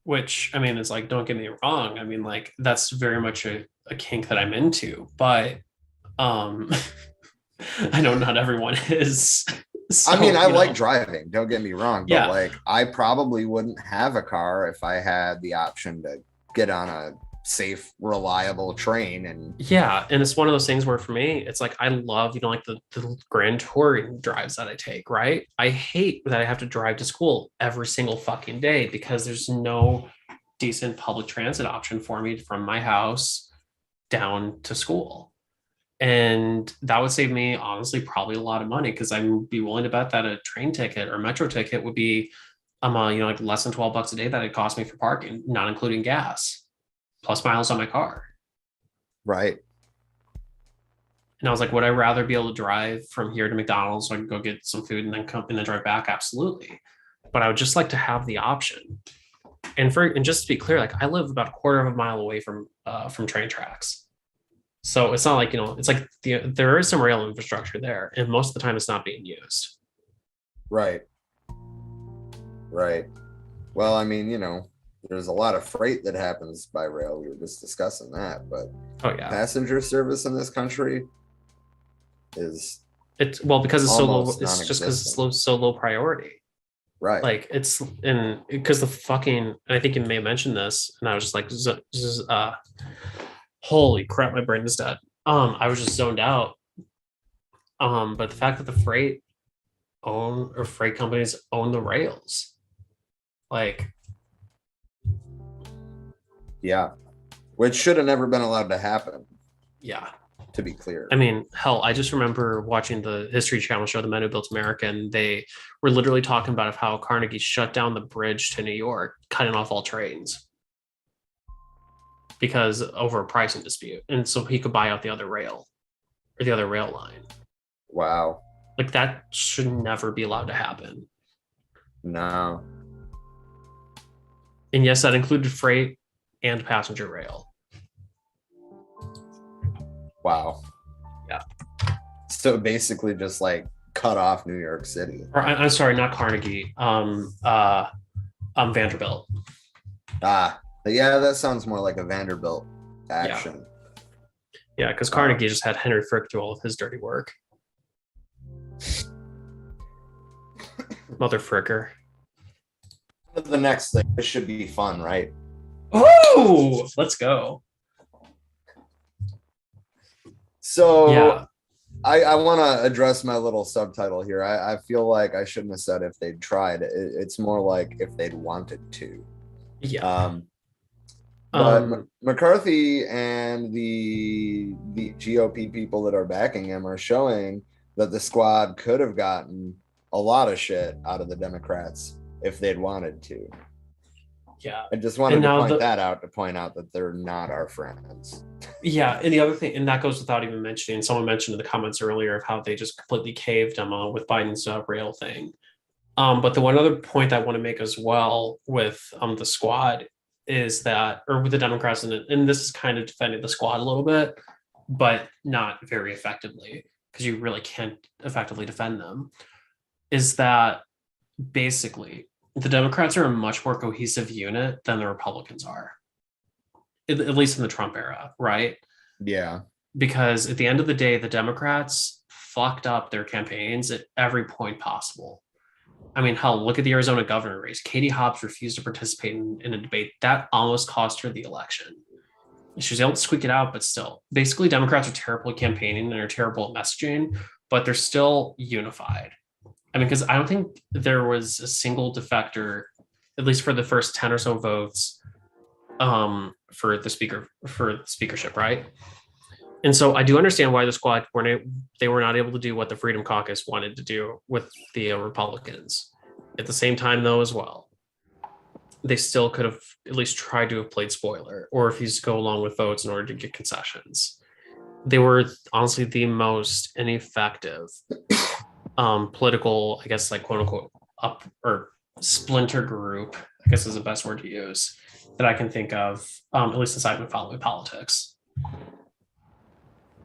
which, I mean, it's like, don't get me wrong. I mean, like, that's very much a kink that I'm into, but I know not everyone is. So, I mean, I like driving, don't get me wrong, but like, I probably wouldn't have a car if I had the option to get on a safe, reliable train. And and it's one of those things where for me, it's like, I love, like the grand touring drives that I take, right? I hate that I have to drive to school every single fucking day because there's no decent public transit option for me from my house down to school. And that would save me, honestly, probably a lot of money, because I'd be willing to bet that a train ticket or metro ticket would be like less than $12 a day that it cost me for parking, not including gas, plus miles on my car. Right. And I was like, would I rather be able to drive from here to McDonald's so I could go get some food and then come and then drive back? Absolutely. But I would just like to have the option. And just to be clear, like, I live about a quarter of a mile away from train tracks. So it's not like, it's like there is some rail infrastructure there, and most of the time it's not being used. Right. Well, I mean, there's a lot of freight that happens by rail. We were just discussing that, but passenger service in this country is because it's so low. It's just because it's so low priority. Right. Like because the fucking, and I think you may have mentioned this, and I was just like, holy crap, my brain is dead. I was just zoned out. But the fact that the freight companies own the rails, like, yeah, which should have never been allowed to happen. Yeah, to be clear. I mean, hell, I just remember watching the History Channel show, The Men Who Built America, and they were literally talking about how Carnegie shut down the bridge to New York, cutting off all trains because over a pricing dispute, and so he could buy out the other rail line. Wow. Like, that should never be allowed to happen. No. And yes, that included freight and passenger rail. Wow. Yeah. So basically just like cut off New York City. Or I'm sorry, not Carnegie. Vanderbilt. Yeah, that sounds more like a Vanderbilt action. Yeah, because Carnegie just had Henry Frick do all of his dirty work. Mother fricker. The next thing, this should be fun, right? Oh, let's go. So yeah. I want to address my little subtitle here. I feel like I shouldn't have said if they'd tried. It's more like if they'd wanted to. Yeah. But McCarthy and the GOP people that are backing him are showing that the squad could have gotten a lot of shit out of the Democrats if they'd wanted to. Yeah. I just wanted to point that out to point out that they're not our friends. Yeah, and the other thing, and that goes without even mentioning, someone mentioned in the comments earlier of how they just completely caved with Biden's rail thing. But the one other point I want to make as well with the squad is that, or with the Democrats, and this is kind of defending the squad a little bit, but not very effectively, because you really can't effectively defend them, is that basically the Democrats are a much more cohesive unit than the Republicans are, at least in the Trump era, right? Yeah. Because at the end of the day, the Democrats fucked up their campaigns at every point possible. I mean, hell, look at the Arizona governor race. Katie Hobbs refused to participate in a debate. That almost cost her the election. She was able to squeak it out, but still. Basically, Democrats are terrible at campaigning and are terrible at messaging, but they're still unified. I mean, because I don't think there was a single defector, at least for the first 10 or so votes, for the speakership, right? And so I do understand why the squad were not able to do what the Freedom Caucus wanted to do with the Republicans. At the same time, though, as well, they still could have at least tried to have played spoiler or refused to go along with votes in order to get concessions. They were honestly the most ineffective political, I guess, like quote unquote, up or splinter group, I guess is the best word to use, that I can think of, at least since I've been following politics.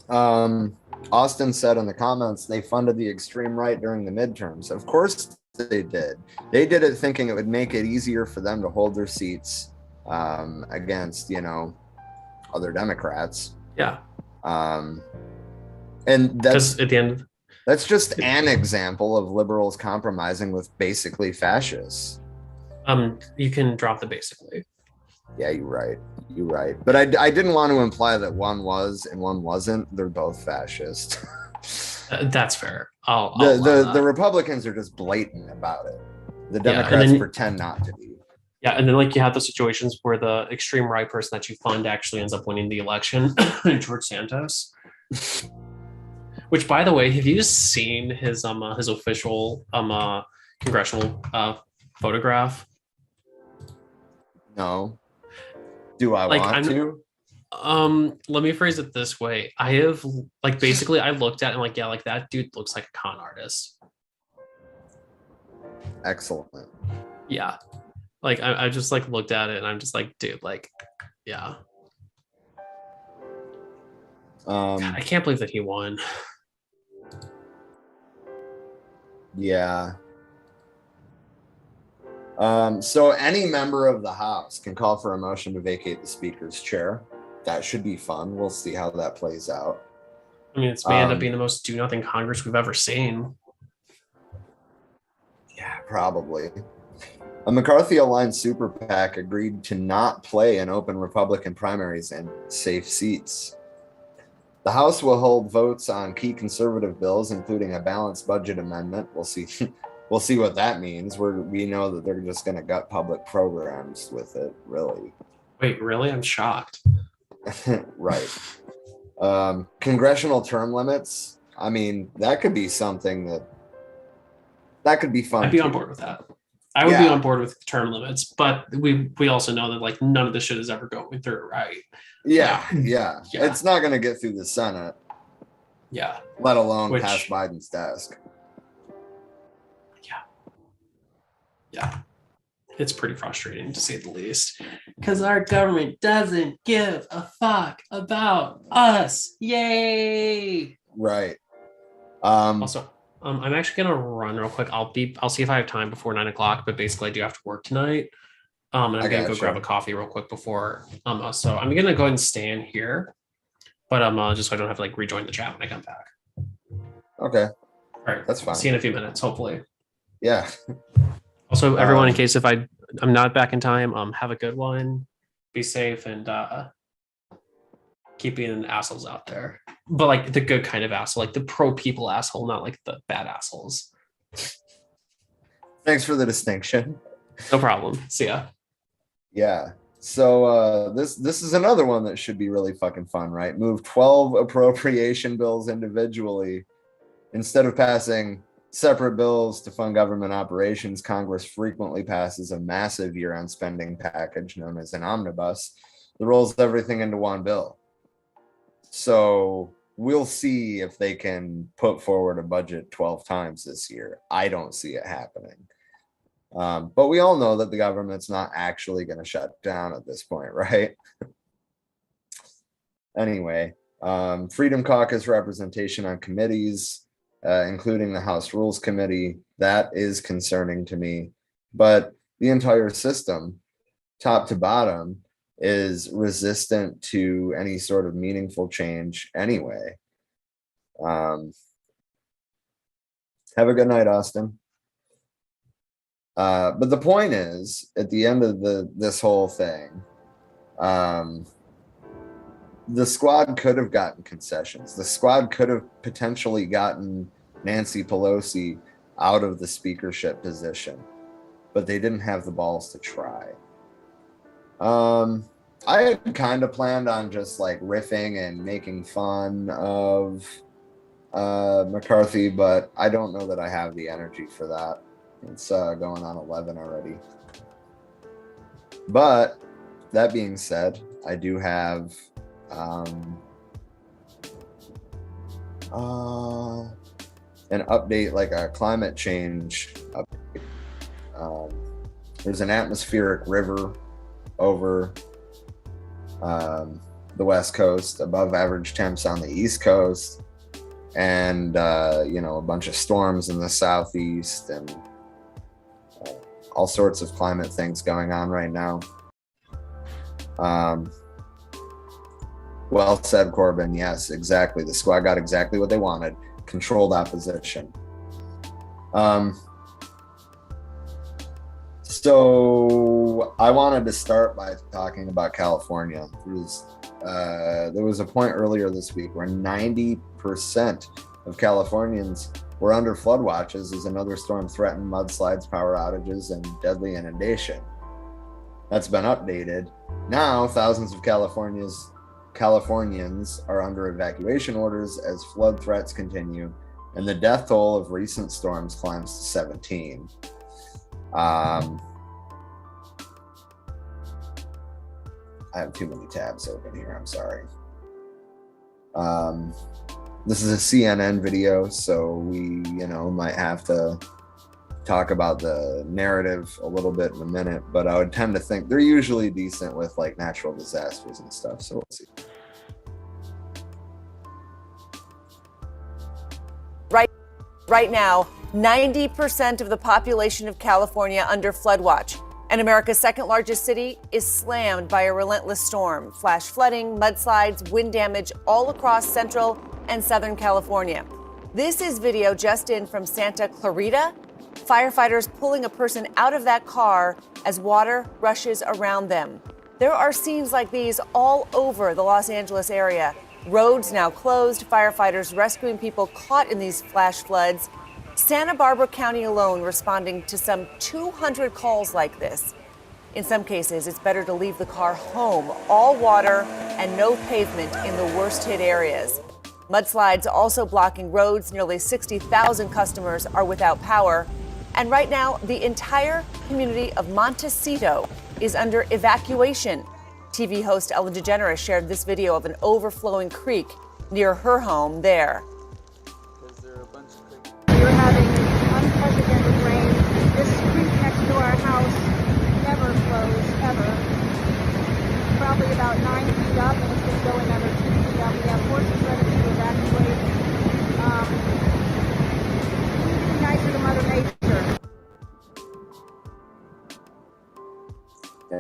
Austin said in the comments they funded the extreme right during the midterms. Of course they did. They did it thinking it would make it easier for them to hold their seats against, other Democrats. Yeah. And that's at the end, that's just an example of liberals compromising with basically fascists. You can drop the basically. Yeah, you're right. You're right. But I didn't want to imply that one was and one wasn't. They're both fascist. That's fair. The Republicans are just blatant about it. The Democrats pretend not to be. Yeah, and then you have the situations where the extreme right person that you fund actually ends up winning the election, George Santos. Which, by the way, have you seen his official congressional photograph? No. Do I want to? Let me phrase it this way. I have basically I looked at it and that dude looks like a con artist. Excellent. Yeah. I just looked at it and I'm just dude, yeah. God, I can't believe that he won. Yeah. So any member of the House can call for a motion to vacate the Speaker's chair. That should be fun. We'll see how that plays out. I mean, it's may end up being the most do-nothing Congress we've ever seen. Yeah, probably. A McCarthy-aligned super PAC agreed to not play in open Republican primaries and safe seats. The House will hold votes on key conservative bills, including a balanced budget amendment. We'll see. We'll see what that means. We know that they're just going to gut public programs with it, really. Wait, really? I'm shocked. Right. Congressional term limits. I mean, that could be something that could be fun. I'd be on board with that. I would be on board with term limits, but we also know that none of this shit is ever going through, right? Yeah. It's not going to get through the Senate. Yeah. Let alone pass Biden's desk. Yeah. It's pretty frustrating to say the least, because our government doesn't give a fuck about us. Yay! Right. Also, I'm actually gonna run real quick. I'll see if I have time before 9 o'clock, but basically I do have to work tonight. And I'm gonna go grab a coffee real quick before so I'm gonna go ahead and stay in here, but just so I don't have to like rejoin the chat when I come back. Okay. All right, that's fine. See you in a few minutes, hopefully. Yeah. Also, everyone, in case if I'm not back in time, have a good one, be safe, and keep being assholes out there, but like the good kind of asshole, like the pro people asshole, not like the bad assholes. Thanks for the distinction. No problem. See ya. Yeah. So this is another one that should be really fucking fun, right? Move 12 appropriation bills individually instead of passing separate bills to fund government operations. Congress frequently passes a massive year-end spending package known as an omnibus that rolls everything into one bill. So we'll see if they can put forward a budget 12 times this year. I don't see it happening. But we all know that the government's not actually going to shut down at this point, right? Anyway, Freedom Caucus representation on committees, including the House Rules Committee, that is concerning to me. But the entire system, top to bottom, is resistant to any sort of meaningful change anyway. Have a good night, Austin. But the point is, at the end of this whole thing, the squad could have gotten concessions. The squad could have potentially gotten Nancy Pelosi out of the speakership position, but they didn't have the balls to try. I had kind of planned on just like riffing and making fun of McCarthy, but I don't know that I have the energy for that. It's going on 11 already. But that being said, I do have an update, like a climate change update. There's an atmospheric river over the West Coast, above average temps on the East Coast, and a bunch of storms in the Southeast, and all sorts of climate things going on right now. Well said, Corbin. Yes, exactly. The squad got exactly what they wanted. Controlled opposition. So I wanted to start by talking about California. There was a point earlier this week where 90% of Californians were under flood watches as another storm threatened mudslides, power outages, and deadly inundation. That's been updated. Now, thousands of Californians are under evacuation orders as flood threats continue, and the death toll of recent storms climbs to 17. I have too many tabs open here, I'm sorry. This is a CNN video, so we, might have to talk about the narrative a little bit in a minute, but I would tend to think they're usually decent with like natural disasters and stuff, so we'll see. Right now, 90% of the population of California under flood watch, and America's second largest city is slammed by a relentless storm. Flash flooding, mudslides, wind damage all across central and southern California. This is video just in from Santa Clarita. Firefighters pulling a person out of that car as water rushes around them. There are scenes like these all over the Los Angeles area. Roads now closed, firefighters rescuing people caught in these flash floods. Santa Barbara County alone responding to some 200 calls like this. In some cases, it's better to leave the car home, all water and no pavement in the worst hit areas. Mudslides also blocking roads. Nearly 60,000 customers are without power. And right now, the entire community of Montecito is under evacuation. TV host Ellen DeGeneres shared this video of an overflowing creek near her home there. We're having unprecedented rain. This creek next to our house probably about 9 feet up, and it's going to go another 2 feet up. We have horses ready to evacuate. We need to be nicer to Mother Nature.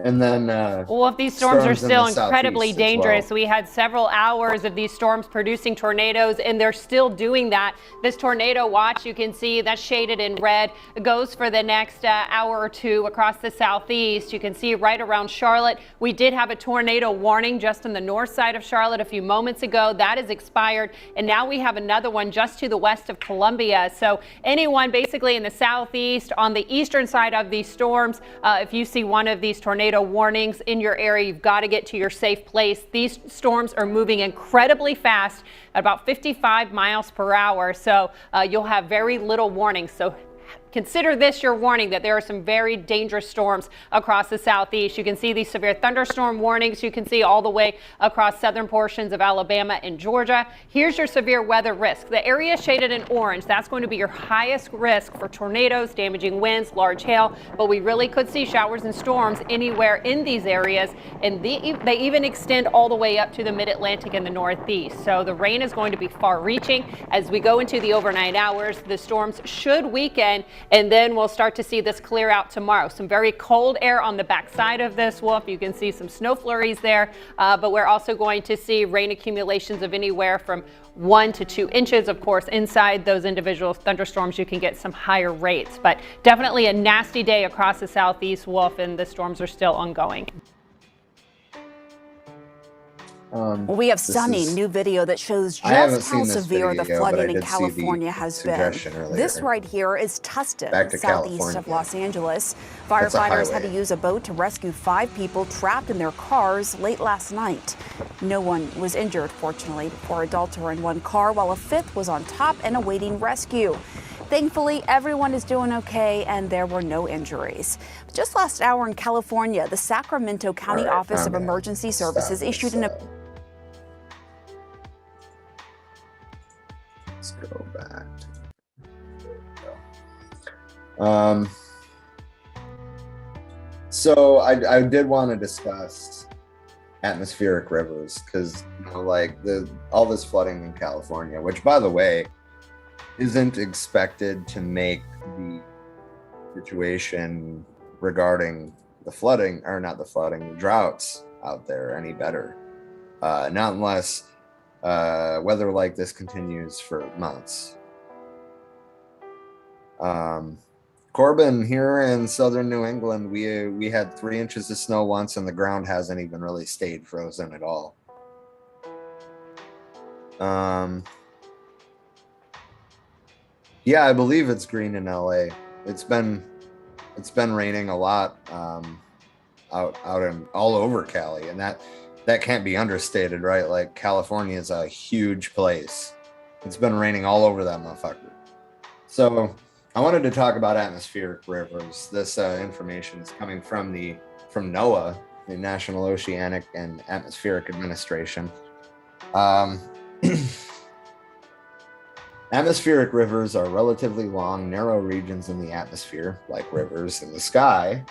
And then well, if these storms are still incredibly dangerous, well. we had several hours of these storms producing tornadoes, and they're still doing that. This tornado watch, you can see that's shaded in red, goes for the next hour or two across the southeast. You can see right around Charlotte. We did have a tornado warning just on the north side of Charlotte a few moments ago. That is expired, and now we have another one just to the west of Columbia. So anyone basically in the southeast, on the eastern side of these storms, if you see one of these tornado warnings in your area, you've got to get to your safe place. These storms are moving incredibly fast at about 55 miles per hour, so you'll have very little warning. So consider this your warning that there are some very dangerous storms across the southeast. You can see these severe thunderstorm warnings. You can see all the way across southern portions of Alabama and Georgia. Here's your severe weather risk. The area shaded in orange, that's going to be your highest risk for tornadoes, damaging winds, large hail, but we really could see showers and storms anywhere in these areas, and they even extend all the way up to the mid-Atlantic and the northeast. So the rain is going to be far-reaching. As we go into the overnight hours, the storms should weaken, and then we'll start to see this clear out tomorrow. Some very cold air on the backside of this, Wolf. You can see some snow flurries there, but we're also going to see rain accumulations of anywhere from 1 to 2 inches. Of course, inside those individual thunderstorms, you can get some higher rates, but definitely a nasty day across the southeast, Wolf, and the storms are still ongoing. We have stunning new video that shows just how severe the flooding in California has been. This right here is Tustin, southeast of Los Angeles. Firefighters had to use a boat to rescue 5 people trapped in their cars late last night. No one was injured, fortunately. 4 adults were in one car, while a 5th was on top and awaiting rescue. Thankfully, everyone is doing okay, and there were no injuries. Just last hour in California, the Sacramento County Office of Emergency Services issued an... Let's go back. So I did want to discuss atmospheric rivers, because like all this flooding in California, which by the way isn't expected to make the situation regarding the flooding, or not the flooding, the droughts out there any better. Not unless weather like this continues for months. Corbin, here in southern New England, we had 3 inches of snow once, and the ground hasn't even really stayed frozen at all. Yeah, I believe it's green in LA. It's been raining a lot out in all over Cali, and that can't be understated, right? Like, California is a huge place. It's been raining all over that motherfucker. So I wanted to talk about atmospheric rivers. This information is coming from NOAA, the National Oceanic and Atmospheric Administration. Atmospheric rivers are relatively long, narrow regions in the atmosphere, like rivers in the sky,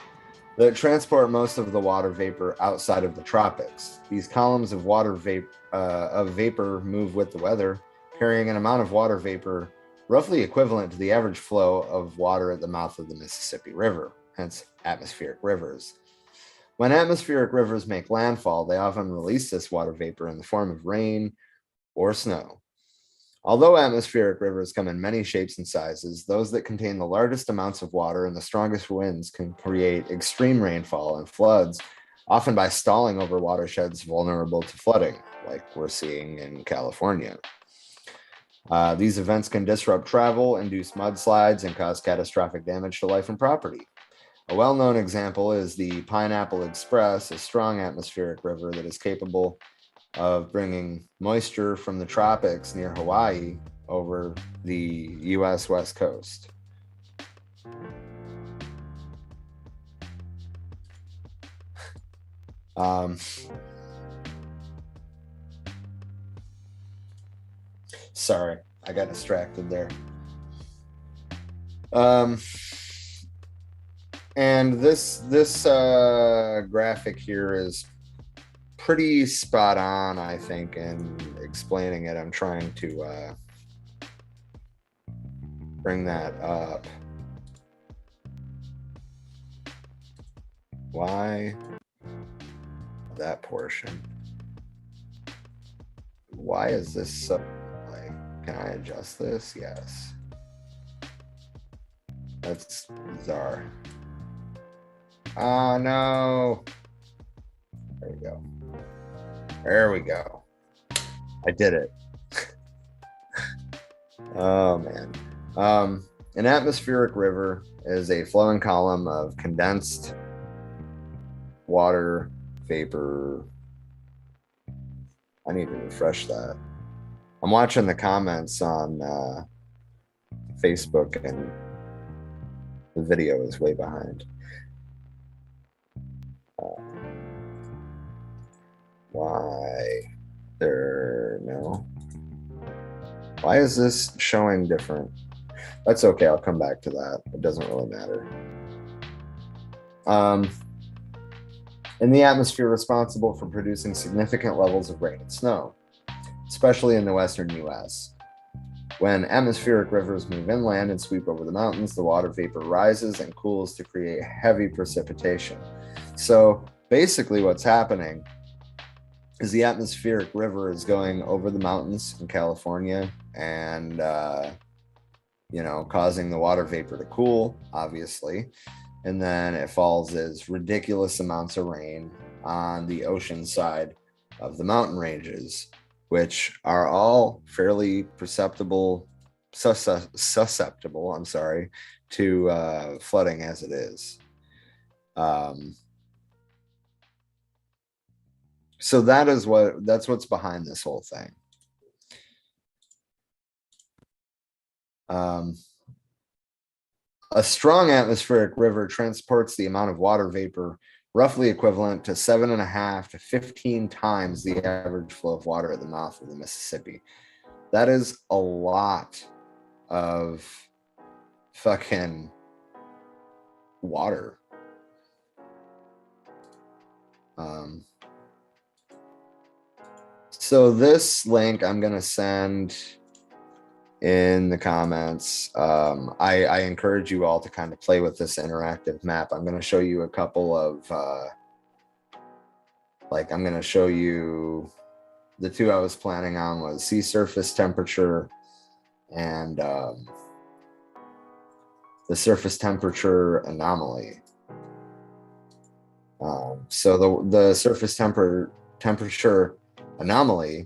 that transport most of the water vapor outside of the tropics. These columns of water vapor move with the weather, carrying an amount of water vapor roughly equivalent to the average flow of water at the mouth of the Mississippi River, hence atmospheric rivers. When atmospheric rivers make landfall, they often release this water vapor in the form of rain or snow. Although atmospheric rivers come in many shapes and sizes, those that contain the largest amounts of water and the strongest winds can create extreme rainfall and floods, often by stalling over watersheds vulnerable to flooding, like we're seeing in California. These events can disrupt travel, induce mudslides, and cause catastrophic damage to life and property. A well-known example is the Pineapple Express, a strong atmospheric river that is capable of bringing moisture from the tropics near Hawaii over the U.S. West Coast. Sorry, I got distracted there. And this graphic here is pretty spot on, I think, in explaining it. I'm trying to bring that up. Why that portion? Why is this so, like, can I adjust this? Yes. That's bizarre. Oh no. There we go. There we go. I did it. Oh man. An atmospheric river is a flowing column of condensed water vapor. I need to refresh that. I'm watching the comments on Facebook and the video is way behind. Why no? Why is this showing different? That's okay, I'll come back to that. It doesn't really matter. In the atmosphere responsible for producing significant levels of rain and snow, especially in the western US. When atmospheric rivers move inland and sweep over the mountains, the water vapor rises and cools to create heavy precipitation. So basically what's happening is the atmospheric river is going over the mountains in California and, you know, causing the water vapor to cool, obviously. And then it falls as ridiculous amounts of rain on the ocean side of the mountain ranges, which are all fairly susceptible, I'm sorry, to flooding as it is. So that's what's behind this whole thing. A strong atmospheric river transports the amount of water vapor roughly equivalent to 7.5 to 15 times the average flow of water at the mouth of the Mississippi. That is a lot of fucking water. So this link I'm going to send in the comments. I encourage you all to kind of play with this interactive map. I'm going to show you a couple of, I'm going to show you the two I was planning on was sea surface temperature and the surface temperature anomaly. So the surface temperature anomaly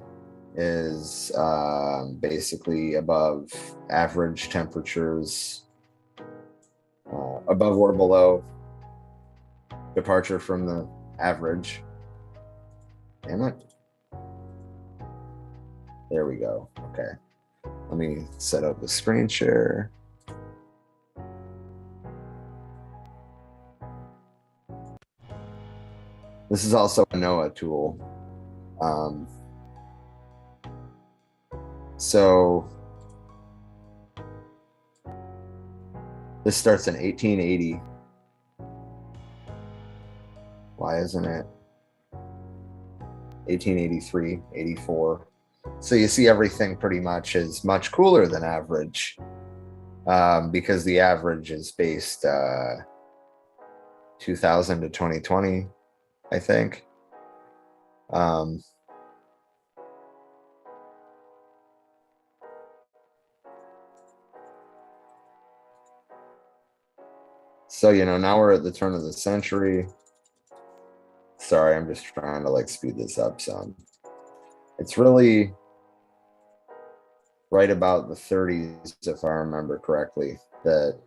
is basically above average temperatures, above or below departure from the average. Damn it. There we go. Okay. Let me set up the screen share. This is also a NOAA tool. So this starts in 1880. Why isn't it 1883, 84? So you see everything pretty much is much cooler than average because the average is based 2000 to 2020, I think. So, you know, now we're at the turn of the century. Sorry, I'm just trying to like speed this up some. It's really right about the 30s, if I remember correctly, that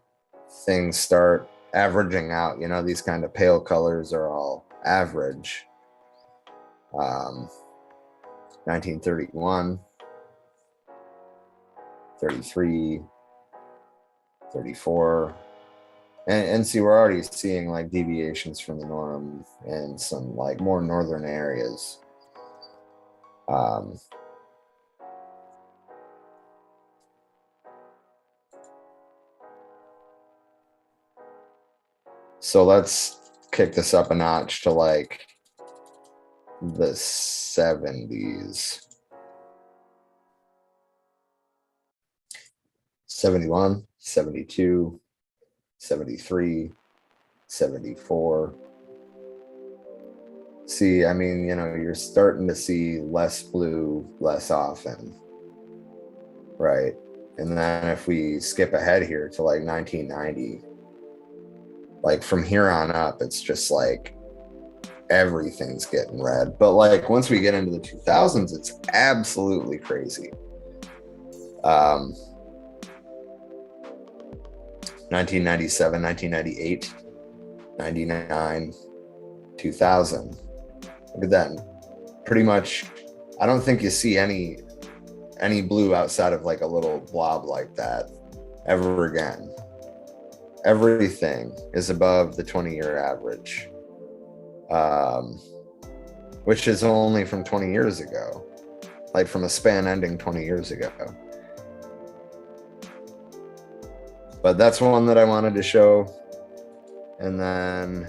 things start averaging out. You know, these kind of pale colors are all average. 1931, 33, 34. And see, we're already seeing like deviations from the norm in some like more northern areas. So let's kick this up a notch to like the 70s. 71, 72, 73, 74. See, I mean, you know, you're starting to see less blue less often, right? And then if we skip ahead here to like 1990, like from here on up, it's just like everything's getting red. But like once we get into the 2000s, it's absolutely crazy. 1997, 1998, 99, 2000. Look at that. Pretty much, I don't think you see any blue outside of like a little blob like that ever again. Everything is above the 20-year average, which is only from 20 years ago, like from a span ending 20 years ago. But that's one that I wanted to show. And then,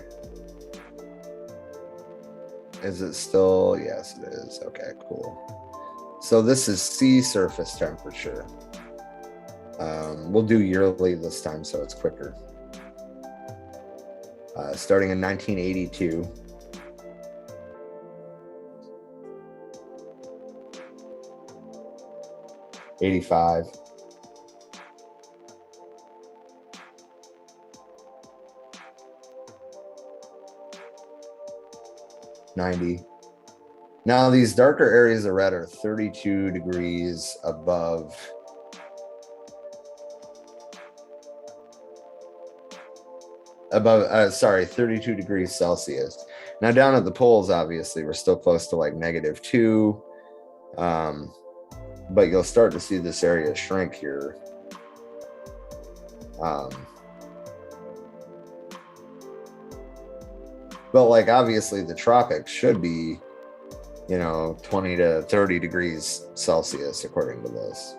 is it still? Yes, it is. Okay, cool. So this is sea surface temperature. We'll do yearly this time, so it's quicker. Starting in 1982. '85. 90. Now these darker areas of red are 32 degrees above sorry, 32 degrees Celsius. Now down at the poles, obviously we're still close to like -2, but you'll start to see this area shrink here. But like obviously the tropics should be, you know, 20 to 30 degrees Celsius according to this.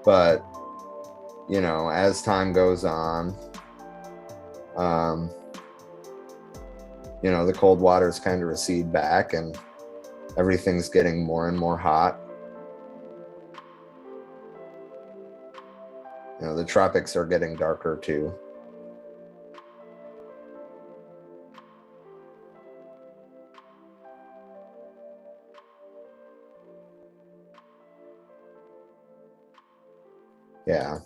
But, you know, as time goes on, you know, the cold waters kind of recede back and everything's getting more and more hot. You know, the tropics are getting darker too. Yeah.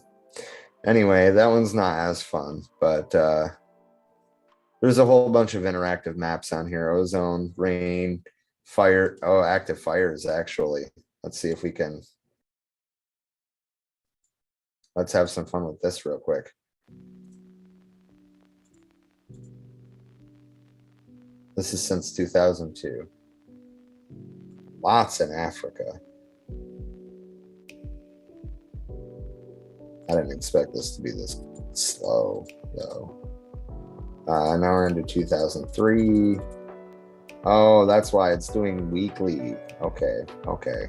Anyway, that one's not as fun, but there's a whole bunch of interactive maps on here. Ozone, rain, fire. Oh, active fires, actually. Let's see if we can. Let's have some fun with this real quick. This is since 2002. Lots in Africa. I didn't expect this to be this slow, though. Now we're into 2003. Oh, that's why it's doing weekly. Okay, okay.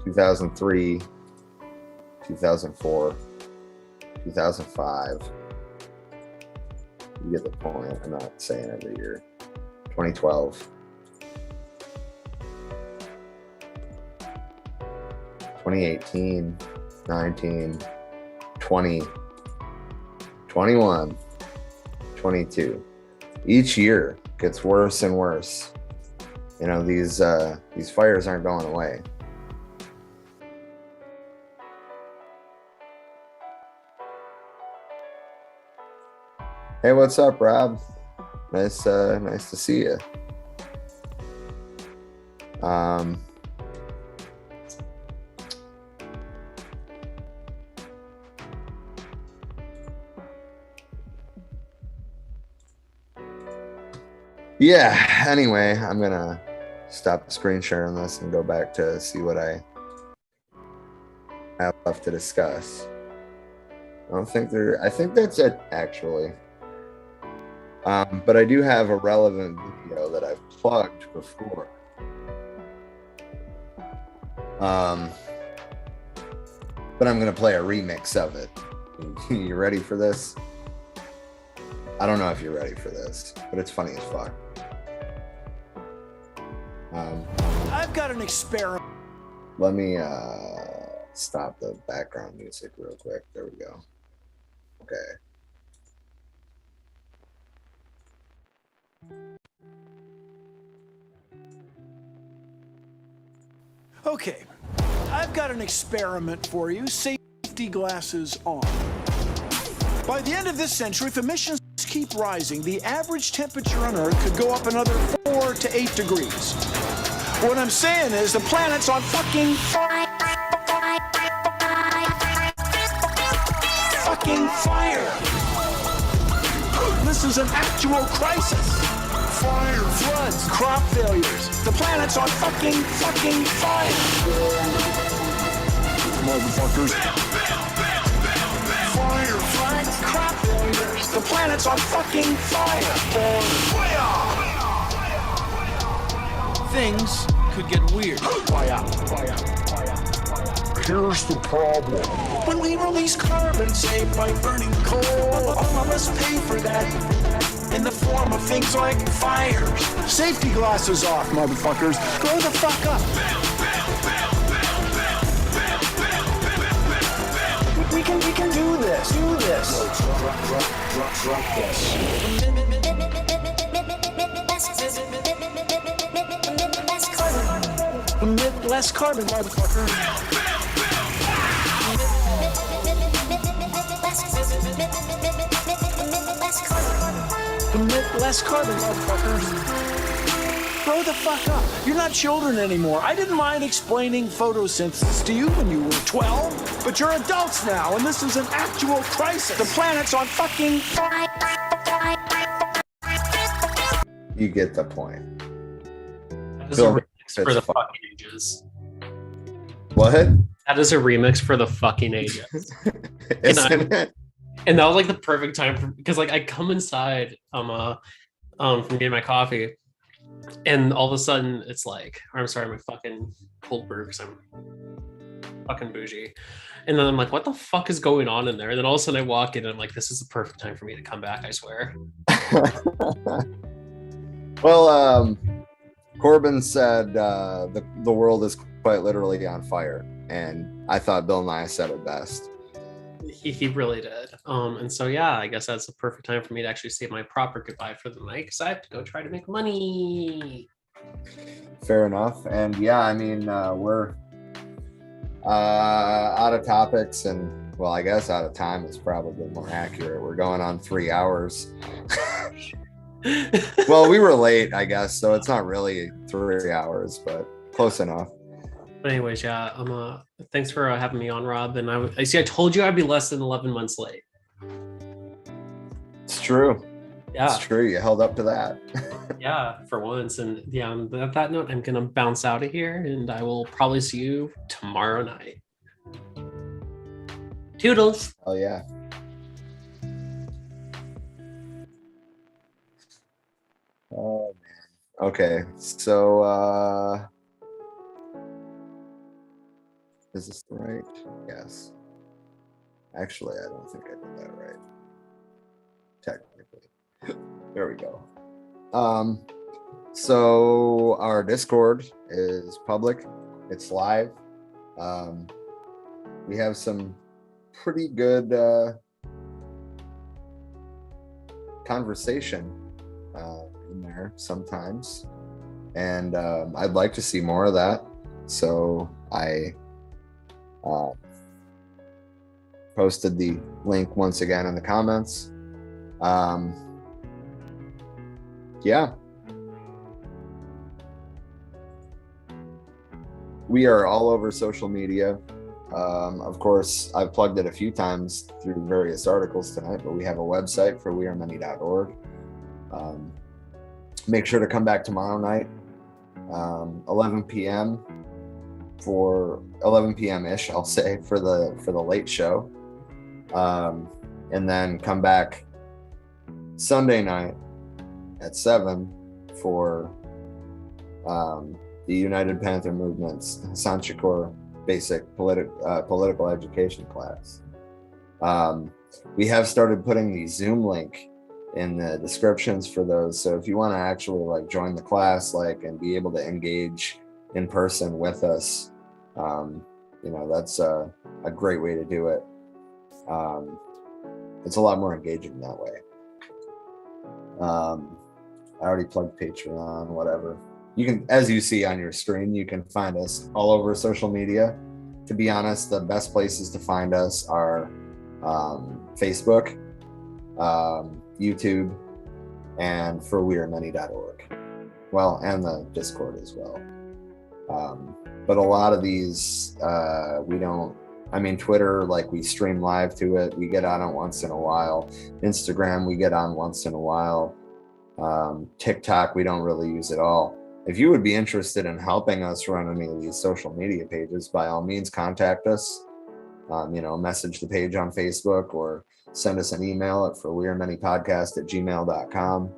2003, 2004, 2005. You get the point. I'm not saying every year. 2012. 2018. 19, 20, 21, 22. Each year gets worse and worse. You know, these fires aren't going away. Hey, what's up, Rob? Nice to see you. Yeah, anyway, I'm gonna stop screen sharing this and go back to see what I have left to discuss. I think that's it, actually. But I do have a relevant video that I've plugged before. But I'm gonna play a remix of it. You ready for this? I don't know if you're ready for this, but it's funny as fuck. I've got an experiment. Let me stop the background music real quick. There we go. Okay. Okay, I've got an experiment for you. Safety glasses on. By the end of this century, if emissions keep rising, the average temperature on Earth could go up another 4 to 8 degrees. What I'm saying is the planet's on fucking fire. This is an actual crisis. Fire, floods, crop failures. The planet's on fucking fire. Motherfuckers. Fire, floods, crop failures. The planet's on fucking fire. Things could get weird. Here's the problem. When we release carbon, say by burning coal, all of us pay for that in the form of things like fires. Safety glasses off, motherfuckers. Grow the fuck up. We can do this. Drop this. Emit less carbon, motherfucker. Emit less carbon, motherfuckers. Grow the fuck up. You're not children anymore. I didn't mind explaining photosynthesis to you when you were 12, but you're adults now, and this is an actual crisis. The planet's on fucking fire. You get the point. That is a remix for the fucking ages. What? That is a remix for the fucking ages. Isn't it? And that was like the perfect time because like I come inside from getting my coffee, and all of a sudden it's like, or I'm sorry, my fucking cold brew because I'm fucking bougie. And then I'm like, what the fuck is going on in there? And then all of a sudden I walk in and I'm like, this is the perfect time for me to come back, I swear. Well, Corbyn said the world is quite literally on fire, and I thought Bill Nye said it best. He really did. And so yeah, I guess that's the perfect time for me to actually say my proper goodbye for the night because I have to go try to make money. Fair enough. And yeah, I mean, we're out of topics, and well, I guess out of time is probably more accurate. We're going on 3 hours. Well, we were late, I guess, so it's not really 3 hours, but close enough. But anyways, yeah, thanks for having me on, Rob. And I see, I told you I'd be less than 11 months late. It's true. Yeah, it's true. You held up to that. Yeah, for once. And yeah, on that note, I'm gonna bounce out of here, and I will probably see you tomorrow night. Toodles. Oh yeah. Oh man. Okay, so is this right? Yes. Actually, I don't think I did that right. Technically. There we go. So our Discord is public. It's live. We have some pretty good conversation in there sometimes. And I'd like to see more of that. So I posted the link once again in the comments. Yeah. We are all over social media. Of course, I've plugged it a few times through various articles tonight, but we have a website for wearemany.org. Make sure to come back tomorrow night, 11 p.m. for 11 p.m.-ish, I'll say, for the late show. And then come back Sunday night at 7 for the United Panther Movement's Sanchikor basic political education class. We have started putting the Zoom link in the descriptions for those. So if you want to actually like join the class, like, and be able to engage in person with us, you know, that's a great way to do it. It's a lot more engaging that way. I already plugged Patreon, whatever. You can, as you see on your screen, you can find us all over social media. To be honest, the best places to find us are Facebook, YouTube, and forwearemany.org. Well, and the Discord as well. But a lot of these, we don't, I mean, Twitter, like, we stream live to it. We get on it once in a while. Instagram, we get on once in a while. TikTok, we don't really use at all. If you would be interested in helping us run any of these social media pages, by all means, contact us. You know, message the page on Facebook or send us an email at forwearemanypodcast@gmail.com.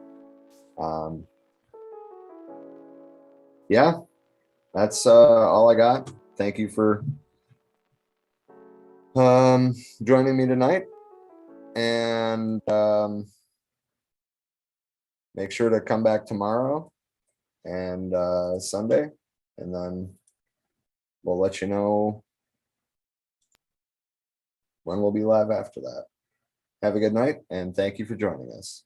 Yeah, that's all I got. Thank you for joining me tonight, and make sure to come back tomorrow and Sunday, and then we'll let you know when we'll be live after that. Have a good night, and thank you for joining us.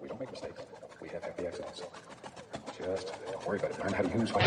We don't make mistakes. We have happy accidents. Just don't worry about it. Learn how to use what